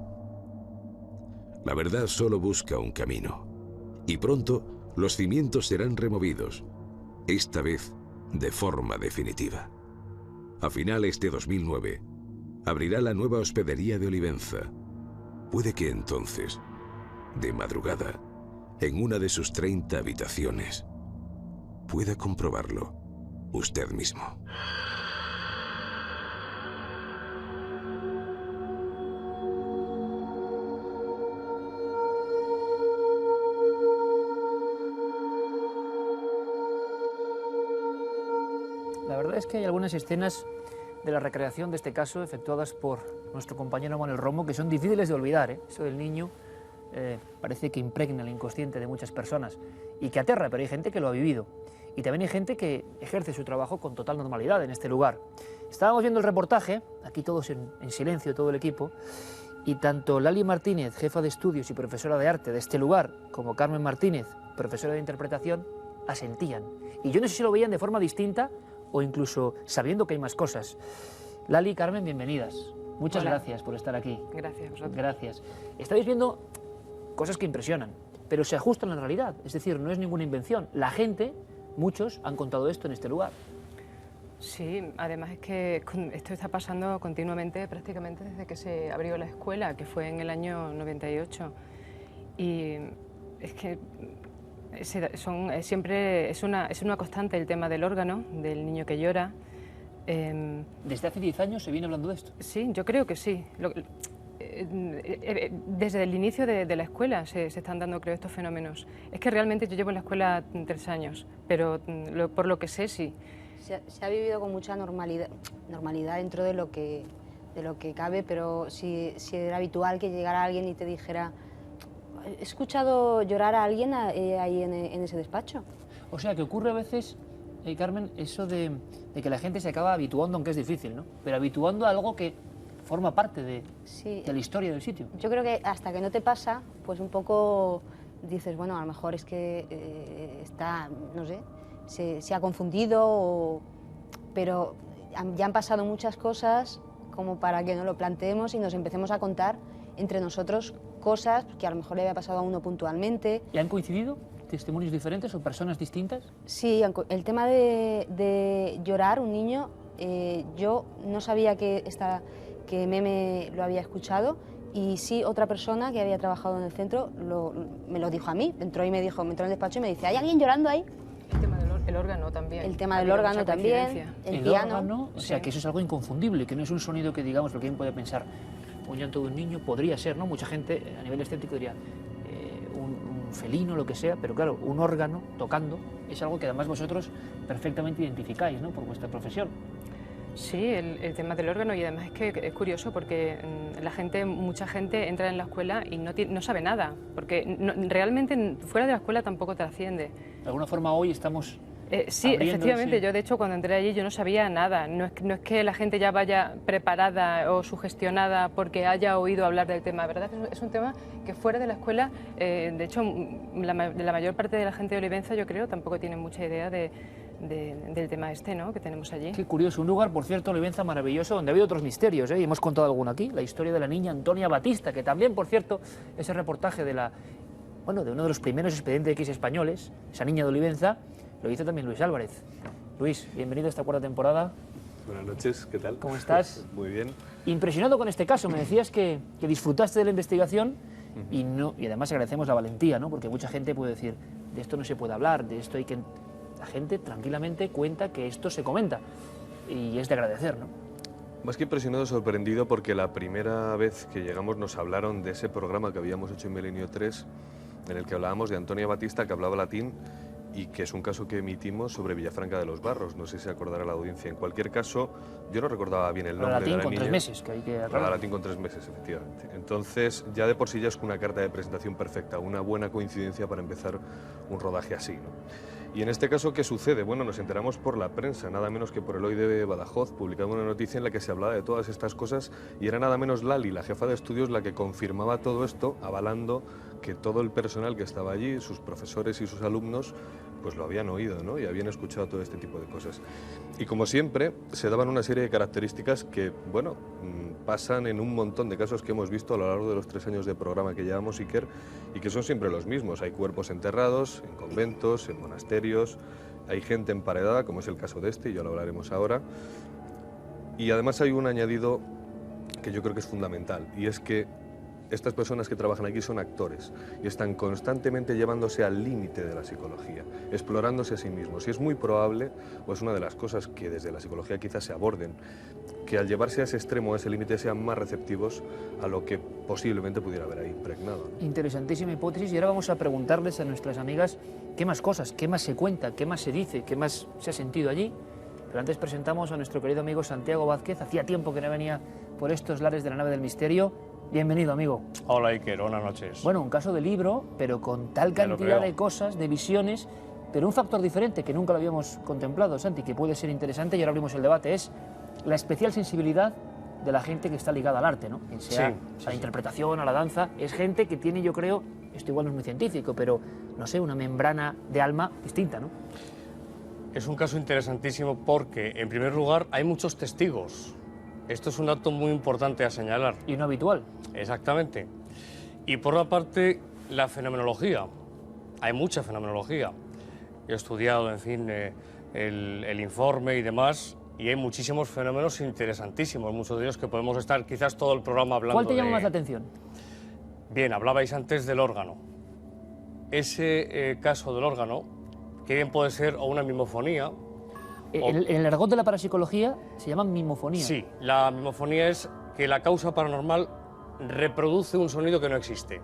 La verdad solo busca un camino, y pronto los cimientos serán removidos, esta vez de forma definitiva. A finales de 2009, abrirá la nueva hospedería de Olivenza. Puede que entonces, de madrugada, en una de sus 30 habitaciones, pueda comprobarlo usted mismo. La verdad es que hay algunas escenas de la recreación de este caso efectuadas por nuestro compañero Manuel Romo que son difíciles de olvidar, ¿eh? Eso del niño parece que impregna el inconsciente de muchas personas y que aterra, pero hay gente que lo ha vivido. Y también hay gente que ejerce su trabajo con total normalidad en este lugar. Estábamos viendo el reportaje, aquí todos en silencio, todo el equipo, y tanto Lali Martínez, jefa de estudios y profesora de arte de este lugar, como Carmen Martínez, profesora de interpretación, asentían. Y yo no sé si lo veían de forma distinta o incluso sabiendo que hay más cosas. Lali y Carmen, bienvenidas. Muchas gracias por estar aquí. Gracias a vosotros. Gracias. Estáis viendo cosas que impresionan, pero se ajustan a la realidad, es decir, no es ninguna invención. La gente, muchos, han contado esto en este lugar. Sí, además es que esto está pasando continuamente, prácticamente desde que se abrió la escuela, que fue en el año 98. Y es que siempre es una constante el tema del órgano, del niño que llora. ¿Desde hace 10 años se viene hablando de esto? Sí, yo creo que sí. Desde el inicio de la escuela se están dando, creo, estos fenómenos. Es que realmente yo llevo en la escuela 3 años, pero por lo que sé, sí. Se ha vivido con mucha normalidad dentro de lo que cabe, pero si era habitual que llegara alguien y te dijera: he escuchado llorar a alguien ahí en ese despacho. O sea, que ocurre a veces, Carmen, eso de que la gente se acaba habituando, aunque es difícil, ¿no? Pero habituando a algo que forma parte de la historia del sitio. Yo creo que hasta que no te pasa, pues un poco dices, bueno, a lo mejor es que está, no sé, se ha confundido, pero ya han pasado muchas cosas como para que no lo planteemos y nos empecemos a contar entre nosotros cosas que a lo mejor le había pasado a uno puntualmente. ¿Y han coincidido testimonios diferentes o personas distintas? Sí, el tema de llorar un niño, yo no sabía que Meme lo había escuchado, y sí otra persona que había trabajado en el centro me lo dijo a mí. Entró en el despacho y me dice: ¿hay alguien llorando ahí? El tema del órgano también. El tema del órgano también, el piano. Órgano, o sea, que eso es algo inconfundible, que no es un sonido que, digamos, lo que alguien puede pensar, un llanto de un niño podría ser, ¿no? Mucha gente a nivel estético diría un felino, lo que sea, pero claro, un órgano tocando es algo que además vosotros perfectamente identificáis, ¿no? Por vuestra profesión. Sí, el tema del órgano, y además es que es curioso porque mucha gente entra en la escuela y no sabe nada, porque realmente fuera de la escuela tampoco trasciende. De alguna forma hoy estamos... Sí, efectivamente, yo de hecho cuando entré allí yo no sabía nada, no es que la gente ya vaya preparada o sugestionada porque haya oído hablar del tema, ¿verdad? Es un tema que fuera de la escuela, de hecho la mayor parte de la gente de Olivenza, yo creo, tampoco tiene mucha idea del tema ¿no? que tenemos allí. Qué curioso, un lugar, por cierto, Olivenza maravilloso, donde ha habido otros misterios, y hemos contado alguno aquí, la historia de la niña Antonia Batista, que también, por cierto, ese reportaje de uno de los primeros expedientes X españoles, esa niña de Olivenza, lo hizo también Luis Álvarez. Luis, bienvenido a esta 4ª temporada. Buenas noches, ¿qué tal? ¿Cómo estás? Muy bien. Impresionado con este caso, me decías que disfrutaste de la investigación y además agradecemos la valentía, ¿no? Porque mucha gente puede decir, de esto no se puede hablar, de esto hay que... La gente tranquilamente cuenta que esto se comenta y es de agradecer, ¿no? Más que impresionado, sorprendido, porque la primera vez que llegamos nos hablaron de ese programa que habíamos hecho en Milenio 3, en el que hablábamos de Antonia Batista, que hablaba latín, y que es un caso que emitimos sobre Villafranca de los Barros. No sé si se acordará la audiencia. En cualquier caso, yo no recordaba bien el nombre latín de la con niña. 3 meses, que hay que Para latín con 3 meses, efectivamente. Entonces, ya de por sí ya es una carta de presentación perfecta, una buena coincidencia para empezar un rodaje así, ¿no? Y en este caso, ¿qué sucede? Bueno, nos enteramos por la prensa, nada menos que por el Hoy de Badajoz. Publicamos una noticia en la que se hablaba de todas estas cosas y era nada menos Lali, la jefa de estudios, la que confirmaba todo esto, avalando que todo el personal que estaba allí, sus profesores y sus alumnos, pues lo habían oído, ¿no? Y habían escuchado todo este tipo de cosas. Y como siempre, se daban una serie de características que, bueno, pasan en un montón de casos que hemos visto a lo largo de los 3 años de programa que llevamos, Iker, y que son siempre los mismos. Hay cuerpos enterrados en conventos, en monasterios, hay gente emparedada, como es el caso de este, y ya lo hablaremos ahora. Y además hay un añadido que yo creo que es fundamental, y es que estas personas que trabajan aquí son actores y están constantemente llevándose al límite de la psicología, explorándose a sí mismos. Y es muy probable, o es una de las cosas que desde la psicología quizás se aborden, que al llevarse a ese extremo, a ese límite, sean más receptivos a lo que posiblemente pudiera haber ahí impregnado, ¿no? Interesantísima hipótesis, y ahora vamos a preguntarles a nuestras amigas qué más cosas, qué más se cuenta, qué más se dice, qué más se ha sentido allí. Pero antes presentamos a nuestro querido amigo Santiago Vázquez. Hacía tiempo que no venía por estos lares de la nave del misterio. Bienvenido, amigo. Hola, Iker, buenas noches. Bueno, un caso de libro, pero con tal cantidad de cosas, de visiones, pero un factor diferente que nunca lo habíamos contemplado, Santi, que puede ser interesante, y ahora abrimos el debate, es la especial sensibilidad de la gente que está ligada al arte, ¿no? Que sea a la interpretación, a la danza, es gente que tiene, yo creo, esto igual no es muy científico, pero, no sé, una membrana de alma distinta, ¿no? Es un caso interesantísimo porque, en primer lugar, hay muchos testigos. Esto es un dato muy importante a señalar. Y no habitual. Exactamente. Y por otra parte, la fenomenología. Hay mucha fenomenología. He estudiado, en fin, el informe y demás, y hay muchísimos fenómenos interesantísimos, muchos de ellos que podemos estar quizás todo el programa hablando. ¿Cuál te llama más la atención? Bien, hablabais antes del órgano. Ese caso del órgano, que bien puede ser o una mimofonía. En el argot de la parapsicología se llama mimofonía. Sí, la mimofonía es que la causa paranormal reproduce un sonido que no existe.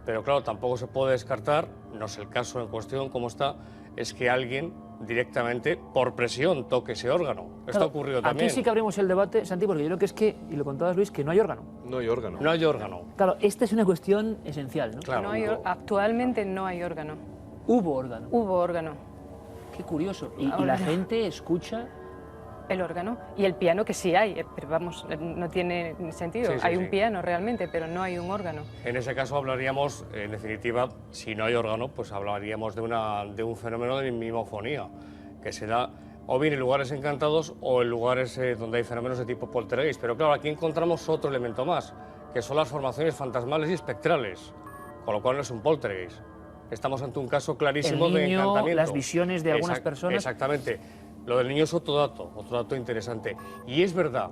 Pero claro, tampoco se puede descartar, no es el caso en cuestión como está, es que alguien directamente, por presión, toque ese órgano. Esto ha ocurrido también. Aquí sí que abrimos el debate, Santi, porque yo creo que es que, y lo contabas, Luis, que no hay órgano. No hay órgano. No hay órgano. Claro, esta es una cuestión esencial, ¿no? Claro. Actualmente no hay órgano. Hubo órgano. Hubo órgano. Qué curioso. Y la gente escucha el órgano y el piano, que sí hay, pero vamos, no tiene sentido. Hay un piano realmente, pero no hay un órgano. En ese caso hablaríamos, en definitiva, si no hay órgano, pues hablaríamos de un fenómeno de mimofonía, que se da o bien en lugares encantados o en lugares donde hay fenómenos de tipo poltergeist. Pero claro, aquí encontramos otro elemento más, que son las formaciones fantasmales y espectrales, con lo cual no es un poltergeist. Estamos ante un caso clarísimo de encantamiento. Las visiones de algunas personas. Exactamente. Lo del niño es otro dato interesante. Y es verdad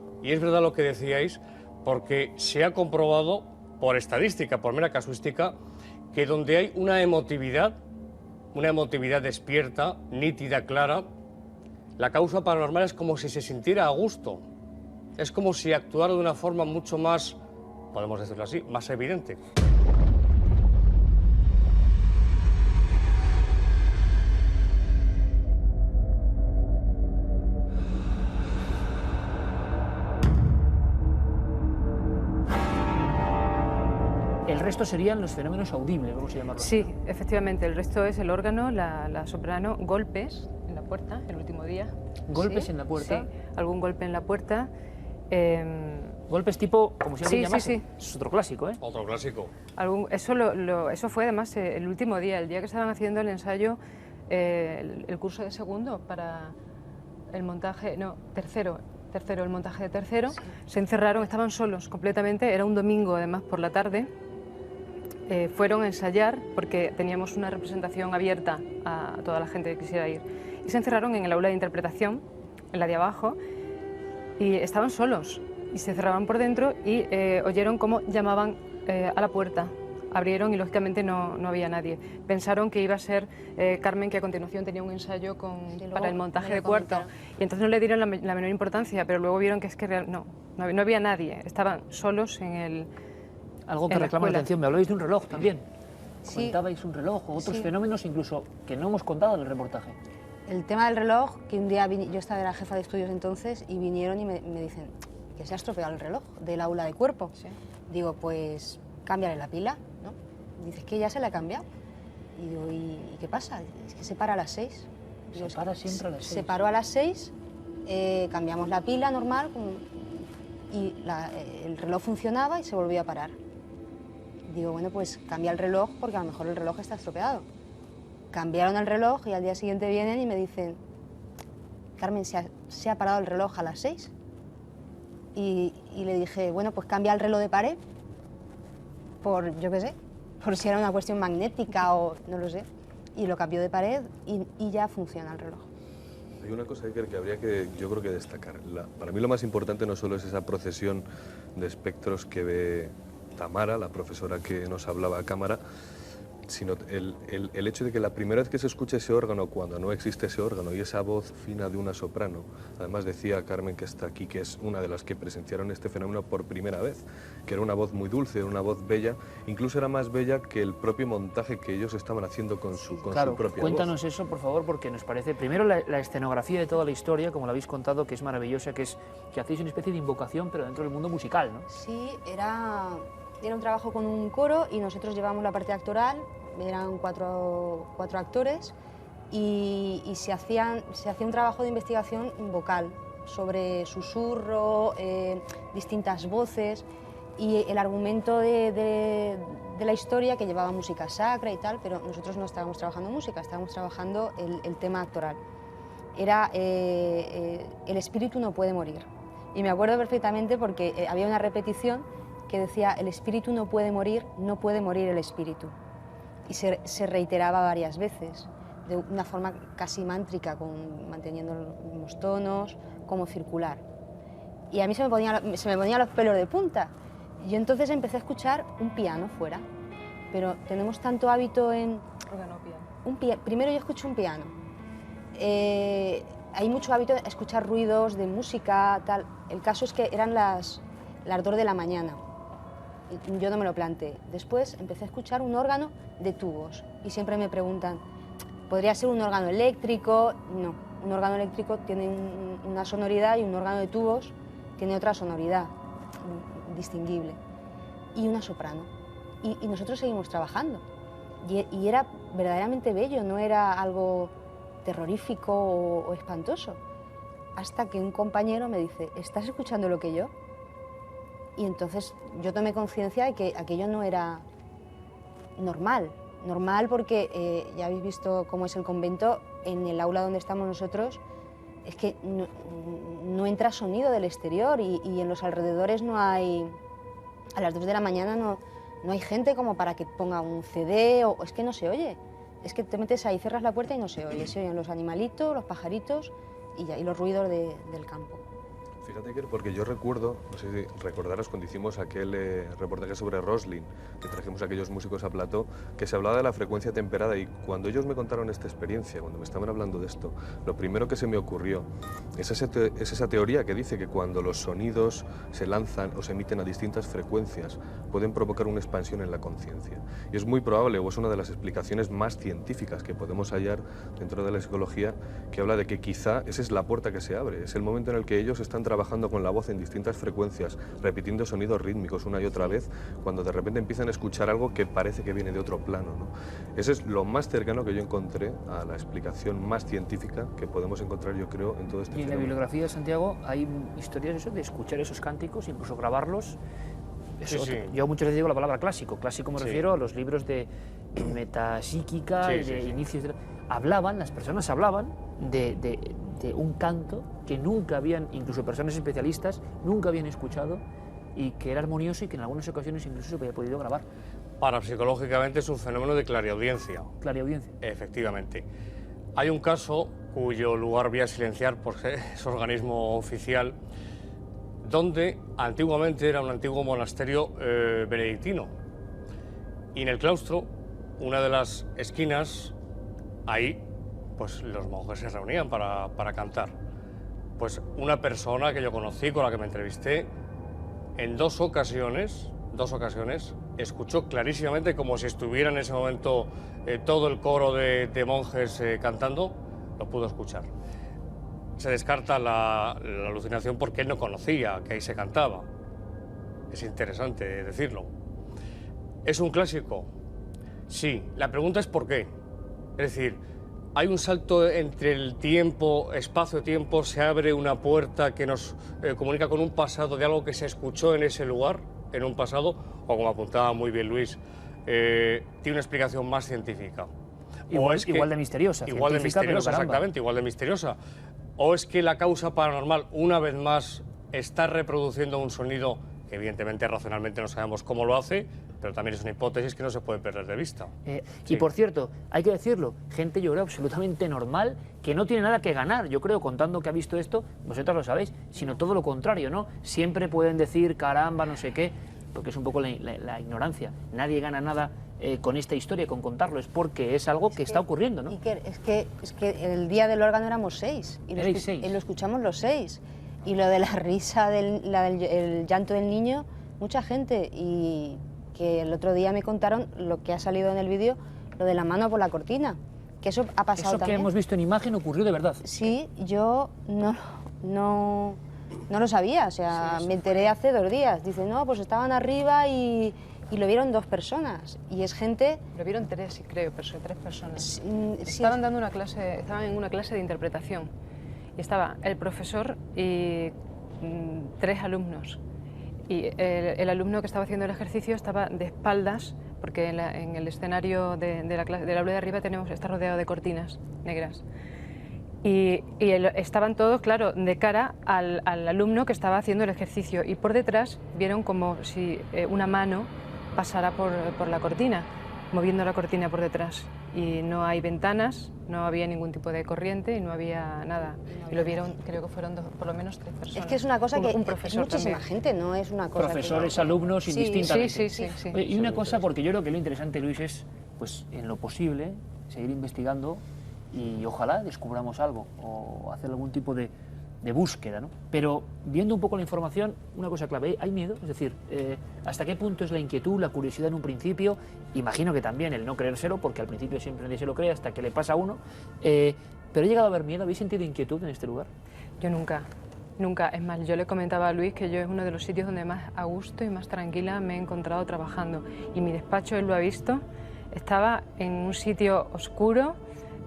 lo que decíais, porque se ha comprobado por estadística, por mera casuística, que donde hay una emotividad despierta, nítida, clara, la causa paranormal es como si se sintiera a gusto. Es como si actuara de una forma mucho más, podemos decirlo así, más evidente. El resto serían los fenómenos audibles, vamos a llamarlo. Sí, efectivamente, el resto es el órgano, la soprano, golpes en la puerta, el último día. ¿Golpes en la puerta? Sí, algún golpe en la puerta. Golpes tipo, como si alguien llamase. Sí. Es otro clásico, ¿eh? Otro clásico. Eso fue además el último día, el día que estaban haciendo el ensayo, el curso de segundo para el montaje, no, tercero, el montaje de tercero. Sí. Se encerraron, estaban solos completamente, era un domingo además por la tarde. Fueron a ensayar porque teníamos una representación abierta a toda la gente que quisiera ir. Y se encerraron en el aula de interpretación, en la de abajo, y estaban solos. Y se cerraban por dentro y oyeron cómo llamaban a la puerta, abrieron y lógicamente no había nadie. Pensaron que iba a ser Carmen, que a continuación tenía un ensayo para el montaje de Cuarto, y entonces no le dieron la menor importancia, pero luego vieron que es que no había nadie, estaban solos en el... Algo que reclama la atención, me hablabais de un reloj también. Sí. Comentabais un reloj o otros Sí. fenómenos incluso que no hemos contado en el reportaje. El tema del reloj, que un día yo era jefa de estudios entonces y vinieron y me dicen que se ha estropeado el reloj del aula de cuerpo. Sí. Digo, pues cámbiale la pila, ¿no? Dices que ya se la ha cambiado. Y digo, ¿y qué pasa? Es que se para a las 6. Digo, Se para siempre a las 6. Se paró a las 6, cambiamos la pila normal y el reloj funcionaba y se volvió a parar. Digo, bueno, pues cambia el reloj porque a lo mejor el reloj está estropeado. Cambiaron el reloj y al día siguiente vienen y me dicen, Carmen, ¿se ha parado el reloj a las 6? Y le dije, bueno, pues cambia el reloj de pared por, yo qué sé, por si era una cuestión magnética o no lo sé. Y lo cambió de pared y ya funciona el reloj. Hay una cosa que habría que, yo creo que destacar. Para mí lo más importante no solo es esa procesión de espectros que ve Tamara, la profesora que nos hablaba a cámara, sino el hecho de que la primera vez que se escucha ese órgano, cuando no existe ese órgano, y esa voz fina de una soprano, además decía Carmen, que está aquí, que es una de las que presenciaron este fenómeno por primera vez, que era una voz muy dulce, era una voz bella, incluso era más bella que el propio montaje que ellos estaban haciendo con su propia Cuéntanos voz. eso, por favor, porque nos parece, primero, la escenografía de toda la historia, como la habéis contado, que es maravillosa, que hacéis una especie de invocación, pero dentro del mundo musical, ¿no? Sí, era un trabajo con un coro y nosotros llevamos la parte actoral, eran cuatro actores y se hacía un trabajo de investigación vocal sobre susurro, distintas voces y el argumento de la historia, que llevaba música sacra y tal, pero nosotros no estábamos trabajando música, estábamos trabajando el tema actoral. Era el espíritu no puede morir. Y me acuerdo perfectamente porque había una repetición que decía, el espíritu no puede morir el espíritu. Y se reiteraba varias veces, de una forma casi mántrica, manteniendo los mismos tonos, como circular. Y a mí se me ponían los pelos de punta. Y yo entonces empecé a escuchar un piano fuera. Pero tenemos tanto hábito en... Primero yo escucho un piano. Hay mucho hábito en escuchar ruidos de música, tal. El caso es que eran las 2 de la mañana. Yo no me lo planteé. Después empecé a escuchar un órgano de tubos y siempre me preguntan, ¿podría ser un órgano eléctrico? No, un órgano eléctrico tiene una sonoridad y un órgano de tubos tiene otra sonoridad distinguible. Y una soprano. Y nosotros seguimos trabajando. Y era verdaderamente bello, no era algo terrorífico o espantoso. Hasta que un compañero me dice, ¿estás escuchando lo que yo? Y entonces yo tomé conciencia de que aquello no era normal. Normal porque ya habéis visto cómo es el convento, en el aula donde estamos nosotros, es que no entra sonido del exterior y en los alrededores no hay... A las 2 de la mañana no hay gente como para que ponga un CD o es que no se oye. Es que te metes ahí, cierras la puerta y no se oye. Se oyen los animalitos, los pajaritos y los ruidos del campo. Fíjate que porque yo recuerdo, no sé si recordarás cuando hicimos aquel reportaje sobre Roslin, que trajimos a aquellos músicos a plató, que se hablaba de la frecuencia temperada y cuando ellos me contaron esta experiencia, cuando me estaban hablando de esto, lo primero que se me ocurrió es esa teoría que dice que cuando los sonidos se lanzan o se emiten a distintas frecuencias pueden provocar una expansión en la conciencia. Y es muy probable, o es una de las explicaciones más científicas que podemos hallar dentro de la psicología, que habla de que quizá esa es la puerta que se abre, es el momento en el que ellos están trabajando con la voz en distintas frecuencias, repitiendo sonidos rítmicos una y otra vez, cuando de repente empiezan a escuchar algo que parece que viene de otro plano, ¿no? Ese es lo más cercano que yo encontré a la explicación más científica que podemos encontrar, yo creo, en todo este Y en la bibliografía de Santiago hay historias de escuchar esos cánticos, incluso grabarlos. Sí. Yo muchas veces digo la palabra clásico. Clásico me Sí. refiero a los libros de metapsíquica y de inicios. Las personas hablaban de un canto que nunca habían, incluso personas especialistas, nunca habían escuchado y que era armonioso y que en algunas ocasiones incluso se había podido grabar. Parapsicológicamente es un fenómeno de clariaudiencia. Clariaudiencia. Efectivamente. Hay un caso cuyo lugar voy a silenciar porque es organismo oficial, donde antiguamente era un antiguo monasterio benedictino. Y en el claustro, una de las esquinas, ahí pues los monjes se reunían para cantar. Pues una persona que yo conocí, con la que me entrevisté, en dos ocasiones, escuchó clarísimamente, como si estuviera en ese momento todo el coro de monjes cantando, lo pudo escuchar. Se descarta la alucinación porque él no conocía que ahí se cantaba. Es interesante decirlo. ¿Es un clásico? Sí. La pregunta es ¿por qué? Es decir, hay un salto entre el tiempo, espacio-tiempo, se abre una puerta que nos comunica con un pasado de algo que se escuchó en ese lugar, en un pasado, o como apuntaba muy bien Luis, tiene una explicación más científica. Igual de misteriosa. Igual de misteriosa, exactamente, igual de misteriosa. O es que la causa paranormal, una vez más, está reproduciendo un sonido que evidentemente racionalmente no sabemos cómo lo hace, pero también es una hipótesis que no se puede perder de vista. Y por cierto, hay que decirlo, gente yo creo absolutamente normal, que no tiene nada que ganar, yo creo, contando que ha visto esto, vosotros lo sabéis, sino todo lo contrario, ¿no? Siempre pueden decir, caramba, no sé qué, porque es un poco la ignorancia. Nadie gana nada con esta historia, con contarlo, es porque es algo que está ocurriendo, ¿no? Es que el día del órgano éramos 6, y lo escuchamos los 6. Y lo de la risa, el llanto del niño, mucha gente. Y que el otro día me contaron lo que ha salido en el vídeo, lo de la mano por la cortina, que eso ha pasado también. Eso que hemos visto en imagen ocurrió de verdad. Sí, yo no lo sabía, o sea, me enteré hace 2 días. Dice, no, pues estaban arriba y lo vieron 2 personas. Y es gente... Lo vieron 3, creo, 3 personas. Estaban dando una clase, estaban en una clase de interpretación. Y estaba el profesor y 3 alumnos. Y el alumno que estaba haciendo el ejercicio estaba de espaldas, porque en el escenario del aula de arriba está rodeado de cortinas negras. Y estaban todos, claro, de cara al alumno que estaba haciendo el ejercicio. Y por detrás vieron como si una mano pasara por la cortina, moviendo la cortina por detrás. Y no hay ventanas, no había ningún tipo de corriente y no había nada. Y lo vieron, creo que fueron por lo menos 3 personas. Es que es una cosa que un profesor es muchísima también. gente, no es una cosa Profesores, alumnos, indistintamente. Sí. Oye, y una cosa, porque yo creo que lo interesante, Luis, es, pues, en lo posible, seguir investigando y ojalá descubramos algo o hacer algún tipo de búsqueda, ¿no? Pero viendo un poco la información, una cosa clave, hay miedo, es decir, ¿hasta qué punto es la inquietud, la curiosidad en un principio? Imagino que también el no creérselo, porque al principio siempre nadie se lo cree hasta que le pasa a uno, pero ¿ha llegado a haber miedo? ¿Habéis sentido inquietud en este lugar? Yo nunca. Es más, yo le comentaba a Luis que yo es uno de los sitios donde más a gusto y más tranquila me he encontrado trabajando. Y mi despacho, él lo ha visto, estaba en un sitio oscuro,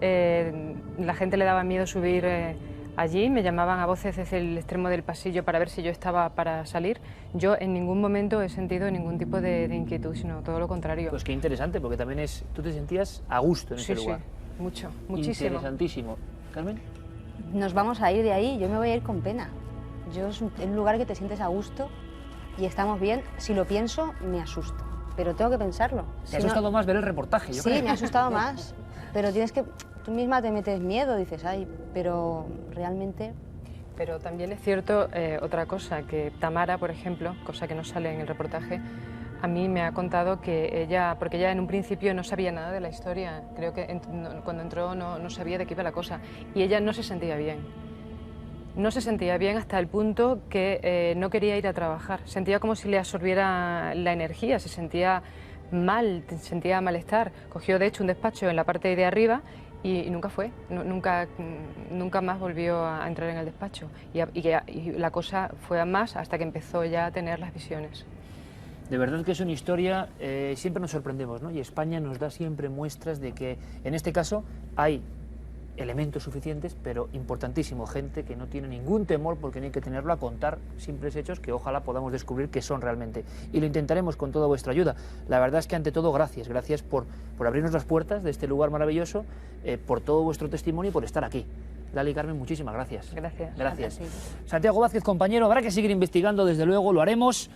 la gente le daba miedo subir allí, me llamaban a voces desde el extremo del pasillo para ver si yo estaba para salir. Yo en ningún momento he sentido ningún tipo de inquietud, sino todo lo contrario. Pues qué interesante, porque también tú te sentías a gusto en ese lugar. Sí, muchísimo. Interesantísimo. ¿Carmen? Nos vamos a ir de ahí, yo me voy a ir con pena. Es un lugar que te sientes a gusto y estamos bien. Si lo pienso, me asusto, pero tengo que pensarlo. ¿Te ha asustado más ver el reportaje? Sí, me ha asustado más, pero tú misma te metes miedo, dices, ay, pero realmente... Pero también es cierto otra cosa, que Tamara, por ejemplo, cosa que no sale en el reportaje, a mí me ha contado que porque ella en un principio no sabía nada de la historia, creo que cuando entró no sabía de qué iba la cosa, y ella no se sentía bien. No se sentía bien hasta el punto que no quería ir a trabajar, sentía como si le absorbiera la energía, se sentía mal, sentía malestar. Cogió de hecho un despacho en la parte de arriba y nunca fue, nunca más volvió a entrar en el despacho. Y la cosa fue a más hasta que empezó ya a tener las visiones. De verdad que es una historia, siempre nos sorprendemos, ¿no? Y España nos da siempre muestras de que, en este caso, hay elementos suficientes, pero importantísimo, gente que no tiene ningún temor, porque no hay que tenerlo, a contar simples hechos que ojalá podamos descubrir que son realmente. Y lo intentaremos con toda vuestra ayuda. La verdad es que ante todo, gracias por abrirnos las puertas de este lugar maravilloso, por todo vuestro testimonio y por estar aquí. Lali y Carmen, muchísimas gracias. Gracias. Gracias. Santiago Vázquez, compañero, habrá que seguir investigando, desde luego, lo haremos.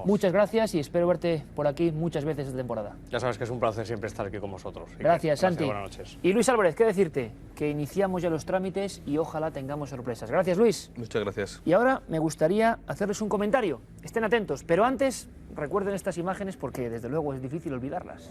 Muchas gracias y espero verte por aquí muchas veces esta temporada. Ya sabes que es un placer siempre estar aquí con vosotros. Gracias, Santi. Buenas noches. Y Luis Álvarez, ¿qué decirte? Que iniciamos ya los trámites y ojalá tengamos sorpresas. Gracias, Luis. Muchas gracias. Y ahora me gustaría hacerles un comentario. Estén atentos, pero antes recuerden estas imágenes porque desde luego es difícil olvidarlas.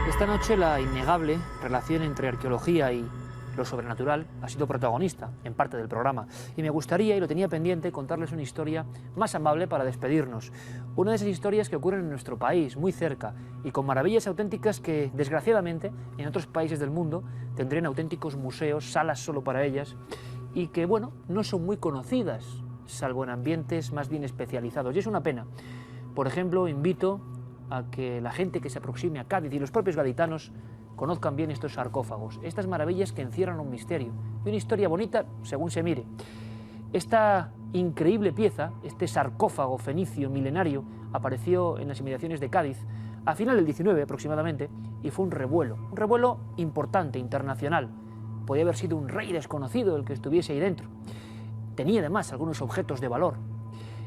Esta noche la innegable relación entre arqueología y lo sobrenatural ha sido protagonista en parte del programa y me gustaría, y lo tenía pendiente, contarles una historia más amable para despedirnos. Una de esas historias que ocurren en nuestro país, muy cerca, y con maravillas auténticas que, desgraciadamente, en otros países del mundo tendrían auténticos museos, salas solo para ellas, y que, bueno, no son muy conocidas, salvo en ambientes más bien especializados, y es una pena. Por ejemplo, invito a que la gente que se aproxime a Cádiz y los propios gaditanos conozcan bien estos sarcófagos, estas maravillas que encierran un misterio y una historia bonita según se mire. Esta increíble pieza, este sarcófago fenicio milenario, apareció en las inmediaciones de Cádiz a final del 19 aproximadamente y fue un revuelo importante, internacional. Podía haber sido un rey desconocido el que estuviese ahí dentro. Tenía además algunos objetos de valor.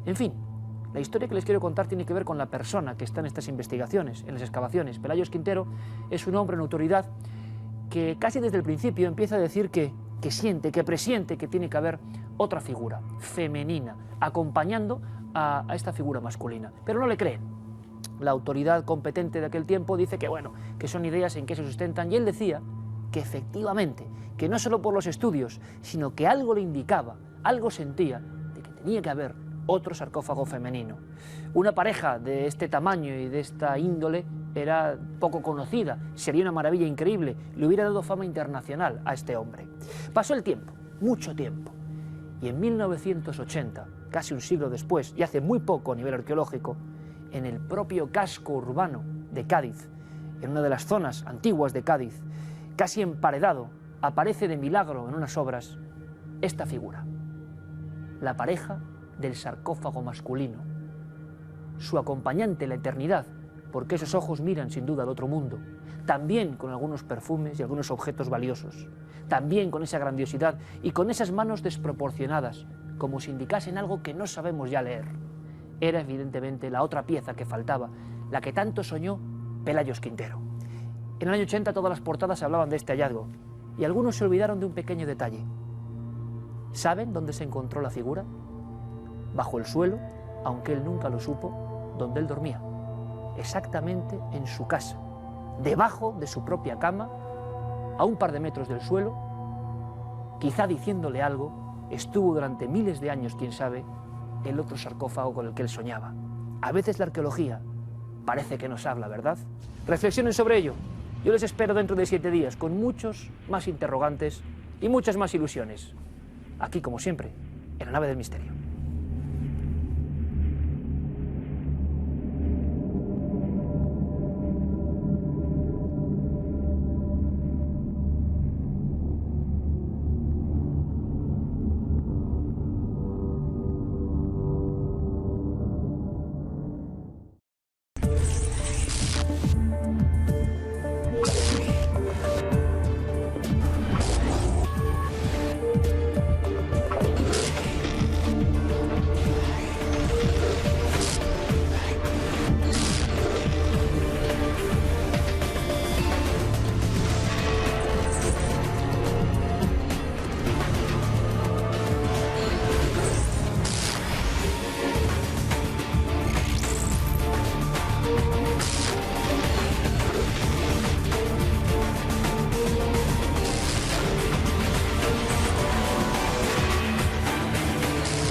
En fin, la historia que les quiero contar tiene que ver con la persona que está en estas investigaciones, en las excavaciones. Pelayos Quintero es un hombre en autoridad que casi desde el principio empieza a decir que siente, que presiente que tiene que haber otra figura femenina acompañando a esta figura masculina. Pero no le creen. La autoridad competente de aquel tiempo dice que bueno, que son ideas en que se sustentan, y él decía que efectivamente, que no solo por los estudios, sino que algo le indicaba, algo sentía de que tenía que haber otro sarcófago femenino. Una pareja de este tamaño y de esta índole era poco conocida, sería una maravilla increíble, le hubiera dado fama internacional a este hombre. Pasó el tiempo, mucho tiempo, y en 1980, casi un siglo después, y hace muy poco a nivel arqueológico, en el propio casco urbano de Cádiz, en una de las zonas antiguas de Cádiz, casi emparedado, aparece de milagro en unas obras esta figura, la pareja del sarcófago masculino, su acompañante en la eternidad, porque esos ojos miran sin duda al otro mundo, también con algunos perfumes y algunos objetos valiosos, también con esa grandiosidad y con esas manos desproporcionadas, como si indicasen algo que no sabemos ya leer. Era evidentemente la otra pieza que faltaba, la que tanto soñó Pelayos Quintero. En el año 80 todas las portadas hablaban de este hallazgo, y algunos se olvidaron de un pequeño detalle. ¿Saben dónde se encontró la figura? Bajo el suelo, aunque él nunca lo supo, donde él dormía, exactamente en su casa, debajo de su propia cama, a un par de metros del suelo, quizá diciéndole algo, estuvo durante miles de años, quién sabe, el otro sarcófago con el que él soñaba. A veces la arqueología parece que nos habla, ¿verdad? Reflexionen sobre ello. Yo les espero dentro de 7 días, con muchos más interrogantes y muchas más ilusiones. Aquí, como siempre, en la nave del misterio.